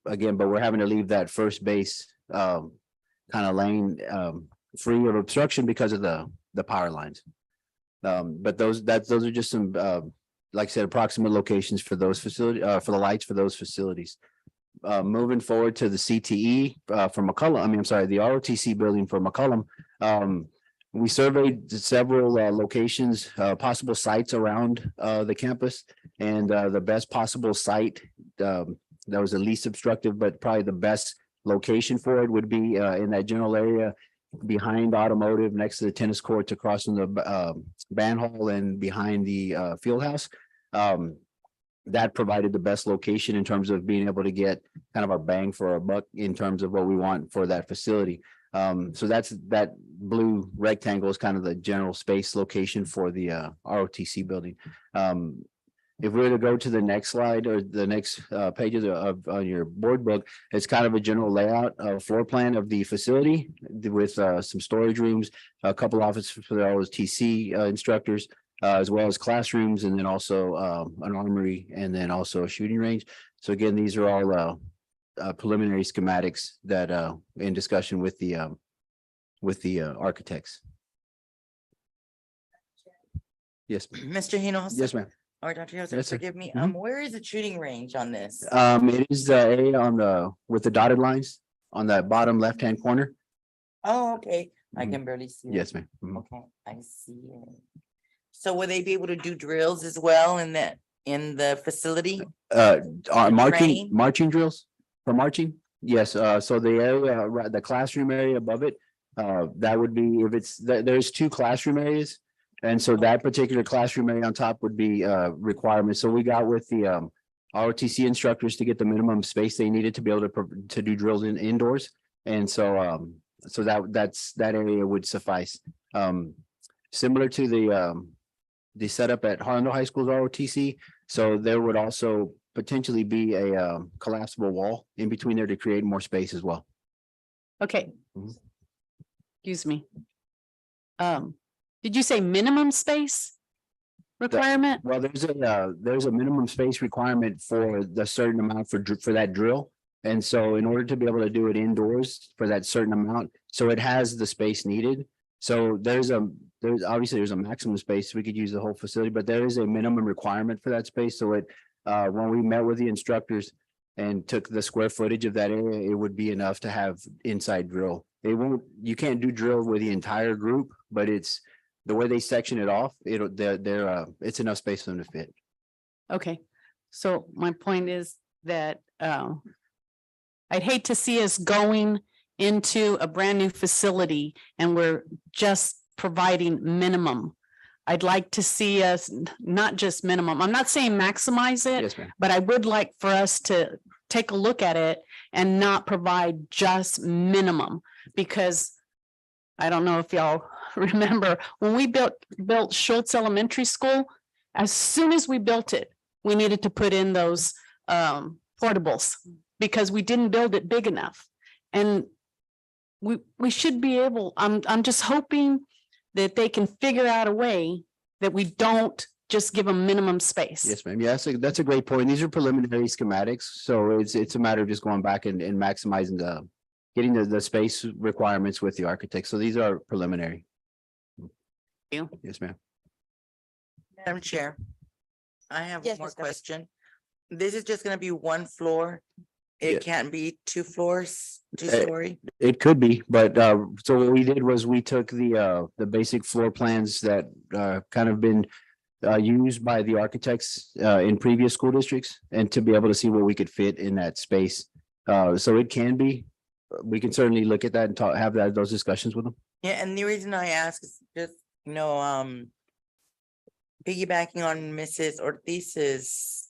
Again, but we're having to leave that first base kind of lane free of obstruction because of the power lines. But those are just some like I said, approximate locations for those facilities for the lights for those facilities. Moving forward to the CTE for McCollum, the ROTC building for McCollum. We surveyed several locations, possible sites around the campus, and the best possible site that was the least obstructive, but probably the best location for it would be in that general area behind automotive, next to the tennis courts, across from the band hall, and behind the field house. That provided the best location in terms of being able to get kind of our bang for our buck in terms of what we want for that facility. So that blue rectangle is kind of the general space location for the ROTC building. If we were to go to the next slide or the next pages on your board book, it's kind of a general layout floor plan of the facility with some storage rooms, a couple offices for the ROTC instructors, as well as classrooms, and then also an armory, and then also a shooting range. So again, these are all preliminary schematics that in discussion with the architects. Yes, Mr. Hinojosa? yes, ma'am. Or Dr. Hinojosa, Yes, sir. forgive me, Mhm. where is the shooting range on this? It is the area on with the dotted lines on the bottom left-hand corner. Oh, okay, I Mhm. can barely see it. Yes, ma'am. Mhm. Okay, I see it. So will they be able to do drills as well in the facility? Marching train? drills for marching. Yes, so the area, the classroom area above it, that would be if it's, there's two classroom areas. And so that particular classroom area on top would be requirements. So we got with the ROTC instructors to get the minimum space they needed to be able to do drills indoors. And so so that area would suffice. Similar to the setup at Harlandale High School's ROTC. So there would also potentially be a collapsible wall in between there to create more space as well. Okay. Mhm. Excuse me. Did you say minimum space requirement? Well, there's a minimum space requirement for the certain amount for that drill. And so in order to be able to do it indoors for that certain amount, so it has the space needed. So there's obviously a maximum space. We could use the whole facility, but there is a minimum requirement for that space. So when we met with the instructors and took the square footage of that area, it would be enough to have inside drill. You can't do drill with the entire group, but it's the way they section it off, it's enough space for them to fit. Okay, so my point is that I'd hate to see us going into a brand new facility and we're just providing minimum. I'd like to see us not just minimum. I'm not saying maximize it, Yes, ma'am. but I would like for us to take a look at it and not provide just minimum, because I don't know if y'all remember when we built Schultz Elementary School, as soon as we built it, we needed to put in those portables because we didn't build it big enough. And we should be able, I'm just hoping that they can figure out a way that we don't just give them minimum space. Yes, ma'am. Yeah, that's a great point. These are preliminary schematics. So it's a matter of just going back and maximizing getting the space requirements with the architect. So these are preliminary. You. Yes, ma'am. Madam Chair, I have Yes, one more Ms. Debbie. question. This is just gonna be one floor? Yeah. It can't be two floors, two Uh, story? It could be, but so what we did was we took the basic floor plans that kind of been used by the architects in previous school districts, and to be able to see what we could fit in that space. So it can be, we can certainly look at that and have those discussions with them. Yeah, and the reason I ask is just, piggybacking on Mrs. Ortiz's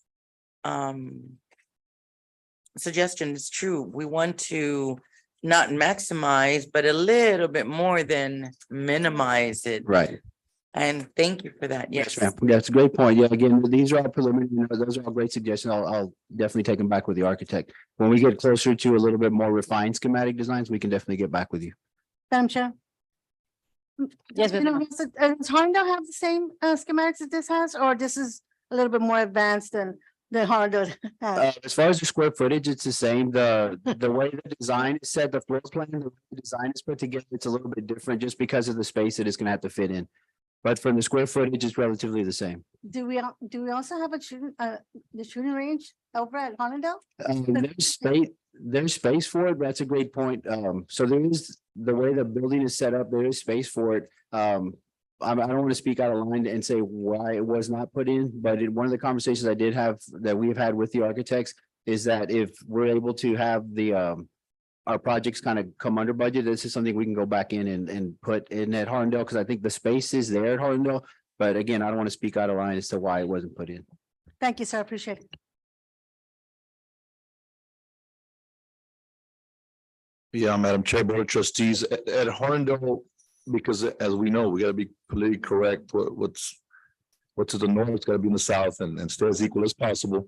suggestion is true. We want to not maximize, but a little bit more than minimize it. Right. And thank you for that. Yes. Ma'am. That's a great point. Yeah, again, these are all preliminary, those are all great suggestions. I'll definitely take them back with the architect. When we get closer to a little bit more refined schematic designs, we can definitely get back with you. Madam Chair. Yes, You know, does Harlandale have the same schematics that this has, or this is a little bit more advanced than Harlandale has? As far as the square footage, it's the same. The way the design is set, the floor plan, the way the design is put together, it's a little bit different just because of the space that it's gonna have to fit in. But from the square footage, it's relatively the same. Do we also have the shooting range over at Harlandale? There's space for it. That's a great point. So there is, the way the building is set up, there is space for it. I don't want to speak out of line and say why it was not put in, but one of the conversations I did have that we've had with the architects is that if we're able to have our projects kind of come under budget, this is something we can go back in and put in at Harlandale, because I think the space is there at Harlandale. But again, I don't want to speak out of line as to why it wasn't put in. Thank you, sir. Appreciate it. Yeah, Madam Chair, Board of Trustees, at Harlandale, because as we know, we gotta be politically correct, what's to the north, it's gotta be in the south and stay as equal as possible.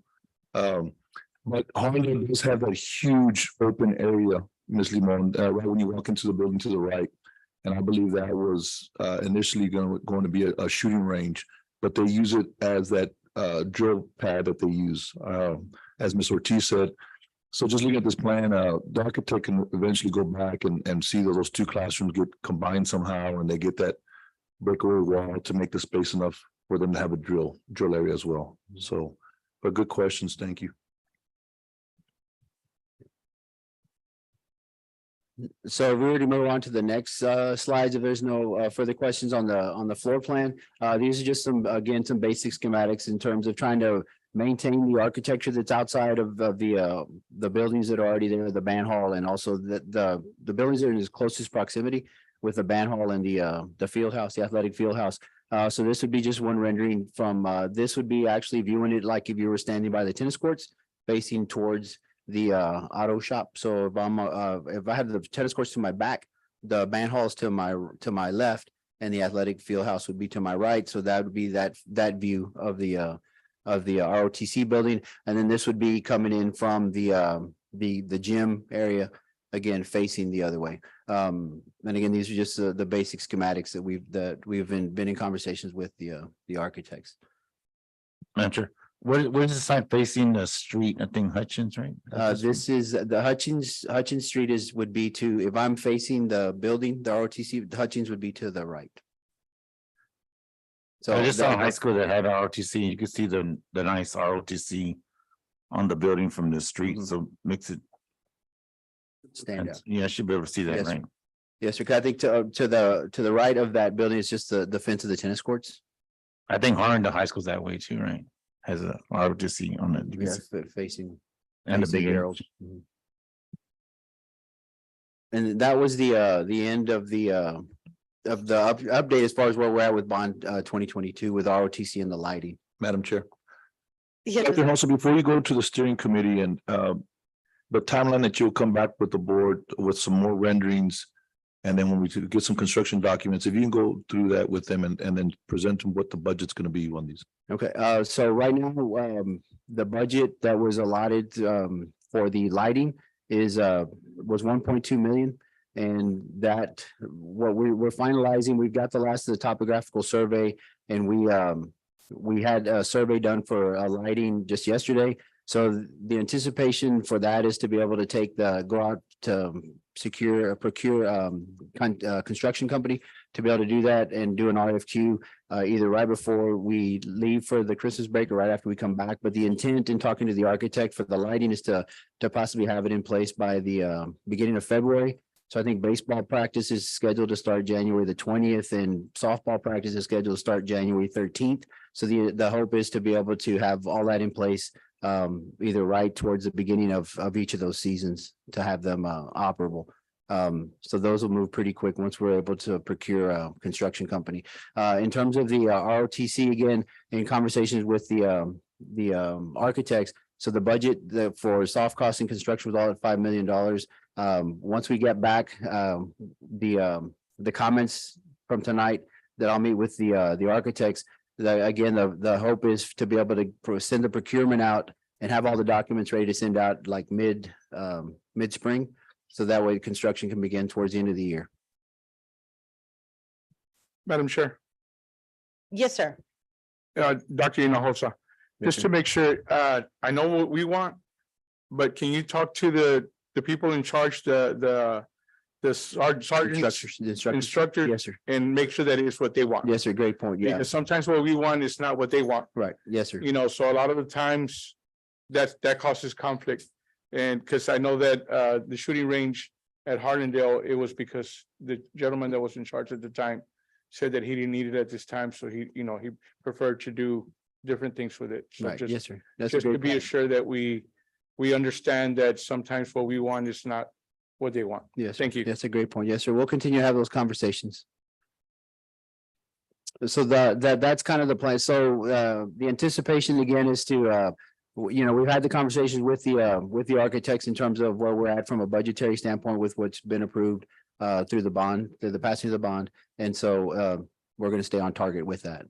But Harlandale does have that huge open area, Ms. Limon, right when you walk into the building to the right. And I believe that was initially going to be a shooting range. but they use it as that drill pad that they use, as Ms. Ortiz said. So just looking at this plan, the architect can eventually go back and see that those two classrooms get combined somehow and they get that breakaway wall to make the space enough for them to have a drill area as well. So, but good questions. Thank you. So if we were to move on to the next slides, if there's no further questions on the floor plan. These are just some, again, some basic schematics in terms of trying to maintain the architecture that's outside of the buildings that are already there, the band hall, and also the buildings that are in its closest proximity with the band hall and the field house, the athletic field house. So this would be just one rendering from this would be actually viewing it like if you were standing by the tennis courts facing towards the auto shop. So if I have the tennis courts to my back, the band hall is to my left, and the athletic field house would be to my right. So that would be that view of the ROTC building. And then this would be coming in from the gym area, again, facing the other way. And again, these are just the basic schematics that we've been in conversations with the architects. Mentor, where is the sign facing the street? I think Hutchins, right? This is the Hutchins Street would be to, if I'm facing the building, the ROTC, Hutchins would be to the right. So I just saw a high school that had ROTC. You could see the nice ROTC on the building from the street, so makes it. stand out. Yeah, I should be able to see that, Yes, right? Yes, sir. 'Cause I think to the right of that building is just the fence of the tennis courts. I think Harlingen High School's that way too, right? Has a ROTC on it. You can Yes, see- facing. And the facing big Gerald. Mhm. And that was the end of the update as far as where we're at with bond 2022 with ROTC and the lighting. Madam Chair. Yeah, Dr. Also, before you go to the steering committee and the timeline that you'll come back with the board with some more renderings. And then when we get some construction documents, if you can go through that with them and then present them what the budget's gonna be on these. Okay, so right now, the budget that was allotted for the lighting was 1.2 million. And that, what we're finalizing, we've got the last of the topographical survey, and we had a survey done for lighting just yesterday. So the anticipation for that is to be able to go out to procure construction company to be able to do that and do an RFQ either right before we leave for the Christmas break or right after we come back. But the intent in talking to the architect for the lighting is to possibly have it in place by the beginning of February. So I think baseball practice is scheduled to start January the 20th and softball practice is scheduled to start January 13th. So the hope is to be able to have all that in place either right towards the beginning of each of those seasons to have them operable. So those will move pretty quick once we're able to procure a construction company. In terms of the ROTC, again, in conversations with the architects, so the budget for soft cost and construction was all at $5 million. Once we get back the comments from tonight that I'll meet with the architects, again, the hope is to be able to send the procurement out and have all the documents ready to send out like mid spring. So that way construction can begin towards the end of the year. Madam Chair, yes, sir. Dr. Hinojosa, just to make sure, I know what we want, but can you talk to the people in charge, the sergeants, instructors, Yes, sir. and make sure that it's what they want? Yes, sir. Great point. Yeah, Because sometimes what we want is not what they want, right. Yes, sir. you know, so a lot of the times that causes conflict. And because I know that the shooting range at Hardendale, it was because the gentleman that was in charge at the time said that he didn't need it at this time, so he preferred to do different things with it. So Right. just Yes, sir. That's a just to great be point. assured that we understand that sometimes what we want is not what they want. Yes. Thank you. That's a great point. Yes, sir. We'll continue to have those conversations. So that's kind of the plan. So the anticipation again is to we've had the conversations with the architects in terms of where we're at from a budgetary standpoint with what's been approved through the bond, through the passing of the bond. And so we're going to stay on target with that.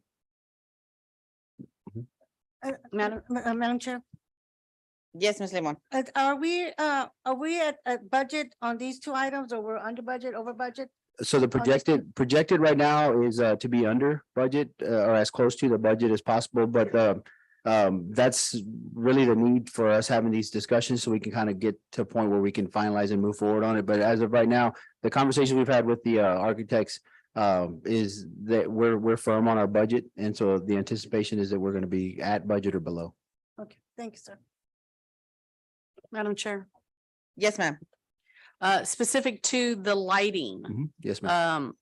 Madam Chair, Yes, Ms. Limon. are we at budget on these two items, or we're under budget, over budget? So the projected right now is to be under budget or as close to the budget as possible, but that's really the need for us having these discussions so we can kind of get to a point where we can finalize and move forward on it. But as of right now, the conversation we've had with the architects is that we're firm on our budget. And so the anticipation is that we're going to be at budget or below. Okay, thank you, sir. Madam Chair, Yes, ma'am. specific to the lighting. Yes, ma'am.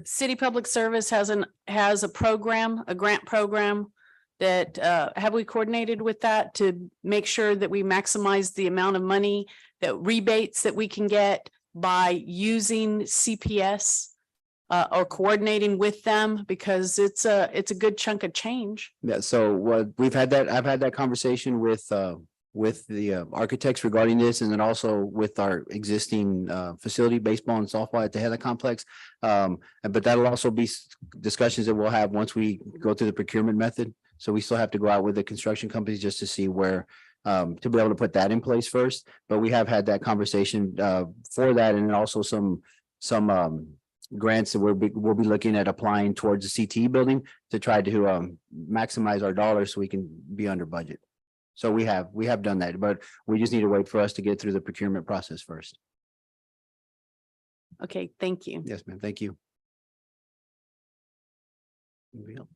City Public Service has a program, a grant program that, have we coordinated with that to make sure that we maximize the amount of money, that rebates that we can get by using CPS or coordinating with them, because it's a good chunk of change. Yeah, so what I've had that conversation with the architects regarding this, and then also with our existing facility, baseball and softball at the Heather Complex. But that'll also be discussions that we'll have once we go through the procurement method. So we still have to go out with the construction companies just to see where to be able to put that in place first. But we have had that conversation for that, and then also some grants that we'll be looking at applying towards the CTE building to try to maximize our dollars so we can be under budget. So we have done that, but we just need to wait for us to get through the procurement process first. Okay, thank you. Yes, ma'am. Thank you. Anybody else?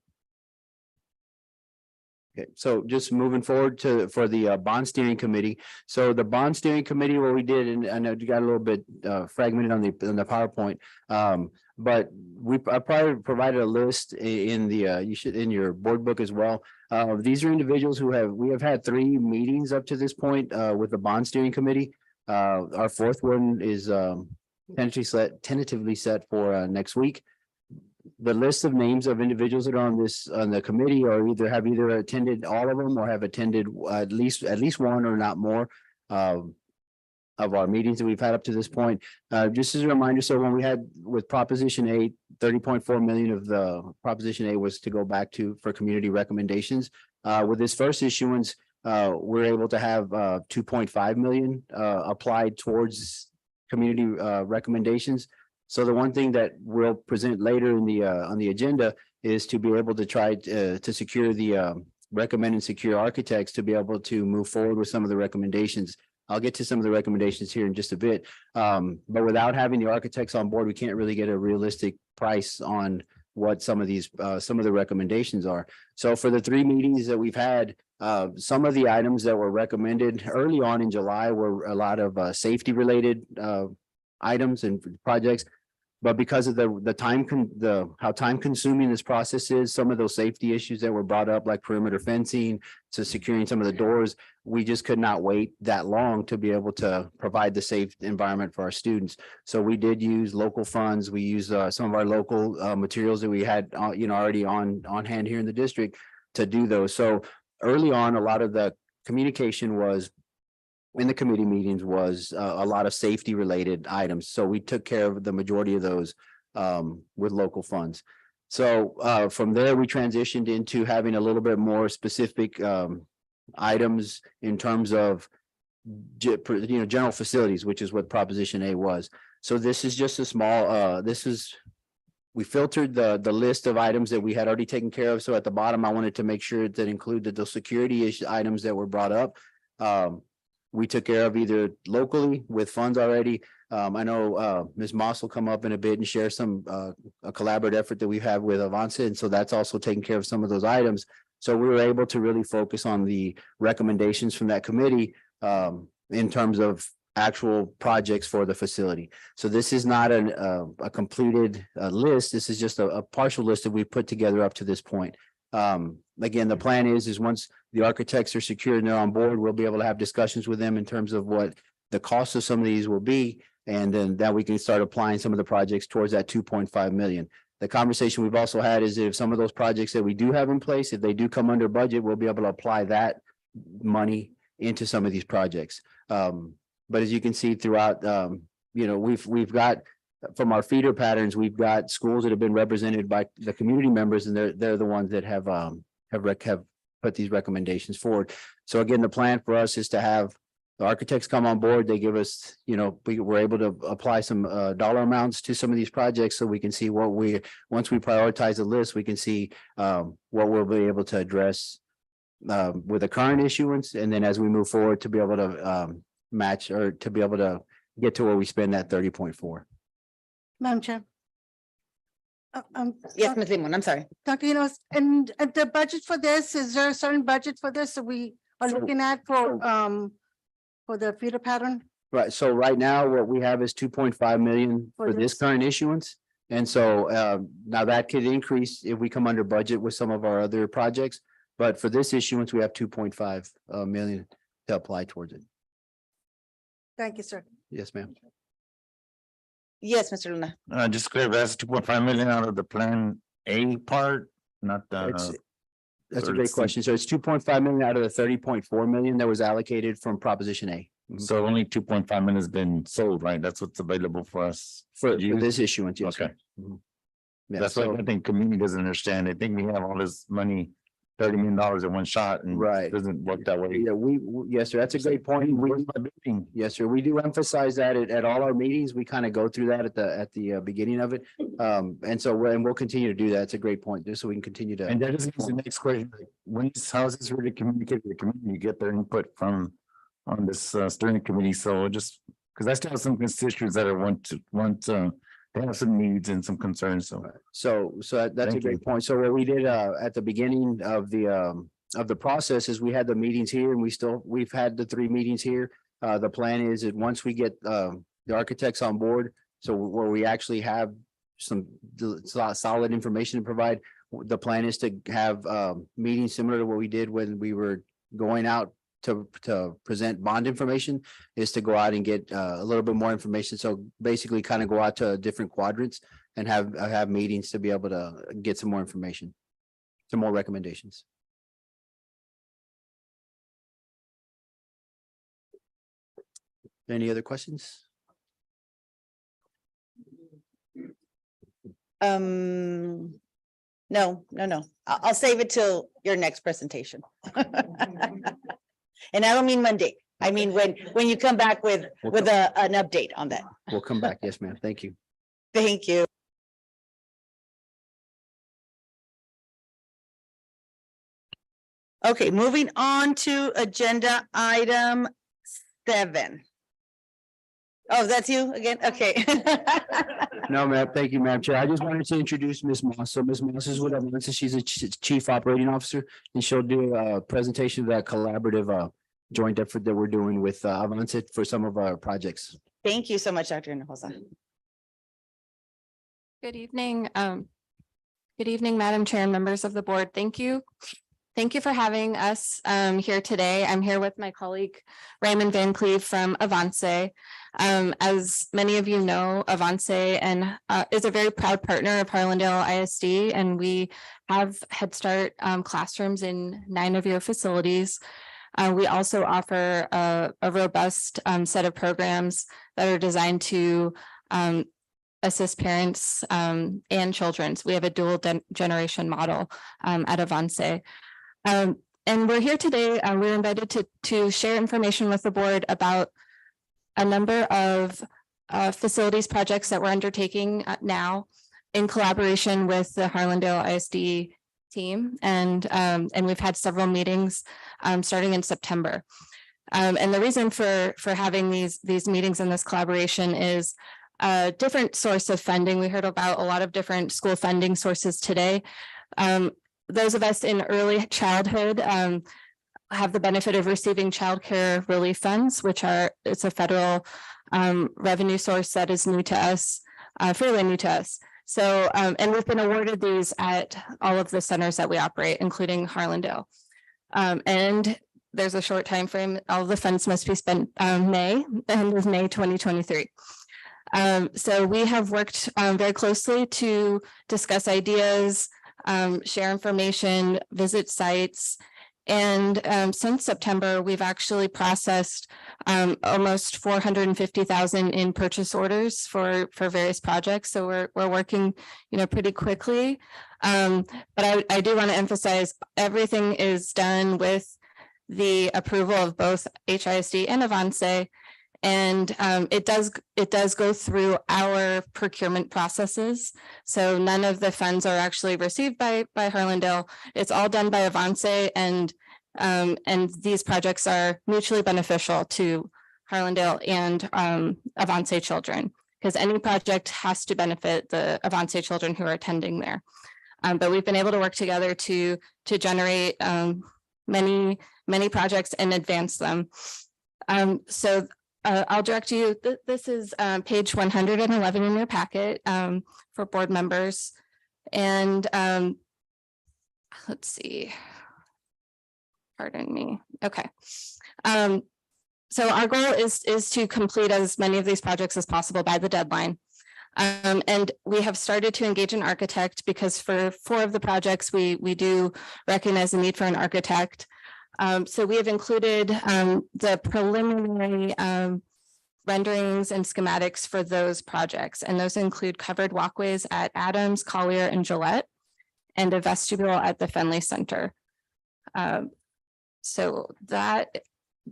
Okay, so just moving forward for the bond steering committee. So the bond steering committee, what we did, and I know you got a little bit fragmented on the PowerPoint. But I probably provided a list in your board book as well. These are individuals who we have had 3 meetings up to this point with the bond steering committee. Our 4th one is tentatively set for next week. The list of names of individuals that are on the committee have either attended all of them or have attended at least one or not more of our meetings that we've had up to this point. Just as a reminder, so when we had with Proposition 8, 30.4 million of the Proposition 8 was to go back for community recommendations. With this first issuance, we're able to have 2.5 million applied towards community recommendations. So the one thing that we'll present later in on the agenda is to be able to try to secure the recommend and secure architects to be able to move forward with some of the recommendations. I'll get to some of the recommendations here in just a bit. But without having the architects on board, we can't really get a realistic price on what some of the recommendations are. So for the 3 meetings that we've had, some of the items that were recommended early on in July were a lot of safety related items and projects. But because of how time consuming this process is, some of those safety issues that were brought up, like perimeter fencing to securing some of the doors, we just could not wait that long to be able to provide the safe environment for our students. So we did use local funds. We used some of our local materials that we had, already on hand here in the district to do those. So early on, a lot of the communication was in the committee meetings was a lot of safety related items. So we took care of the majority of those with local funds. So from there, we transitioned into having a little bit more specific items in terms of general facilities, which is what Proposition A was. So this is just a small, we filtered the list of items that we had already taken care of. So at the bottom, I wanted to make sure that included the security items that were brought up. We took care of either locally with funds already. I know Ms. Moss will come up in a bit and share some a collaborative effort that we have with Avanza. And so that's also taking care of some of those items. So we were able to really focus on the recommendations from that committee in terms of actual projects for the facility. So this is not a completed list. This is just a partial list that we've put together up to this point. Again, the plan is once the architects are secured and they're on board, we'll be able to have discussions with them in terms of what the cost of some of these will be. And then that we can start applying some of the projects towards that 2.5 million. The conversation we've also had is if some of those projects that we do have in place, if they do come under budget, we'll be able to apply that money into some of these projects. But as you can see throughout, we've got from our feeder patterns, we've got schools that have been represented by the community members, and they're the ones that have put these recommendations forward. So again, the plan for us is to have the architects come on board, they give us, we were able to apply some dollar amounts to some of these projects so we can see once we prioritize the list, we can see what we'll be able to address with the current issuance, and then as we move forward to be able to match or to be able to get to where we spend that 30.4. Madam Chair. Yes, Ms. Limon, I'm sorry. Dr. Enos, and the budget for this, is there a certain budget for this that we are looking at for the feeder pattern? Right, so right now, what we have is 2.5 million For for this this. current issuance. And so now that could increase if we come under budget with some of our other projects. But for this issuance, we have 2.5 million to apply towards it. Thank you, sir. Yes, ma'am. Yes, Mr. Luna. Just clear, that's 2.5 million out of the Plan A part, not It's- the. That's a third great C. question. So it's 2.5 million out of the 30.4 million that was allocated from Proposition A. Mhm. So only 2.5 million has been sold, right? That's what's available for us. For use. this issuance, yes. sir. Okay. Mhm. Yeah, That's what so- I think community doesn't understand. They think we have all this money, $30 million in one shot and Right. it doesn't work that way. Yeah, yes, sir. That's a great point. Where's my building? Yes, sir. We do emphasize that at all our meetings. We kind of go through that at the beginning of it. And so we'll continue to do that. It's a great point, just so we can continue to. And that is the next question. Like, when these houses really communicate with the community, get their input from on this steering committee. So just because I still have some constituents that are they have some needs and some concerns. So So that's a Thank you. great point. So what we did at the beginning of the process is we had the meetings here and we've had the 3 meetings here. The plan is that once we get the architects on board, so where we actually have some solid information to provide, the plan is to have meetings similar to what we did when we were going out to present bond information, is to go out and get a little bit more information. So basically kind of go out to different quadrants and have meetings to be able to get some more information, some more recommendations. Any other questions? No. I'll save it till your next presentation. And I don't mean Monday. I mean, when you come back with an update on that. We'll come back. Yes, ma'am. Thank you. Thank you. Okay, moving on to agenda item 7. Oh, that's you again? Okay. No, ma'am. Thank you, Madam Chair. I just wanted to introduce Ms. Moss. So Ms. Moss is with Avanza. She's a chief operating officer, and she'll do a presentation of that collaborative joint effort that we're doing with Avanza for some of our projects. Thank you so much, Dr. Hinojosa. Good evening. Good evening, Madam Chair and members of the board. Thank you. Thank you for having us here today. I'm here with my colleague Raymond Van Cleve from Avance. As many of you know, Avance is a very proud partner of Harlandale ISD, and we have Head Start classrooms in 9 of your facilities. We also offer a robust set of programs that are designed to assist parents and children. So we have a dual generation model at Avance. And we're here today, we're invited to share information with the board about a number of facilities projects that we're undertaking now in collaboration with the Harlandale ISD team. And we've had several meetings starting in September. And the reason for having these meetings and this collaboration is a different source of funding. We heard about a lot of different school funding sources today. Those of us in early childhood have the benefit of receiving child care relief funds, it's a federal revenue source that is new to us, fairly new to us. So, and we've been awarded these at all of the centers that we operate, including Harlandale. And there's a short time frame. All of the funds must be spent end of May 2023. So we have worked very closely to discuss ideas, share information, visit sites. And since September, we've actually processed almost 450,000 in purchase orders for various projects. So we're working, pretty quickly. But I do want to emphasize everything is done with the approval of both HISD and Avance. And it does go through our procurement processes. So none of the funds are actually received by Harlandale. It's all done by Avance, and these projects are mutually beneficial to Harlandale and Avance children, because any project has to benefit the Avance children who are attending there. But we've been able to work together to generate many projects and advance them. So I'll direct you, this is page 111 in your packet for board members. And let's see. Pardon me. Okay. So our goal is to complete as many of these projects as possible by the deadline. And we have started to engage an architect because for 4 of the projects, we do recognize the need for an architect. So we have included the preliminary renderings and schematics for those projects. And those include covered walkways at Adams, Collier, and Gillette, and a vestibule at the Fenley Center. So that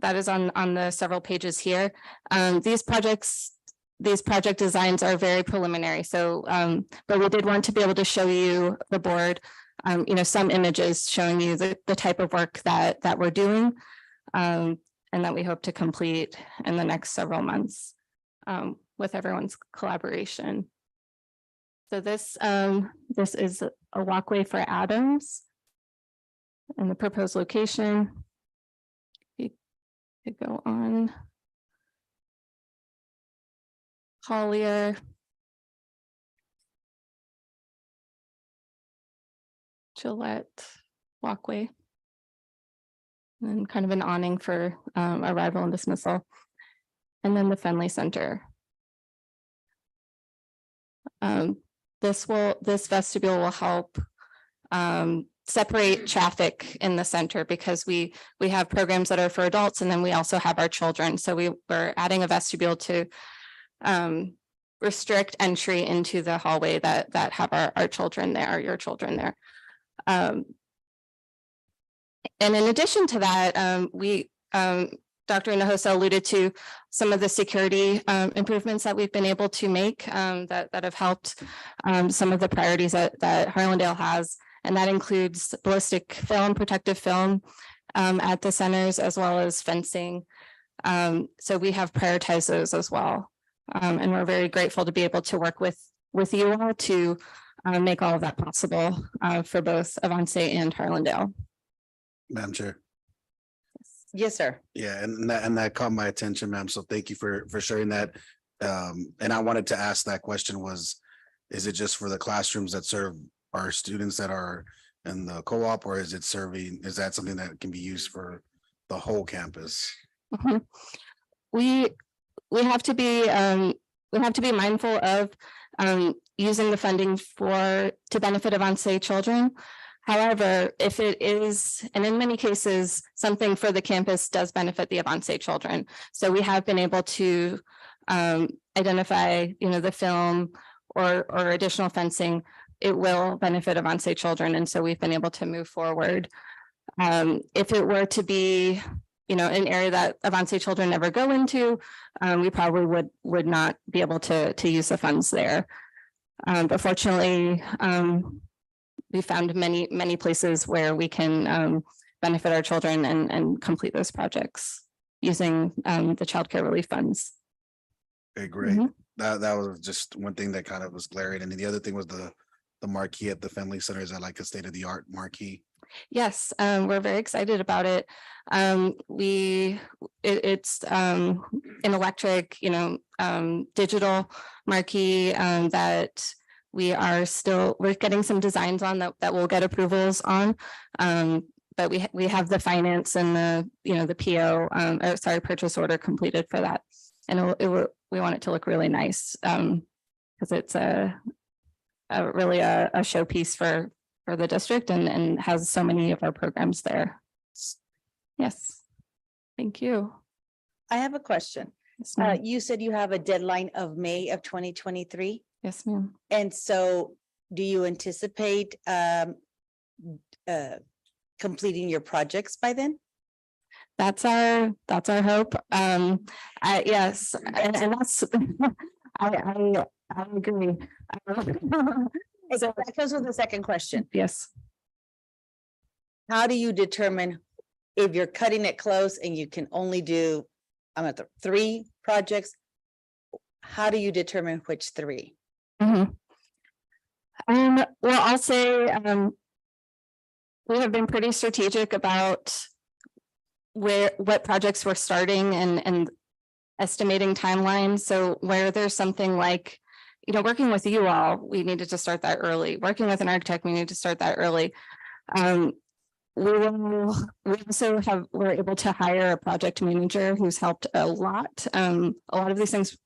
is on the several pages here. These project designs are very preliminary. So, but we did want to be able to show you the board, some images showing you the type of work that we're doing, and that we hope to complete in the next several months with everyone's collaboration. So this is a walkway for Adams and the proposed location. You could go on. Collier. Gillette walkway. And kind of an awning for arrival and dismissal. And then the Fenley Center. This vestibule will help separate traffic in the center, because we have programs that are for adults, and then we also have our children. So we're adding a vestibule to restrict entry into the hallway that have our children there, your children there. And in addition to that, Dr. Hinojosa alluded to some of the security improvements that we've been able to make that have helped some of the priorities that Harlandale has. And that includes ballistic film, protective film at the centers, as well as fencing. So we have prioritized those as well. And we're very grateful to be able to work with you all to make all of that possible for both Avance and Harlandale. Madam Chair. Yes, sir. Yeah, and that caught my attention, ma'am. So thank you for sharing that. And I wanted to ask that question is it just for the classrooms that serve our students that are in the co-op, or is that something that can be used for the whole campus? Mm-hmm. We have to be mindful of using the funding to benefit Avance children. However, if it is, and in many cases, something for the campus does benefit the Avance children. So we have been able to identify, the film or additional fencing. It will benefit Avance children. And so we've been able to move forward. If it were to be, an area that Avance children never go into, we probably would not be able to use the funds there. But fortunately, we found many places where we can benefit our children and complete those projects using the child care relief funds. Okay, great. Mm-hmm. That was just one thing that kind of was glaring. And then the other thing was the marquee at the Fenley Center. Is that like a state-of-the-art marquee? Yes, we're very excited about it. It's an electric, digital marquee that we're getting some designs on that we'll get approvals on. But we have the finance and the PO, purchase order completed for that. And we want it to look really nice because it's really a showpiece for the district and has so many of our programs there. Yes, thank you. I have a question. Yes, ma'am. You said you have a deadline of May of 2023. Yes, ma'am. And so do you anticipate completing your projects by then? That's our hope. Yes, and that's, I agree. So that goes with the second question. Yes. How do you determine if you're cutting it close and you can only do, I'm at the 3 projects? How do you determine which 3? Well, I'll say, we have been pretty strategic about what projects we're starting and estimating timelines. So where there's something like, working with you all, we needed to start that early. Working with an architect, we need to start that early. We're able to hire a project manager who's helped a lot. A lot of these things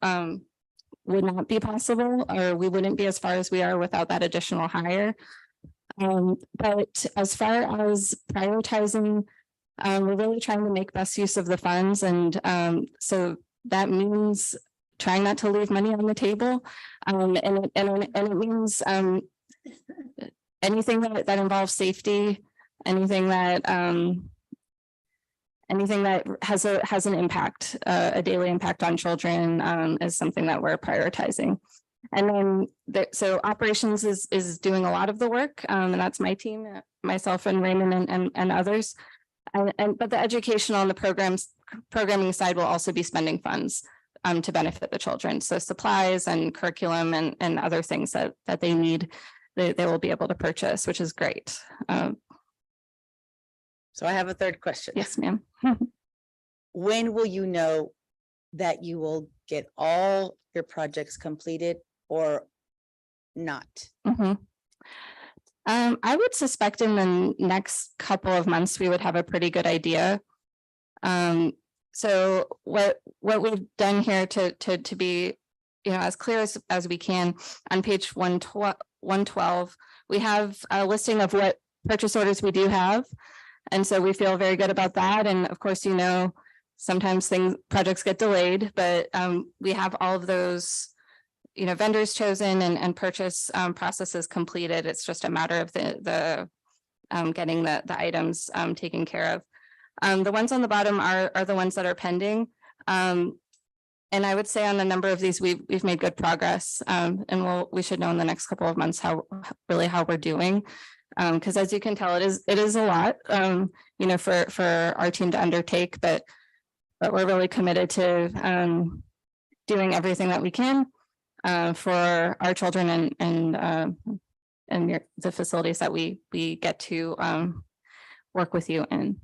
would not be possible, or we wouldn't be as far as we are without that additional hire. But as far as prioritizing, we're really trying to make best use of the funds. And so that means trying not to leave money on the table. And it means anything that involves safety, anything that has an impact, a daily impact on children, is something that we're prioritizing. And then so operations is doing a lot of the work, and that's my team, myself and Raymond and others. But the educational and the programming side will also be spending funds to benefit the children. So supplies and curriculum and other things that they need, they will be able to purchase, which is great. So I have a third question. Yes, ma'am. When will you know that you will get all your projects completed or not? I would suspect in the next couple of months, we would have a pretty good idea. So what we've done here to be, as clear as we can, on page 112, we have a listing of what purchase orders we do have. And so we feel very good about that. And of course, sometimes projects get delayed, but we have all of those, vendors chosen and purchase processes completed. It's just a matter of the getting the items taken care of. The ones on the bottom are the ones that are pending. And I would say on a number of these, we've made good progress. And we should know in the next couple of months how we're doing. Because as you can tell, it is a lot, for our team to undertake, but we're really committed to doing everything that we can for our children and the facilities that we get to work with you in.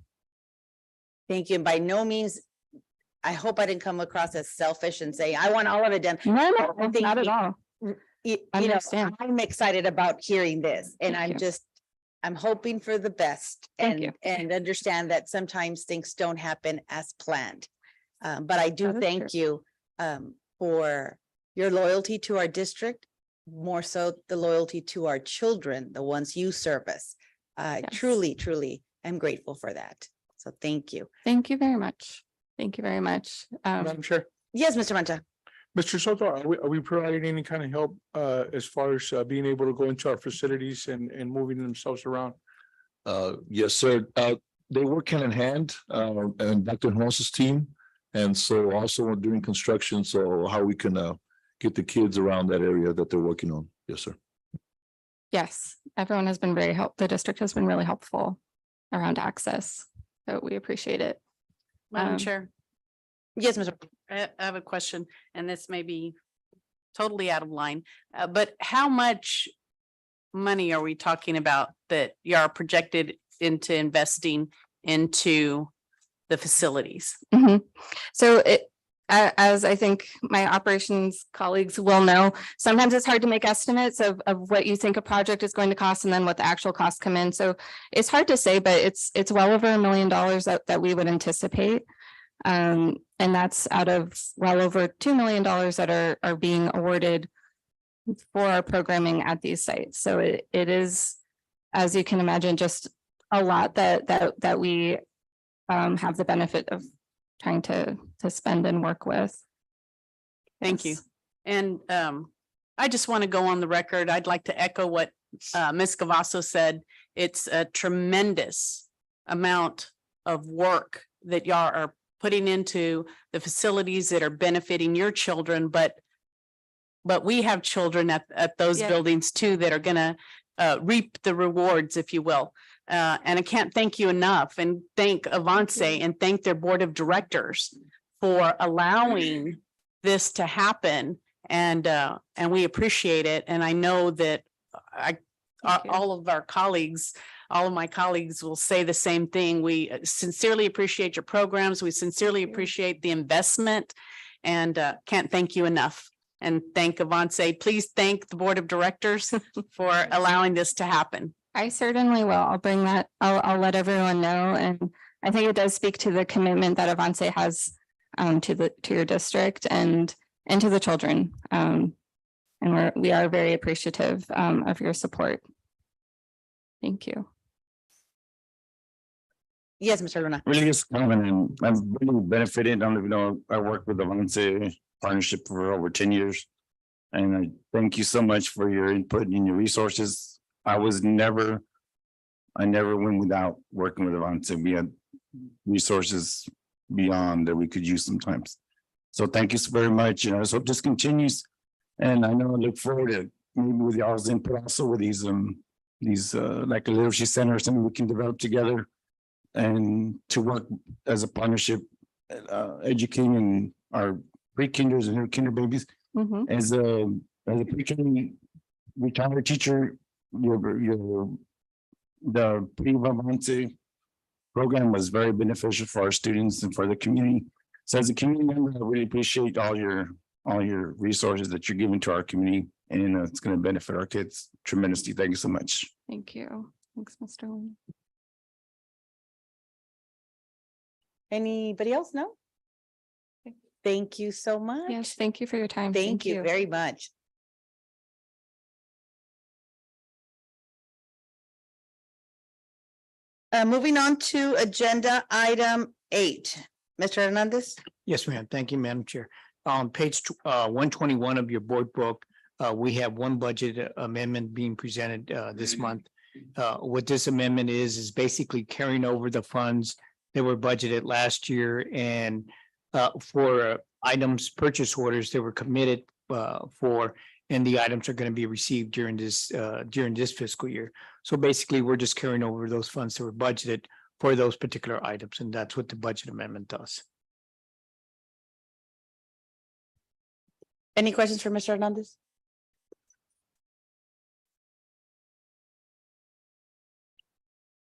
Thank you. And by no means, I hope I didn't come across as selfish and say, I want all of it done. No, not at all. I'm excited about hearing this, and I'm hoping for the best and understand that sometimes things don't happen as planned. But I do thank you for your loyalty to our district, more so the loyalty to our children, the ones you service. Truly am grateful for that. So thank you. Thank you very much. Thank you very much. Madam Chair. Yes, Mr. Manta. Mr. Soto, are we providing any kind of help as far as being able to go into our facilities and moving themselves around? Yes, sir. They work hand in hand, and Dr. Hinojosa's team. And so also we're doing construction, so how we can get the kids around that area that they're working on. Yes, sir. Yes, everyone has been very helpful. The district has been really helpful around access. So we appreciate it. Madam Chair. Yes, Mr. I have a question, and this may be totally out of line, but how much money are we talking about that you are projected into investing into the facilities? So as I think my operations colleagues will know, sometimes it's hard to make estimates of what you think a project is going to cost and then what the actual costs come in. So it's hard to say, but it's well over $1 million that we would anticipate. And that's out of well over $2 million that are being awarded for our programming at these sites. So it is, as you can imagine, just a lot that we have the benefit of trying to spend and work with. Thank you. And I just want to go on the record. I'd like to echo what Ms. Cavasso said. It's a tremendous amount of work that y'all are putting into the facilities that are benefiting your children, but we have children at those Yeah. buildings too that are gonna reap the rewards, if you will. And I can't thank you enough, and thank Avance and thank their board of directors for allowing this to happen. And we appreciate it. And I know that all of our colleagues, all of my colleagues will say the same thing. We sincerely appreciate your programs. We sincerely appreciate the investment, and can't thank you enough. And thank Avance. Please thank the board of directors for allowing this to happen. I certainly will. I'll bring that. I'll let everyone know. And I think it does speak to the commitment that Avance has to your district and to the children. And we are very appreciative of your support. Thank you. Yes, Mr. Luna. Really just comment, and I've really benefited. I worked with the Avance partnership for over 10 years. And I thank you so much for your input and your resources. I never went without working with Avance. We had resources beyond that we could use sometimes. So thank you so very much. And I just hope this continues. And I know I look forward to maybe with y'all's input also with these like a literacy center or something we can develop together and to work as a partnership, educating our pre-kinders and kinder babies. As a pre-K retired teacher, the pre-Avance program was very beneficial for our students and for the community. So as a community member, I really appreciate all your resources that you're giving to our community, and it's going to benefit our kids tremendously. Thank you so much. Thank you. Thanks, Mr. Luna. Anybody else? No? Thank you so much. Yes, thank you for your time. Thank you very much. Moving on to agenda item 8, Mr. Hernandez. Yes, ma'am. Thank you, Madam Chair. On page 121 of your board book, we have one budget amendment being presented this month. What this amendment is basically carrying over the funds that were budgeted last year and for items, purchase orders that were committed for, and the items are going to be received during this fiscal year. So basically, we're just carrying over those funds that were budgeted for those particular items, and that's what the budget amendment does. Any questions for Mr. Hernandez?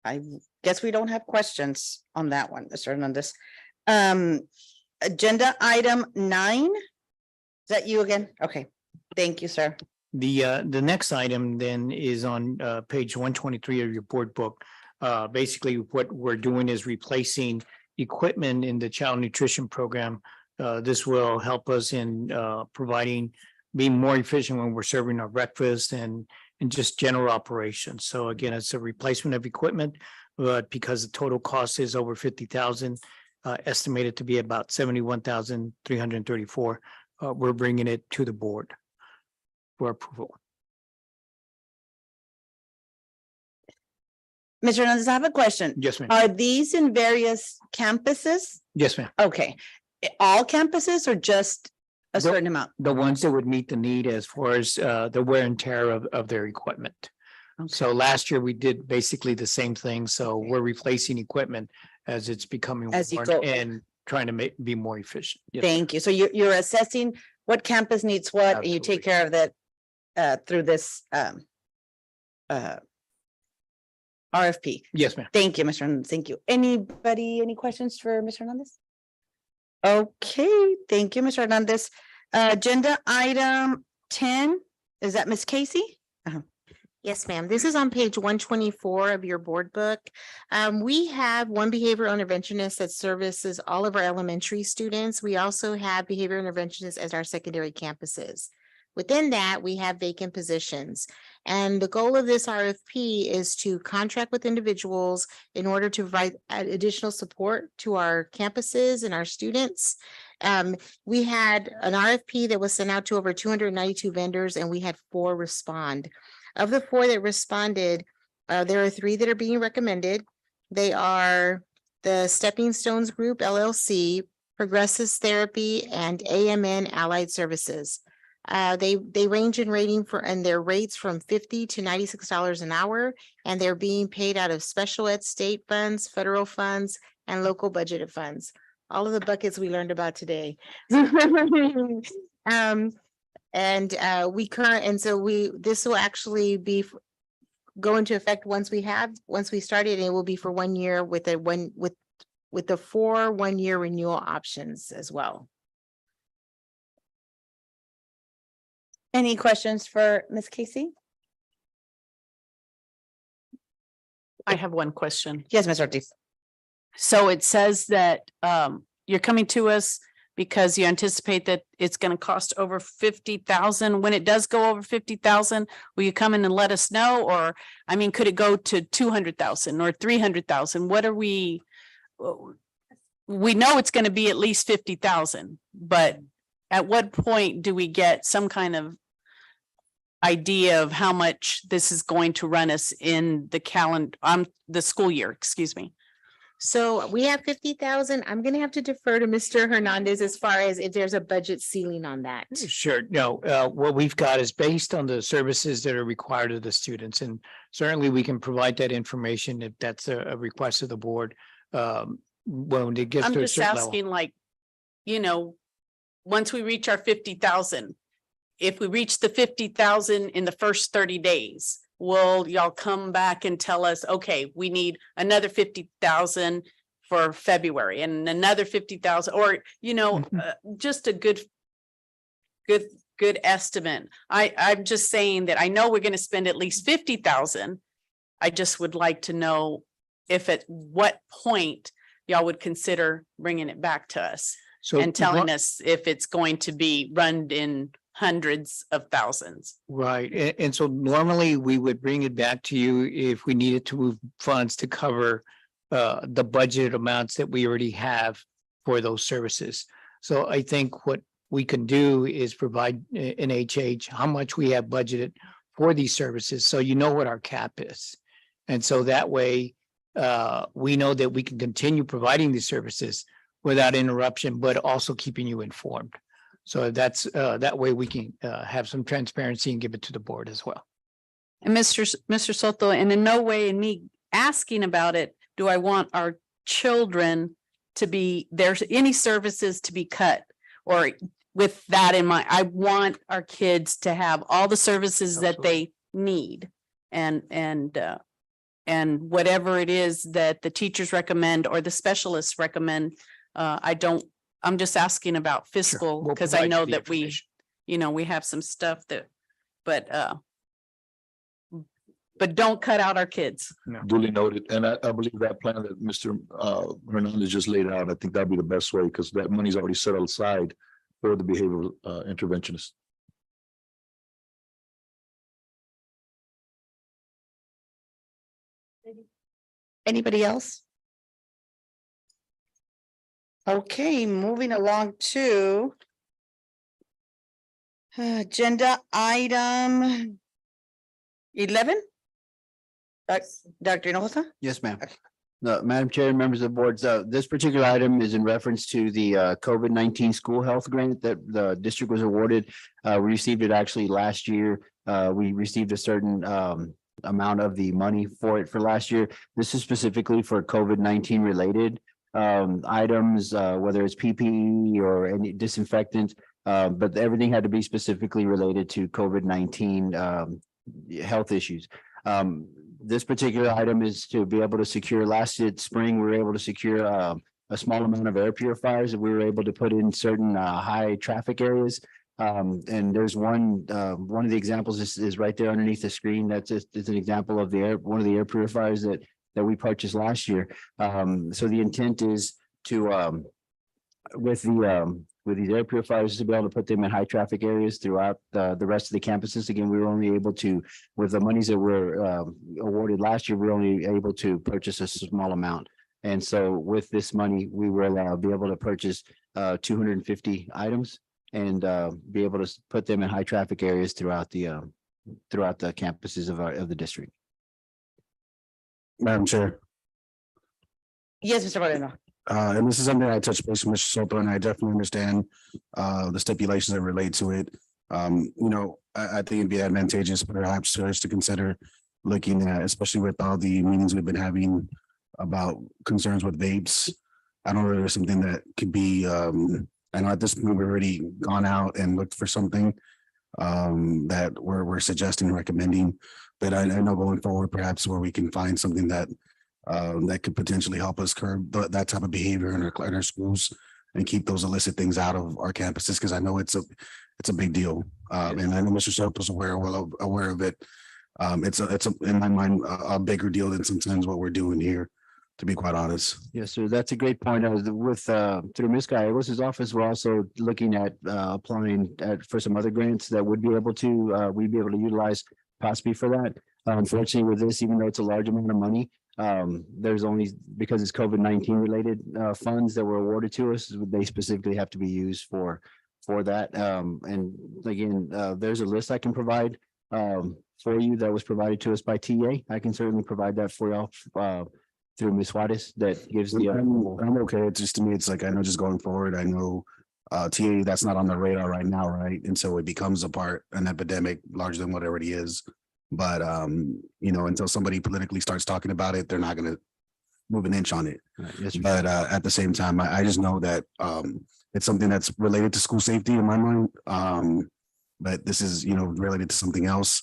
I guess we don't have questions on that one, Mr. Hernandez. Agenda item 9. Is that you again? Okay, thank you, sir. The next item then is on page 123 of your board book. Basically, what we're doing is replacing equipment in the child nutrition program. This will help us in being more efficient when we're serving our breakfast and just general operations. So again, it's a replacement of equipment, but because the total cost is over 50,000, estimated to be about 71,334, we're bringing it to the board for approval. Mr. Hernandez, I have a question. Yes, ma'am. Are these in various campuses? Yes, ma'am. Okay, all campuses or just a certain amount? The ones that would meet the need as far as the wear and tear of their equipment. So last year we did basically the same thing. So we're replacing equipment as it's becoming As you worn go. and trying to be more efficient. Yes, Thank you. So you're assessing what campus needs what, and you take care of that through this RFP. Yes, ma'am. Thank you, Mr. Hernandez. Thank you. Anybody, any questions for Mr. Hernandez? Okay, thank you, Mr. Hernandez. Agenda item 10, is that Ms. Casey? Yes, ma'am. This is on page 124 of your board book. We have one behavioral interventionist that services all of our elementary students. We also have behavioral interventionists as our secondary campuses. Within that, we have vacant positions. And the goal of this RFP is to contract with individuals in order to provide additional support to our campuses and our students. We had an RFP that was sent out to over 292 vendors, and we had 4 respond. Of the 4 that responded, there are 3 that are being recommended. They are the Stepping Stones Group LLC, Progresses Therapy, and AMN Allied Services. They range in rating and their rates from $50 to $96 an hour, and they're being paid out of special ed state funds, federal funds, and local budgeted funds. All of the buckets we learned about today. This will actually be go into effect once we started, and it will be for 1 year with the 4 1-year renewal options as well. Any questions for Ms. Casey? I have one question. Yes, Ms. Ortiz. So it says that you're coming to us because you anticipate that it's going to cost over 50,000. When it does go over 50,000, will you come in and let us know? Or, I mean, could it go to 200,000 or 300,000? What are we know it's going to be at least 50,000, but at what point do we get some kind of idea of how much this is going to run us in the school year, excuse me? So we have 50,000. I'm gonna have to defer to Mr. Hernandez as far as if there's a budget ceiling on that. Sure. No, what we've got is based on the services that are required of the students, and certainly we can provide that information if that's a request of the board. When it gets I'm to a just certain level. asking, like, once we reach our 50,000, if we reach the 50,000 in the first 30 days, will y'all come back and tell us, okay, we need another 50,000 for February and another 50,000, or, just a good estimate. I'm just saying that I know we're going to spend at least 50,000. I just would like to know if at what point y'all would consider bringing it back to us and telling us if it's going to be run in hundreds of thousands. Right, and so normally we would bring it back to you if we needed to move funds to cover the budget amounts that we already have for those services. So I think what we can do is provide an HH how much we have budgeted for these services, so you know what our cap is. And so that way we know that we can continue providing these services without interruption, but also keeping you informed. So that's that way we can have some transparency and give it to the board as well. And Mr. Soto, and in no way in me asking about it, do I want our children to be, there's any services to be cut, or with that in mind, I want our kids to have all the services that they need, and whatever it is that the teachers recommend or the specialists recommend. I'm just asking about fiscal, because I know that we have some stuff that, but don't cut out our kids. Duly noted. And I believe that plan that Mr. Hernandez just laid out, I think that'd be the best way, because that money's already set aside for the behavioral interventionist. Anybody else? Okay, moving along to agenda item 11. Dr. Hinojosa? Yes, ma'am. No, Madam Chair and members of the board, this particular item is in reference to the COVID-19 school health grant that the district was awarded. We received it actually last year. We received a certain amount of the money for it for last year. This is specifically for COVID-19 related items, whether it's PPE or any disinfectant, but everything had to be specifically related to COVID-19 health issues. This particular item is to be able to secure. Last spring, we were able to secure a small amount of air purifiers that we were able to put in certain high traffic areas. And there's one of the examples is right there underneath the screen. That's just an example of one of the air purifiers that we purchased last year. So the intent is to with these air purifiers to be able to put them in high traffic areas throughout the rest of the campuses. Again, we were only able to, with the monies that were awarded last year, we were only able to purchase a small amount. And so with this money, we will be able to purchase 250 items and be able to put them in high traffic areas throughout the campuses of the district. Madam Chair. Yes, Mr. Moreno. And this is something I touched base with Mr. Soto, and I definitely understand the stipulations that relate to it. I think it'd be advantageous perhaps for us to consider looking at, especially with all the meetings we've been having about concerns with vapes. I don't know if there's something that could be, I know at this point, we've already gone out and looked for something that we're suggesting, and recommending. But I know going forward, perhaps where we can find something that that could potentially help us curb that type of behavior in our schools and keep those illicit things out of our campuses, because I know it's a big deal. And I know Mr. Soto's well aware of it. It's in my mind, a bigger deal than sometimes what we're doing here, to be quite honest. Yes, sir. That's a great point. I was with, through Ms. Gallegos' office, we're also looking at, applying for some other grants that would be able to, we'd be able to utilize possibly for that. Unfortunately with this, even though it's a large amount of money, there's only, because it's COVID-19 related, funds that were awarded to us, they specifically have to be used for that. And again, there's a list I can provide, for you that was provided to us by TA. I can certainly provide that for y'all, through Ms. Juarez, that gives the. I'm okay. It's just, to me, it's like, I know just going forward, I know TA, that's not on the radar right now, right? And so it becomes an epidemic larger than what it already is. But until somebody politically starts talking about it, they're not gonna move an inch on it. Yes, sir. But at the same time, I just know that it's something that's related to school safety in my mind. But this is, related to something else.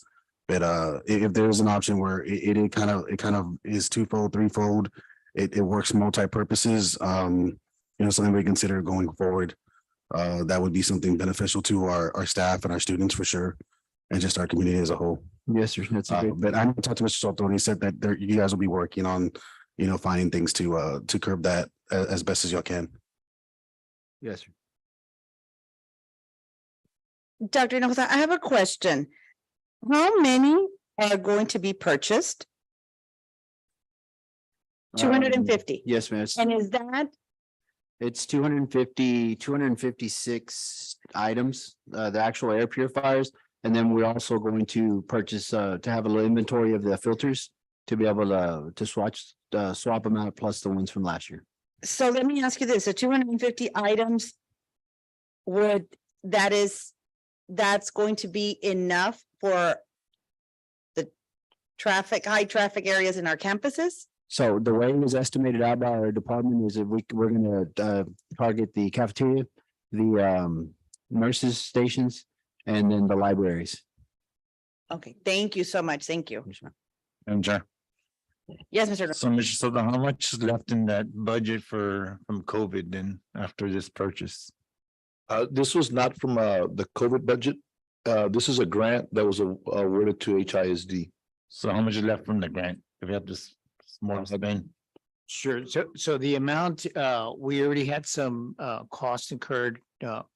But if there's an option where it kind of is twofold, threefold, it works multi-purposes, something we consider going forward. That would be something beneficial to our staff and our students for sure, and just our community as a whole. Yes, sir. That's a great. But I talked to Mr. Soto, and he said that you guys will be working on, finding things to curb that as best as y'all can. Yes, sir. Dr. Hinojosa, I have a question. How many are going to be purchased? 250. Yes, ma'am. And is that, It's 256 items, the actual air purifiers. And then we're also going to purchase, to have a little inventory of the filters to be able to swap them out, plus the ones from last year. so let me ask you this, so 250 items that's going to be enough for the high traffic areas in our campuses? So the way it was estimated out by our department is that we're gonna target the cafeteria, the nurses stations, and then the libraries. Okay, thank you so much. Thank you. And Chair. Yes, Mr. So, Mr. Soto, how much is left in that budget from COVID then after this purchase? This was not from the COVID budget. This is a grant that was awarded to HISD. So how much is left from the grant? If you have this more spend? Sure. So the amount, we already had some costs incurred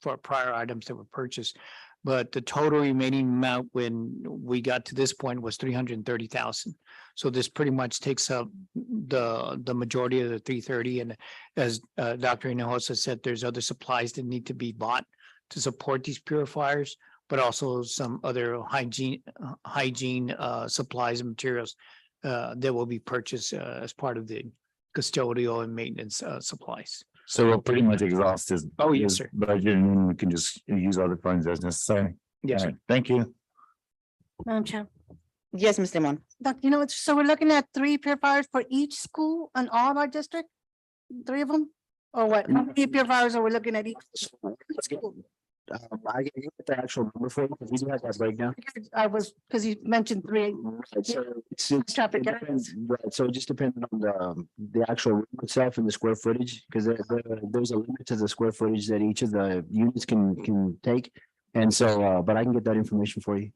for prior items that were purchased. But the total remaining amount when we got to this point was 330,000. So this pretty much takes up the majority of the 330. And as Dr. Hinojosa said, there's other supplies that need to be bought to support these purifiers, but also some other hygiene supplies and materials that will be purchased as part of the custodial and maintenance supplies. So we'll pretty much exhaust this. Oh, yes, this sir. Budget, and then we can just use other funds as necessary. Yes, All sir. right, thank you. Madam Chair. Yes, Ms. Limon. Dr. So we're looking at 3 purifiers for each school in all of our district? 3 of them? Or what? How many purifiers are we looking at each school? I can get the actual number for you, because we do have that breakdown. I was, because you mentioned 3. So Traffic it depends, right, so it just depends on the actual room itself and the square footage, because there's a limit to the square footage that each of the units can take. And so, but I can get that information for you.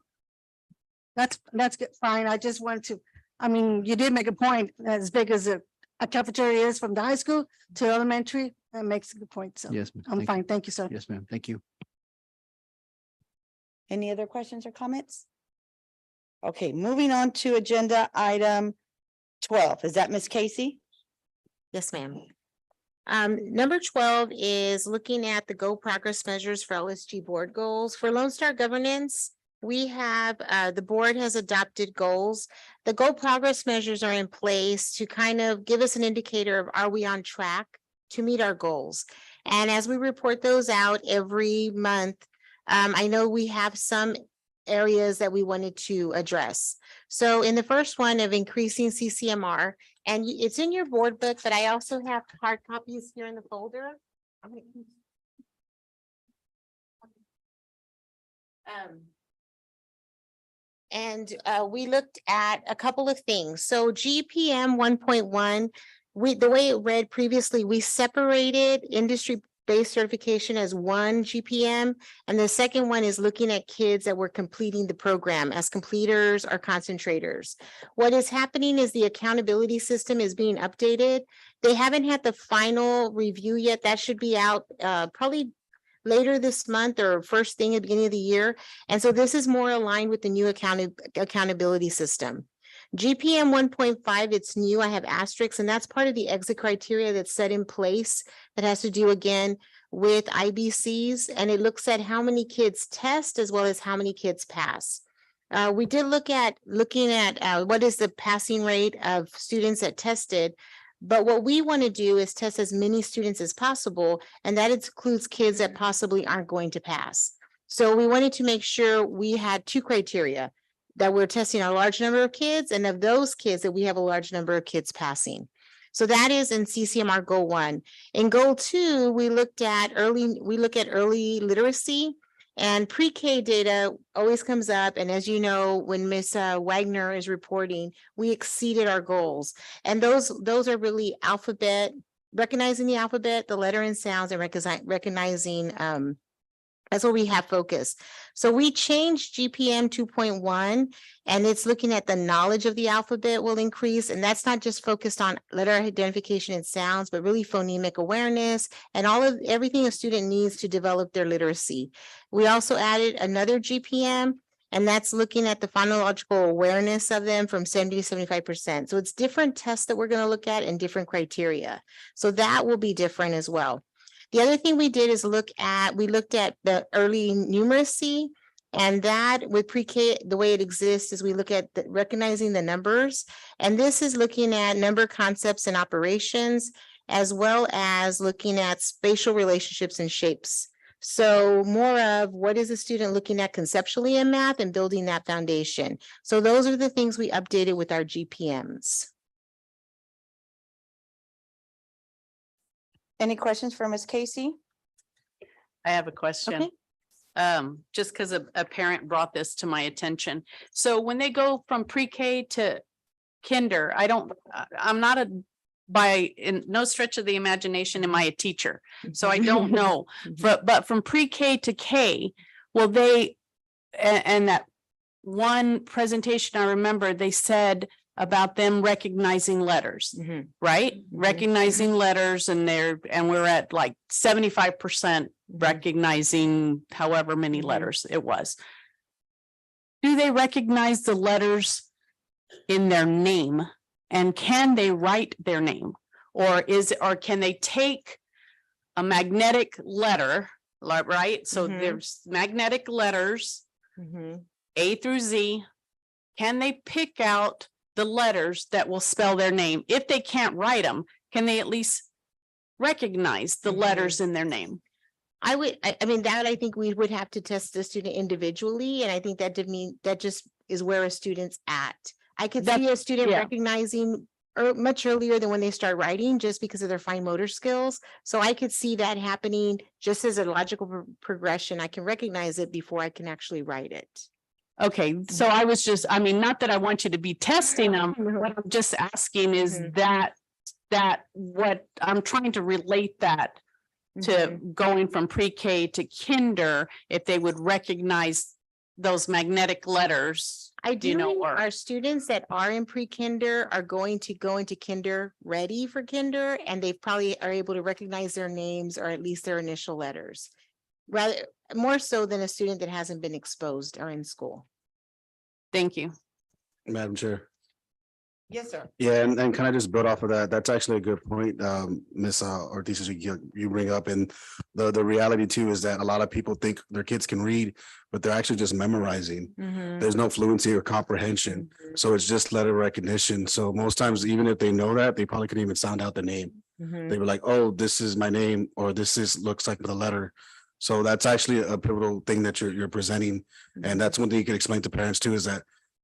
That's good, fine. I just want to, you did make a point, as big as a cafeteria is from the high school to elementary, that makes a good point. So Yes, ma'am. I'm fine. Thank you, sir. Yes, ma'am. Thank you. Any other questions or comments? Okay, moving on to agenda item 12. Is that Ms. Casey? Yes, ma'am. Number 12 is looking at the Go Progress measures for LSG board goals. For Lone Star Governance, we have, the board has adopted goals. The goal progress measures are in place to kind of give us an indicator of are we on track to meet our goals? And as we report those out every month, I know we have some areas that we wanted to address. So in the first one of increasing CCMR, and it's in your board book, but I also have hard copies here in the folder. We looked at a couple of things. So GPM 1.1, the way it read previously, we separated industry-based certification as one GPM. And the second one is looking at kids that were completing the program as completers or concentrators. What is happening is the accountability system is being updated. They haven't had the final review yet. That should be out probably later this month or first thing at the beginning of the year. And so this is more aligned with the new accountability system. GPM 1.5, it's new. I have asterisks, and that's part of the exit criteria that's set in place that has to do again with IBCs. And it looks at how many kids test as well as how many kids pass. We did looking at what is the passing rate of students that tested. But what we want to do is test as many students as possible, and that includes kids that possibly aren't going to pass. So we wanted to make sure we had two criteria, that we're testing a large number of kids, and of those kids that we have a large number of kids passing. So that is in CCMR Goal 1. In Goal 2, we look at early literacy. And pre-K data always comes up. And as you know, when Ms. Wagner is reporting, we exceeded our goals. And those are really recognizing the alphabet, the letter and sounds, and recognizing that's where we have focus. So we changed GPM 2.1, and it's looking at the knowledge of the alphabet will increase. And that's not just focused on letter identification and sounds, but really phonemic awareness and everything a student needs to develop their literacy. We also added another GPM, and that's looking at the phonological awareness of them from 70 to 75%. So it's different tests that we're going to look at and different criteria. So that will be different as well. The other thing we did is we looked at the early numeracy, and that with pre-K, the way it exists is we look at recognizing the numbers. And this is looking at number concepts and operations, as well as looking at spatial relationships and shapes. So more of what is the student looking at conceptually in math and building that foundation. So those are the things we updated with our GPMs. Any questions for Ms. Casey? I have a question. Just because a parent brought this to my attention. So when they go from pre-K to kinder, I'm not in no stretch of the imagination am I a teacher. So I don't know, but from pre-K to K, will they, and that one presentation I remember, they said about them recognizing letters, right? Recognizing letters, and we're at like 75% recognizing however many letters it was. Do they recognize the letters in their name, and can they write their name, or can they take a magnetic letter, right? So there's magnetic letters, A through Z. Can they pick out the letters that will spell their name? If they can't write them, can they at least recognize the letters in their name? I think we would have to test the student individually. And I think that just is where a student's at. I could see a student recognizing much earlier than when they start writing, just because of their fine motor skills. So I could see that happening just as a logical progression. I can recognize it before I can actually write it. Okay, so I was just, not that I want you to be testing them, what I'm just asking is that what I'm trying to relate that to going from pre-K to kinder, if they would recognize those magnetic letters. Ideally, our students that are in pre-kinder are going to go into kinder ready for kinder, and they probably are able to recognize their names or at least their initial letters. Rather, more so than a student that hasn't been exposed or in school. Thank you. Madam Chair. Yes, sir. Yeah, and can I just build off of that? That's actually a good point, Ms. Ortiz, you bring up, and the reality too is that a lot of people think their kids can read, but they're actually just memorizing. There's no fluency or comprehension, so it's just letter recognition. So most times, even if they know that, they probably couldn't even sound out the name. They were like, "Oh, this is my name," or "This is looks like the letter." So that's actually a pivotal thing that you're presenting, and that's one thing you can explain to parents too, is that,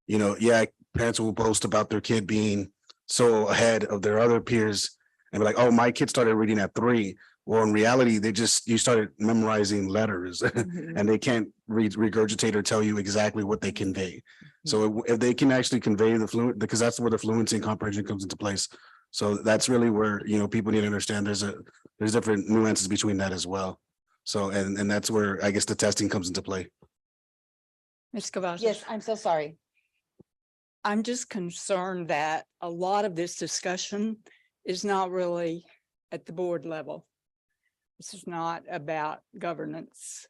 you know, yeah, parents will boast about their kid being so ahead of their other peers and be like, "Oh, my kid started reading at 3." Well, in reality, you started memorizing letters and they can't regurgitate or tell you exactly what they convey. So if they can actually convey the fluent, because that's where the fluency and comprehension comes into place. So that's really where, you know, people need to understand there's different nuances between that as well. So, and that's where I guess the testing comes into play. Ms. Cavazos. Yes, I'm so sorry. I'm just concerned that a lot of this discussion is not really at the board level. This is not about governance,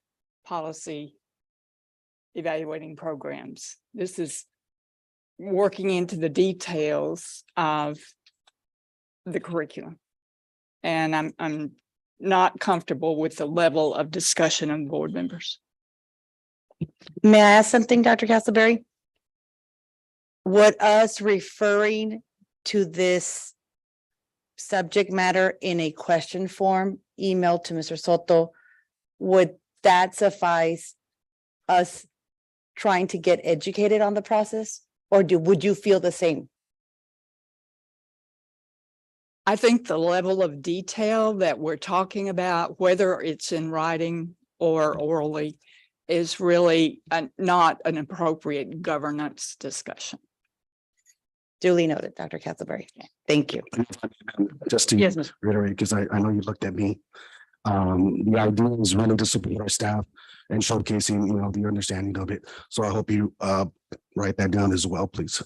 policy, evaluating programs. This is working into the details of the curriculum. And I'm not comfortable with the level of discussion of board members. May I ask something, Dr. Castleberry? Would us referring to this subject matter in a question form, email to Mr. Soto, would that suffice us trying to get educated on the process? Or would you feel the same? I think the level of detail that we're talking about, whether it's in writing or orally, is really not an appropriate governance discussion. Duly noted, Dr. Castleberry. Thank you. Just to Yes, Mr. reiterate, because I know you looked at me. The idea is really to support our staff and showcasing, you know, the understanding of it. So I hope you write that down as well, please.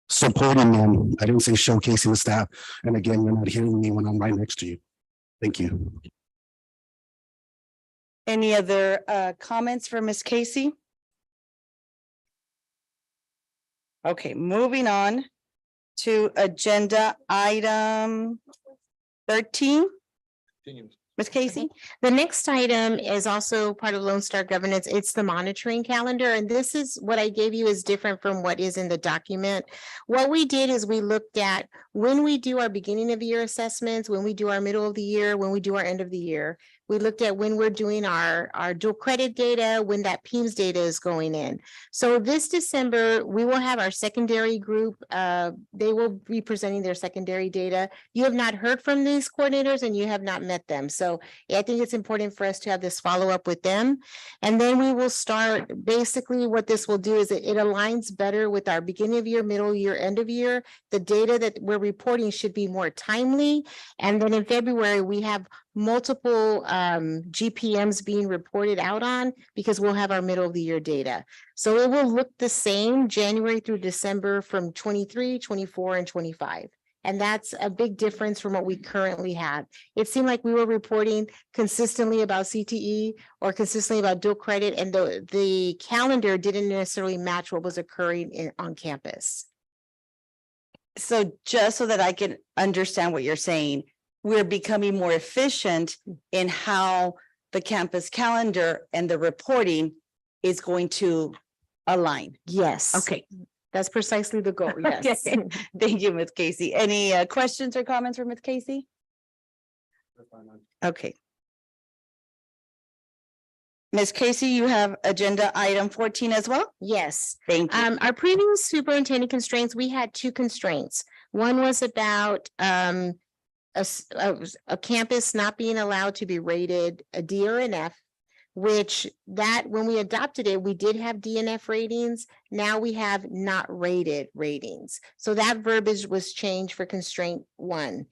Supporting them. I didn't say showcasing the staff. And again, you're not hearing me when I'm right next to you. Thank you. Any other comments for Ms. Casey? Okay, moving on to agenda item 13. Ms. Casey? The next item is also part of Lone Star Governance. It's the monitoring calendar, and this is what I gave you is different from what is in the document. What we did is we looked at when we do our beginning of year assessments, when we do our middle of the year, when we do our end of the year. We looked at when we're doing our dual credit data, when that PEIMS data is going in. So this December, we will have our secondary group. They will be presenting their secondary data. You have not heard from these coordinators and you have not met them. So I think it's important for us to have this follow up with them. And then we will start, basically what this will do is it aligns better with our beginning of year, middle year, end of year. The data that we're reporting should be more timely. And then in February, we have multiple GPMs being reported out on because we'll have our middle of the year data. So it will look the same January through December from 23, 24, and 25. And that's a big difference from what we currently have. It seemed like we were reporting consistently about CTE or consistently about dual credit, and the calendar didn't necessarily match what was occurring on campus. So just so that I can understand what you're saying, we're becoming more efficient in how the campus calendar and the reporting is going to align. Yes. Okay. That's precisely the goal. Yes. Okay. Thank you, Ms. Casey. Any questions or comments for Ms. Casey? Okay. Ms. Casey, you have agenda item 14 as well? Yes. Thank you. Our previous superintendent constraints, we had two constraints. One was about a campus not being allowed to be rated a D or an F, which that when we adopted it, we did have DNF ratings. Now we have not rated ratings. So that verbiage was changed for constraint 1.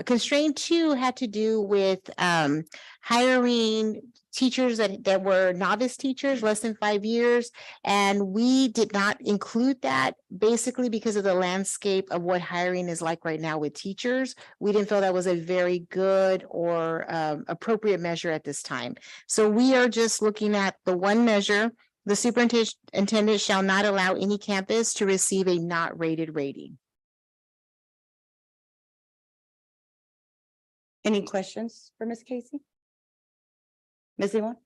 Constraint 2 had to do with hiring teachers that were novice teachers, less than 5 years. And we did not include that basically because of the landscape of what hiring is like right now with teachers. We didn't feel that was a very good or appropriate measure at this time. So we are just looking at the one measure The superintendent shall not allow any campus to receive a not rated rating. Any questions for Ms. Casey? Ms. Ewing?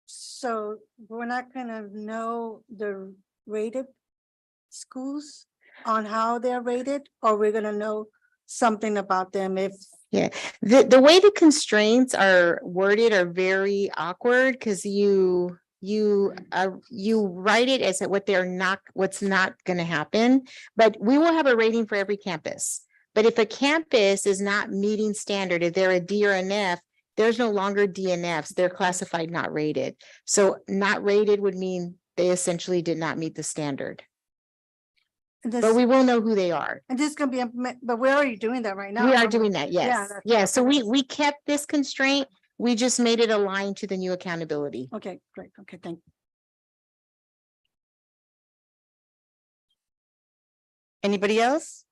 So we're not gonna know the rated schools on how they're rated, or we're gonna know something about them if, Yeah, the way the constraints are worded are very awkward because you write it as what they're not, what's not gonna happen. But we will have a rating for every campus. But if a campus is not meeting standard, if they're a D or an F, there's no longer DNFs. They're classified not rated. So not rated would mean they essentially did not meet the standard. But we will know who they are. and this is gonna be, but we're already doing that right now. We are aren't doing that, yes. that's- Yeah, so we kept this constraint. We just made it align to the new accountability. Okay, great. Okay, thank you. Anybody else?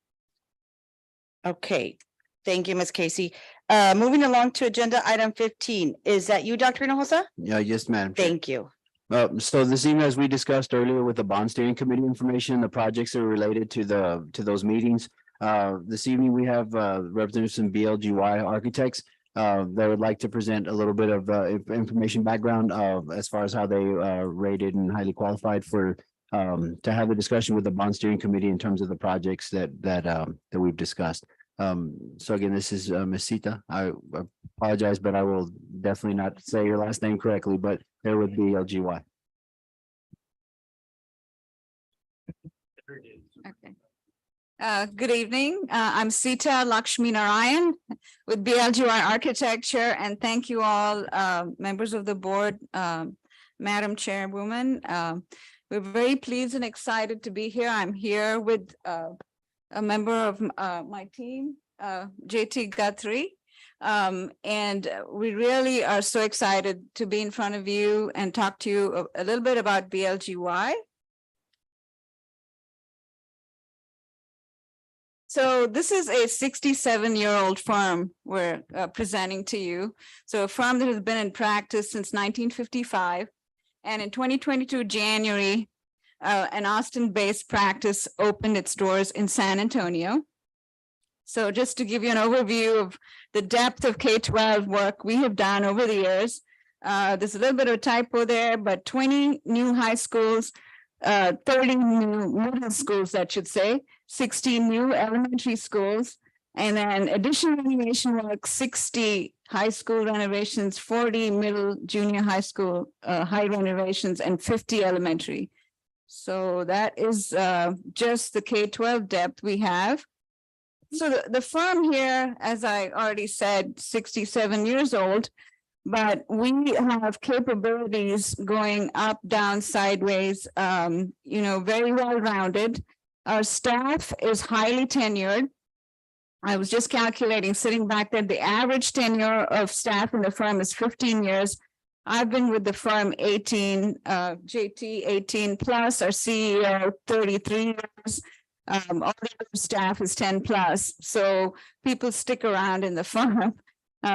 Okay, thank you, Ms. Casey. Moving along to agenda item 15. Is that you, Dr. Hinojosa? Yeah, yes, Madam Chair. Thank you. So this evening, as we discussed earlier with the bond steering committee information, the projects that are related to those meetings. This evening, we have representatives from BLGY Architects. They would like to present a little bit of information background as far as how they rated and highly qualified for to have a discussion with the bond steering committee in terms of the projects that we've discussed. So again, this is Ms. Sita. I apologize, but I will definitely not say your last name correctly, but there would be LGY. Okay. Good evening. I'm Sita Lakshmi Narayan with BLGY Architecture, and thank you all, members of the board, Madam Chairwoman. We're very pleased and excited to be here. I'm here with a member of my team, JT Guthrie. And we really are so excited to be in front of you and talk to you a little bit about BLGY. So this is a 67-year-old firm we're presenting to you. So a firm that has been in practice since 1955. And in 2022, January, an Austin-based practice opened its doors in San Antonio. So just to give you an overview of the depth of K-12 work we have done over the years, there's a little bit of a typo there, but 20 new high schools, 30 new middle schools, that should say, 16 new elementary schools, and then additional renovation work, 60 high school renovations, 40 middle junior high school high renovations, and 50 elementary. So that is just the K-12 depth we have. So the firm here, as I already said, 67 years old, but we have capabilities going up, down, sideways, very well-rounded. Our staff is highly tenured. I was just calculating, sitting back there, the average tenure of staff in the firm is 15 years. I've been with the firm 18, JT 18 plus, our CEO 33 years. All the other staff is 10 plus. So people stick around in the firm.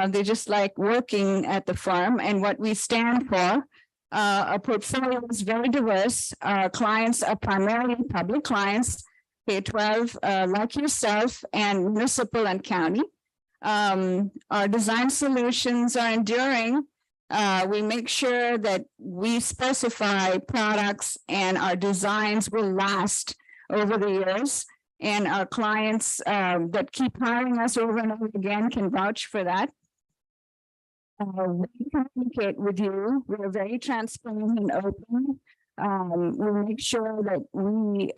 They just like working at the firm and what we stand for. Our portfolio is very diverse. Our clients are primarily public clients, K-12, like yourself, and municipal and county. Our design solutions are enduring. We make sure that we specify products and our designs will last over the years. And our clients that keep hiring us over and over again can vouch for that. We communicate with you. We're very transparent and open. We make sure that we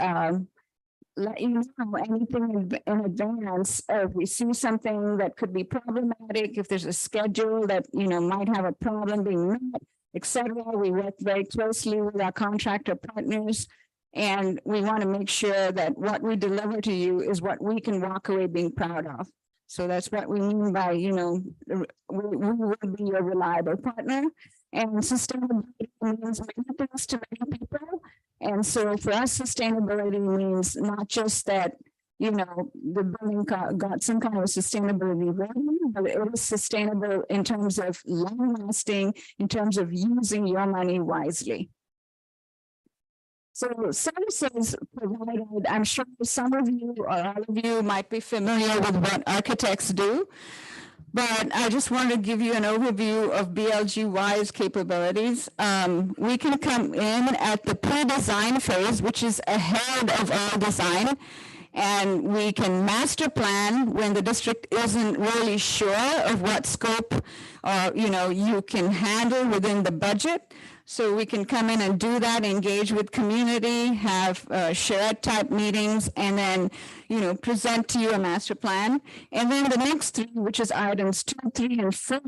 let you know anything in advance. If we see something that could be problematic, if there's a schedule that might have a problem being met, etc. We work very closely with our contractor partners. And we want to make sure that what we deliver to you is what we can walk away being proud of. So that's what we mean by, we will be a reliable partner. And sustainability means many things to many people. And so for us, sustainability means not just that the building got some kind of sustainability rating, but it is sustainable in terms of long lasting, in terms of using your money wisely. So services provided, I'm sure some of you or all of you might be familiar with what architects do. But I just want to give you an overview of BLG-Wise capabilities. We can come in at the pre-design phase, which is ahead of our design. And we can master plan when the district isn't really sure of what scope you can handle within the budget. So we can come in and do that, engage with community, have shared type meetings, and then, present to you a master plan. And then the next three, which is items 2, 3, and 4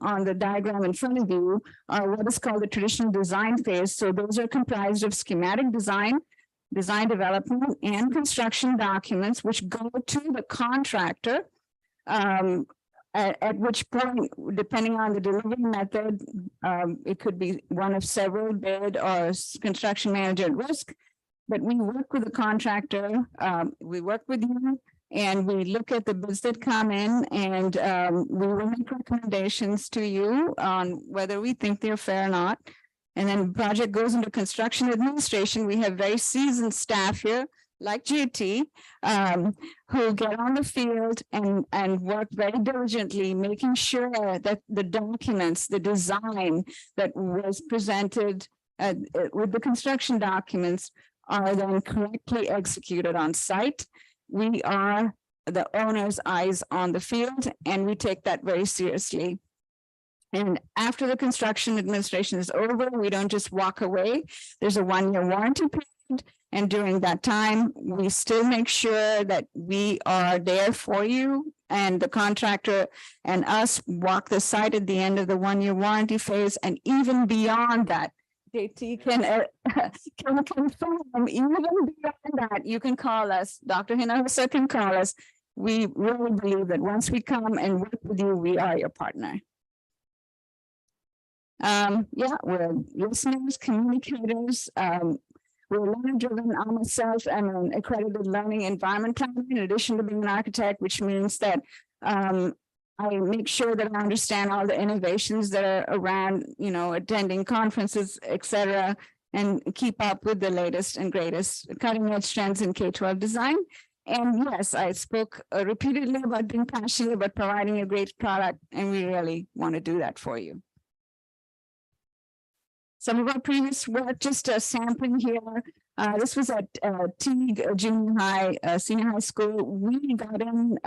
on the diagram in front of you, are what is called the traditional design phase. So those are comprised of schematic design, design development, and construction documents, which go to the contractor. At which point, depending on the delivery method, it could be one of several, bid or construction manager at risk. But we work with the contractor, we work with you, and we look at the bids that come in, and we will make recommendations to you on whether we think they're fair or not. And then the project goes into construction administration. We have very seasoned staff here, like JT, who get on the field and work very diligently, making sure that the documents, the design that was presented with the construction documents are then correctly executed on site. We are the owner's eyes on the field, and we take that very seriously. And after the construction administration is over, we don't just walk away. There's a 1-year warranty period. And during that time, we still make sure that we are there for you, and the contractor and us walk the site at the end of the 1-year warranty phase. And even beyond that, JT can confirm, even beyond that, you can call us. Dr. Hinojosa can call us. We really believe that once we come and work with you, we are your partner. We're listeners, communicators. We're learner driven. I myself am an accredited learning environment planner, in addition to being an architect, which means that I make sure that I understand all the innovations that are around, attending conferences, et cetera, and keep up with the latest and greatest cutting edge trends in K-12 design. And yes, I spoke repeatedly about being passionate about providing a great product, and we really want to do that for you. Some of our previous work, just a sampling here. This was at Teague Junior High, Senior High School. We got in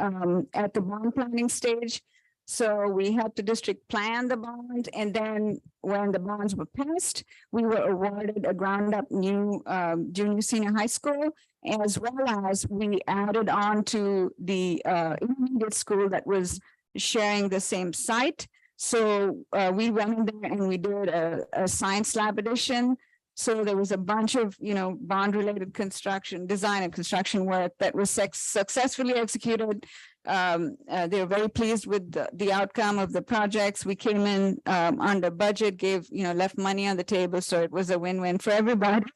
at the bond planning stage. So we helped the district plan the bond. And then when the bonds were passed, we were awarded a ground up new junior senior high school, as well as we added on to the intermediate school that was sharing the same site. So we went in there and we did a science lab addition. So there was a bunch of, bond related construction, design and construction work that was successfully executed. They were very pleased with the outcome of the projects. We came in under budget, left money on the table. So it was a win-win for everybody.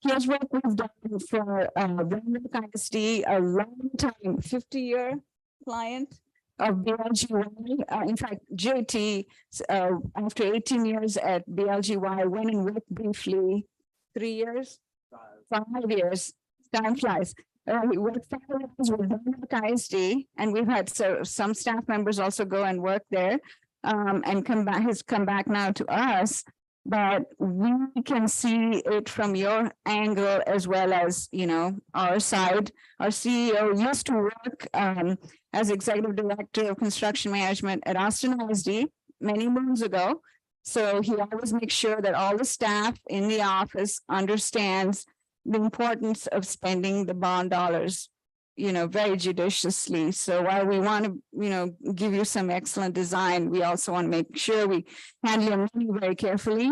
Here's what we've done for Brandon ISD, a long time, 50-year client of BLGY. In fact, JT, after 18 years at BLGY, went and worked briefly 3 years, 5 years, time flies. We worked 5 years with Brandon ISD, and we've had some staff members also go and work there and come back now to us. But we can see it from your angle as well as, our side. Our CEO used to work as executive director of construction management at Austin ISD many moons ago. So he always makes sure that all the staff in the office understands the importance of spending the bond dollars, very judiciously. So while we want to, give you some excellent design, we also want to make sure we handle your money very carefully.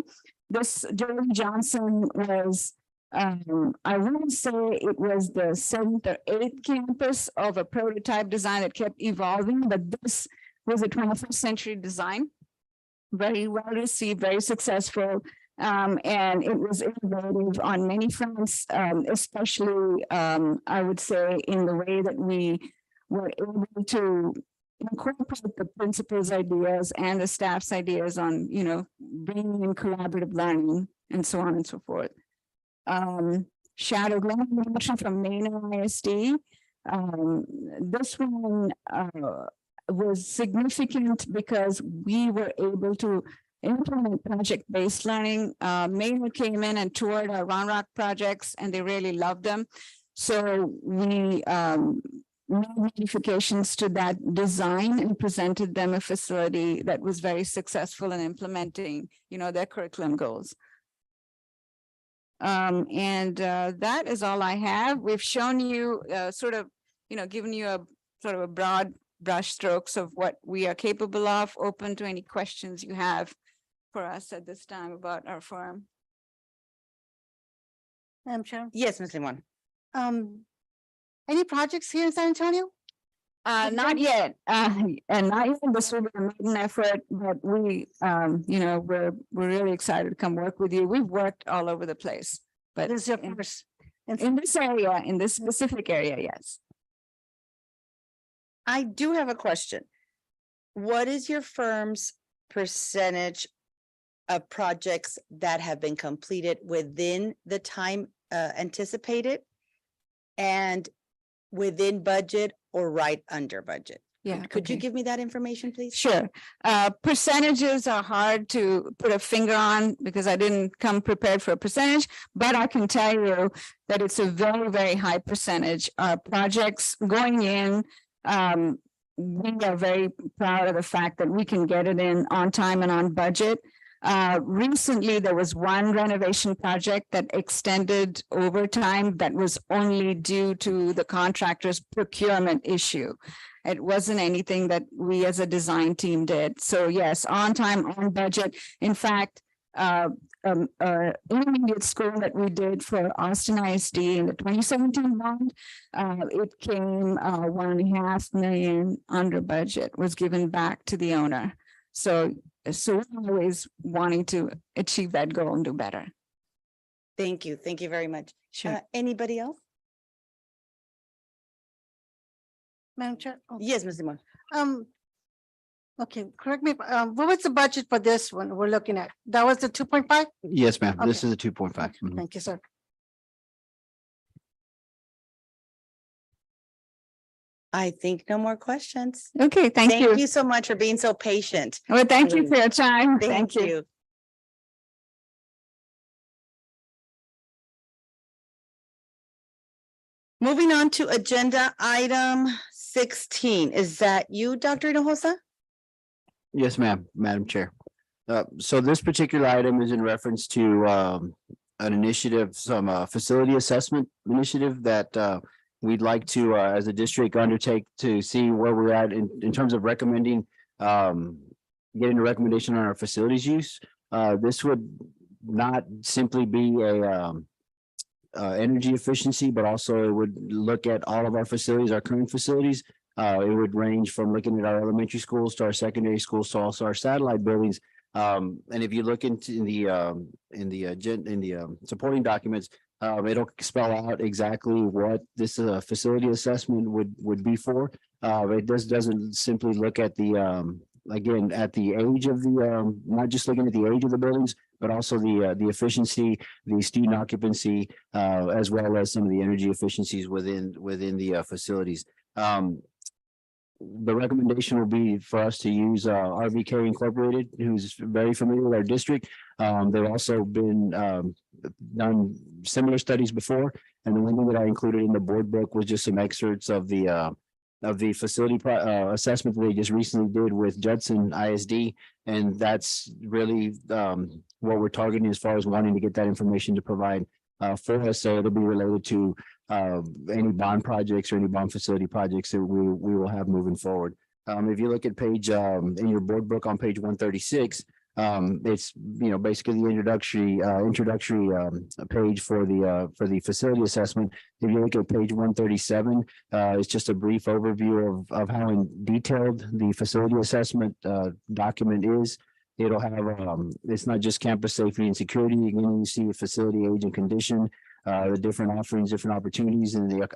This Jolie Johnson was, I wouldn't say it was the 7th or 8th campus of a prototype design that kept evolving, but this was a 21st century design. Very well received, very successful. And it was innovative on many fronts, especially, I would say, in the way that we were able to incorporate the principal's ideas and the staff's ideas on, you know, bringing in collaborative learning and so on and so forth. Shadow Glen from Maine ISD. This one was significant because we were able to implement project-based learning. Maynard came in and toured our Round Rock projects and they really loved them. So we made modifications to that design and presented them a facility that was very successful in implementing, you know, their curriculum goals. That is all I have. We've shown you sort of, you know, given you a sort of a broad brush strokes of what we are capable of, open to any questions you have for us at this time about our firm. Madam Chair, Yes, Ms. Limon. any projects here in San Antonio? Not yet, and not even this will be a maiden effort, but we, you know, we're really excited to come work with you. We've worked all over the place, but This is your first. in this area, in this specific area, yes. I do have a question. What is your firm's percentage of projects that have been completed within the time anticipated? And within budget or right under budget? Yeah. Could you okay. give me that information, please? Sure. Percentages are hard to put a finger on because I didn't come prepared for a percentage, but I can tell you that it's a very, very high percentage. Projects going in, we are very proud of the fact that we can get it in on time and on budget. Recently, there was one renovation project that extended over time that was only due to the contractor's procurement issue. It wasn't anything that we as a design team did. So yes, on time, on budget. In fact, intermediate school that we did for Austin ISD in the 2017 bond, it came 1.5 million under budget, was given back to the owner. So we're always wanting to achieve that goal and do better. Thank you. Thank you very much. Sure. Anybody else? Madam Chair? Oh, Yes, Ms. Limon. Okay, correct me, what was the budget for this one we're looking at? That was the 2.5? Yes, ma'am. This Okay. is a 2.5. Mhm. Thank you, sir. I think no more questions. Okay, thank you. Thank you so much for being so patient. Well, thank you for your time. Thank you. Moving on to agenda item 16. Is that you, Dr. Hinojosa? Yes, ma'am, Madam Chair. So this particular item is in reference to an initiative, some facility assessment initiative that we'd like to, as a district, undertake to see where we're at in terms of recommending, getting a recommendation on our facilities use. This would not simply be a energy efficiency, but also it would look at all of our facilities, our current facilities. It would range from looking at our elementary schools to our secondary schools to also our satellite buildings. And if you look into the supporting documents, it'll spell out exactly what this facility assessment would be for. It doesn't simply look at the again, at the age of the not just looking at the age of the buildings, but also the efficiency, the student occupancy, as well as some of the energy efficiencies within the facilities. The recommendation will be for us to use RVK Incorporated, who's very familiar with our district. They've also been done similar studies before, and the one thing that I included in the board book was just some excerpts of the facility assessment that they just recently did with Judson ISD, and that's really what we're targeting as far as wanting to get that information to provide for us. So it'll be related to any bond projects or any bond facility projects that we will have moving forward. If you look at page in your board book on page 136, it's basically the introductory page for the facility assessment. If you look at page 137, it's just a brief overview of how in detailed the facility assessment document is. It'll have, it's not just campus safety and security. Again, you see facility age and condition, the different offerings, different opportunities and the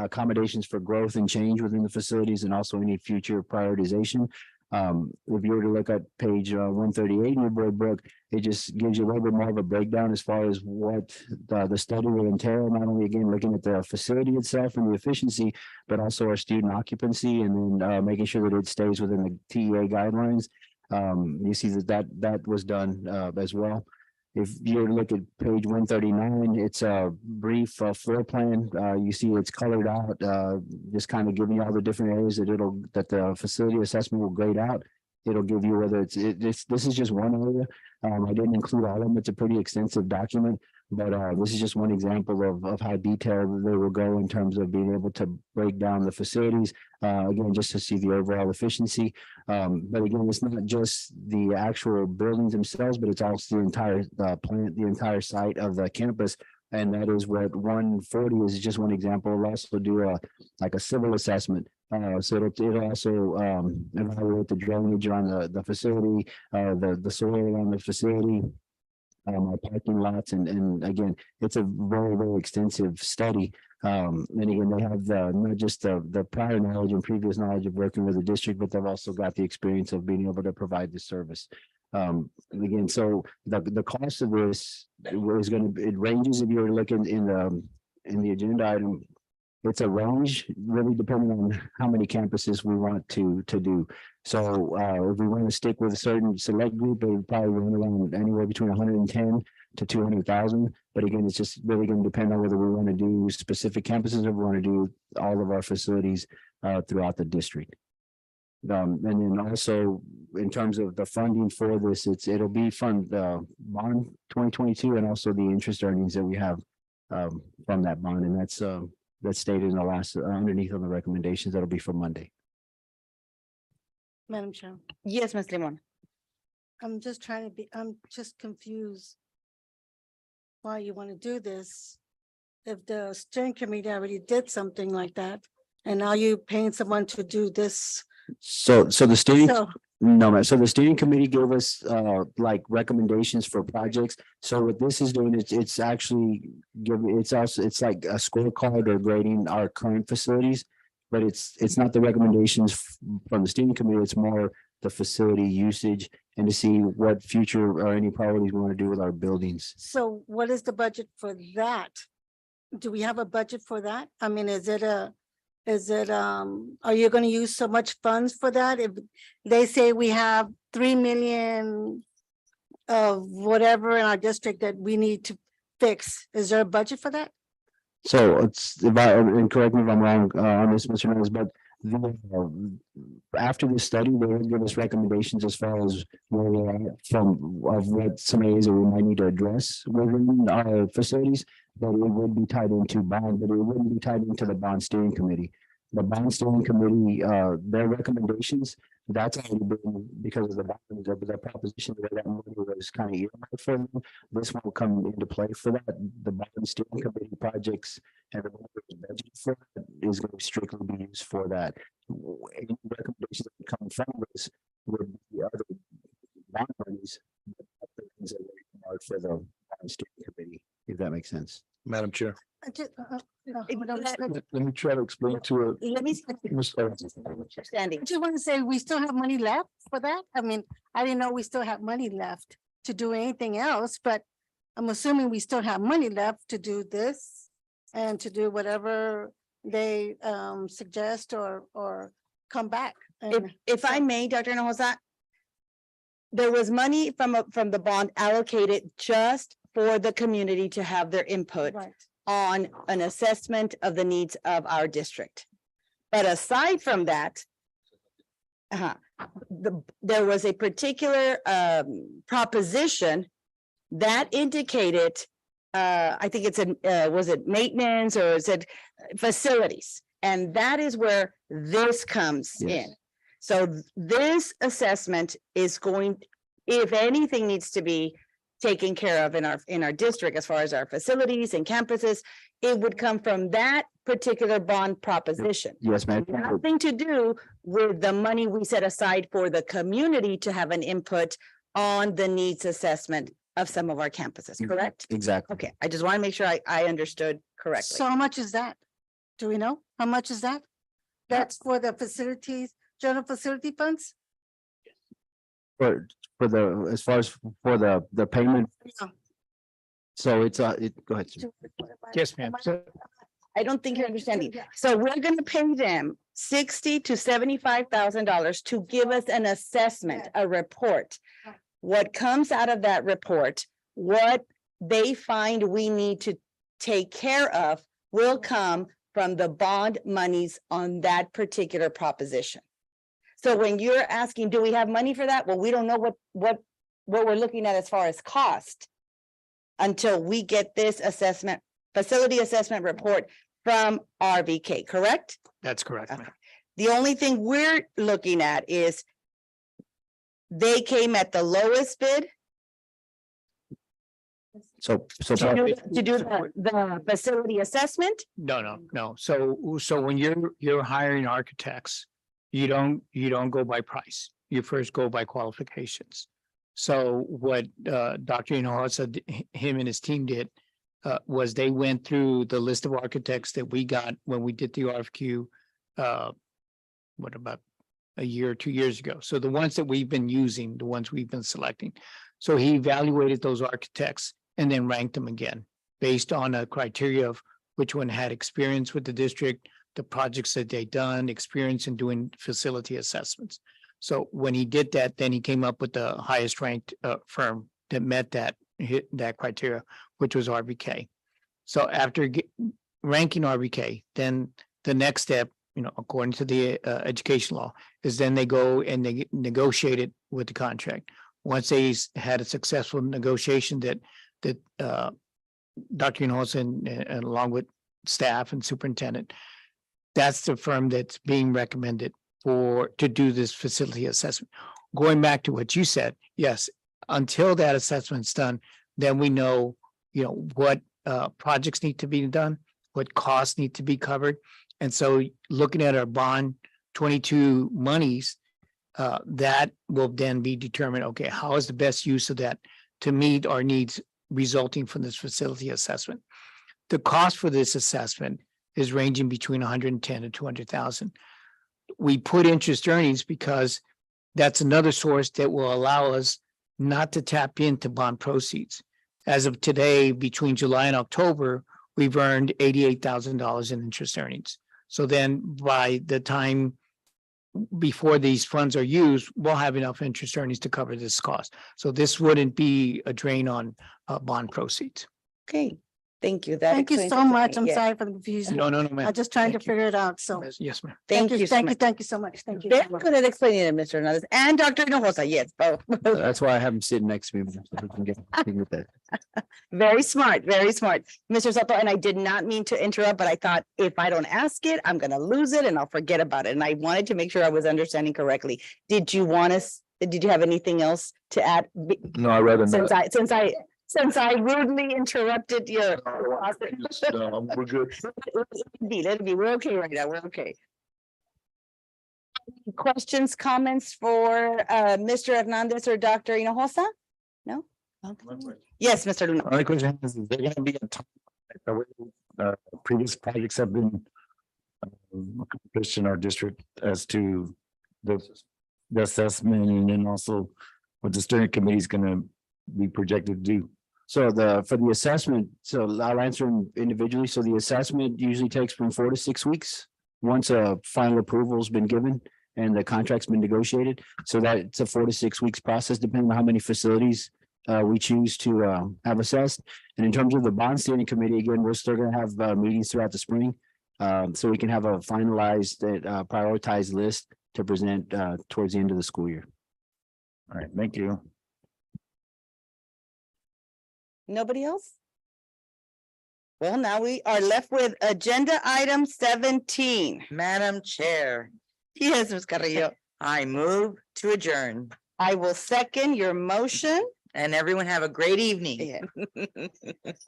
accommodations for growth and change within the facilities and also any future prioritization. If you were to look at page 138 in your board book, it just gives you a little bit more of a breakdown as far as what the study will entail, not only again, looking at the facility itself and the efficiency, but also our student occupancy and then making sure that it stays within the TEA guidelines. You see that was done as well. If you look at page 139, it's a brief floor plan. You see it's colored out, just kind of giving you all the different areas that the facility assessment will grade out. It'll give you whether this is just one area. I didn't include all of them. It's a pretty extensive document, but this is just one example of how detailed they will go in terms of being able to break down the facilities. Again, just to see the overall efficiency. But again, it's not just the actual buildings themselves, but it's also the entire plant, the entire site of the campus. And that is what 140 is just one example. We'll also do a civil assessment. So it'll also evaluate the drainage around the facility, the soil around the facility, our parking lots, and again, it's a very, very extensive study. And again, they have not just the prior knowledge and previous knowledge of working with the district, but they've also got the experience of being able to provide the service. Again, so the cost of this is it ranges if you're looking in the agenda item. It's a range, really depending on how many campuses we want to do. So if we want to stick with a certain select group, it would probably run around anywhere between 110 to 200,000. But again, it's just really going to depend on whether we want to do specific campuses or we want to do all of our facilities throughout the district. And then also in terms of the funding for this, it'll be bond 2022 and also the interest earnings that we have from that bond, and that's stated in the last underneath on the recommendations. That'll be for Monday. Madam Chair, Yes, Ms. Limon. I'm just confused why you want to do this. If the steering committee already did something like that, and now you're paying someone to do this. So the steering, So- no, ma'am. So the steering committee gave us like recommendations for projects. So what this is doing is it's actually giving, it's like a scorecard or grading our current facilities. But it's not the recommendations from the steering committee. It's more the facility usage and to see what future or any priorities we want to do with our buildings. So what is the budget for that? Do we have a budget for that? I mean, are you going to use so much funds for that? If they say we have 3 million of whatever in our district that we need to fix, is there a budget for that? So and correct me if I'm wrong on this, Mr. Hernandez, but after this study, they will give us recommendations as far as where we're at of what some areas that we might need to address within our facilities. But it would be tied into bond, but it wouldn't be tied into the bond steering committee. The bond steering committee, their recommendations, that's already been because of the proposition where that money was kind of earmarked for them. This will come into play for that. The bond steering committee projects and the budget for that is going to strictly be used for that. Any recommendations that come from this would be other bond monies that are earmarked for the bond steering committee, if that makes sense. Madam Chair, Let let me try to explain to it. me. Understanding. I just want to say, we still have money left for that. I mean, I didn't know we still have money left to do anything else, but I'm assuming we still have money left to do this and to do whatever they suggest or come back. If I may, Dr. Hinojosa, there was money from the bond allocated just for the community to have their input Right. on an assessment of the needs of our district. But aside from that, there was a particular proposition that indicated, I think it's was it maintenance or is it facilities? And that is where this comes in. So this assessment is going, if anything needs to be taken care of in our district, as far as our facilities and campuses, it would come from that particular bond proposition. Yes, ma'am. Nothing to do with the money we set aside for the community to have an input on the needs assessment of some of our campuses, correct? Exactly. Okay, I just want to make sure I understood correctly. So how much is that? Do we know? How much is that? That's for the facilities, general facility funds? For the, as far as for the payment, Yeah. so it's go ahead. sir. Yes, ma'am. So I don't think you're understanding. So we're gonna pay them $60,000 to $75,000 to give us an assessment, a report. What comes out of that report, what they find we need to take care of will come from the bond monies on that particular proposition. So when you're asking, do we have money for that? Well, we don't know what we're looking at as far as cost until we get this assessment, facility assessment report from RVK, correct? that's correct. ma'am. The only thing we're looking at is they came at the lowest bid So to do the facility assessment. No. So when you're hiring architects, you don't go by price. You first go by qualifications. So what Dr. Hinojosa, him and his team did was they went through the list of architects that we got when we did the RFQ what about a year or 2 years ago. So the ones that we've been using, the ones we've been selecting. So he evaluated those architects and then ranked them again based on a criteria of which one had experience with the district, the projects that they'd done, experience in doing facility assessments. So when he did that, then he came up with the highest ranked firm that met that criteria, which was RVK. So after ranking RVK, then the next step, according to the education law, is then they go and they negotiate it with the contract. Once they had a successful negotiation that Dr. Hinojosa and along with staff and superintendent, that's the firm that's being recommended to do this facility assessment. Going back to what you said, yes, until that assessment's done, then we know, what projects need to be done, what costs need to be covered. And so looking at our bond 22 monies, that will then be determined, okay, how is the best use of that to meet our needs resulting from this facility assessment? The cost for this assessment is ranging between 110 to 200,000. We put interest earnings because that's another source that will allow us not to tap into bond proceeds. As of today, between July and October, we've earned $88,000 in interest earnings. So then by the time before these funds are used, we'll have enough interest earnings to cover this cost. So this wouldn't be a drain on bond proceeds. Okay, thank you. Thank you explains so it to much. me. I'm Yeah. sorry for the confusion. No, ma'am. I'm just trying to Thank you. figure it out. So Yes, ma'am. Thank you so much. Thank you so much. Thank you. Very so much. good at explaining it, Mr. Hernandez and Dr. Hinojosa. Yes, both. That's why I have him sitting next to me. So we can get that. Very smart, very smart. Mr. Soto, and I did not mean to interrupt, but I thought if I don't ask it, I'm gonna lose it and I'll forget about it. And I wanted to make sure I was understanding correctly. Did you have anything else to add? No, I'd rather Since not. since I rudely interrupted your. No, we're good. Let it be. We're okay right now. We're okay. Questions, comments for Mr. Hernandez or Dr. Hinojosa? No? Okay. Yes, Mr. Luna. My question is there gonna be a time, like the way, previous projects have been accomplished in our district as to the assessment and then also what the steering committee is gonna be projected to do? So for the assessment, so I'll answer them individually. So the assessment usually takes from 4 to 6 weeks. Once a final approval's been given and the contract's been negotiated. So that's a 4 to 6 weeks process, depending on how many facilities we choose to have assessed. And in terms of the bond steering committee, again, we're still gonna have meetings throughout the spring. So we can have a finalized, prioritized list to present towards the end of the school year. All right, thank you. Nobody else? Well, now we are left with agenda item 17. Madam Chair, Yes, Ms. Carrillo. I move to adjourn I will second your motion. and everyone have a great evening. Yeah.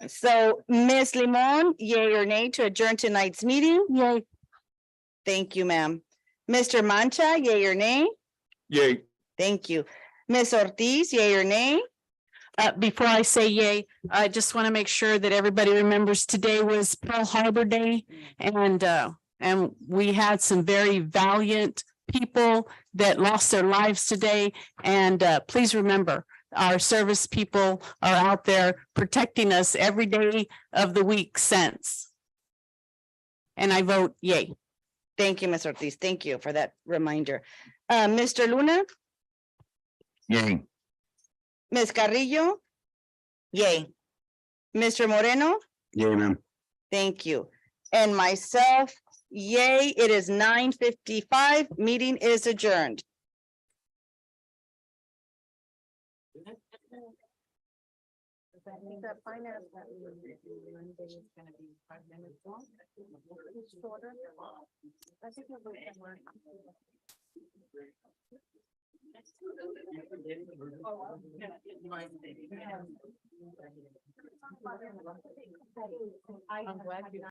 So, Ms. Limon, yay or nay to adjourn tonight's meeting? Yay. Thank you, ma'am. Mr. Mancha, yay or nay? Yay. Thank you. Ms. Ortiz, yea or nay? Before I say yay, I just want to make sure that everybody remembers today was Pearl Harbor Day. And we had some very valiant people that lost their lives today. And please remember, our service people are out there protecting us every day of the week since. And I vote yay. Thank you, Ms. Ortiz. Thank you for that reminder. Mr. Luna, Yay. Ms. Carrillo, Yay. Mr. Moreno, Yay, ma'am. thank you. And myself, yay, it is 9:55. Meeting is adjourned. I'm glad you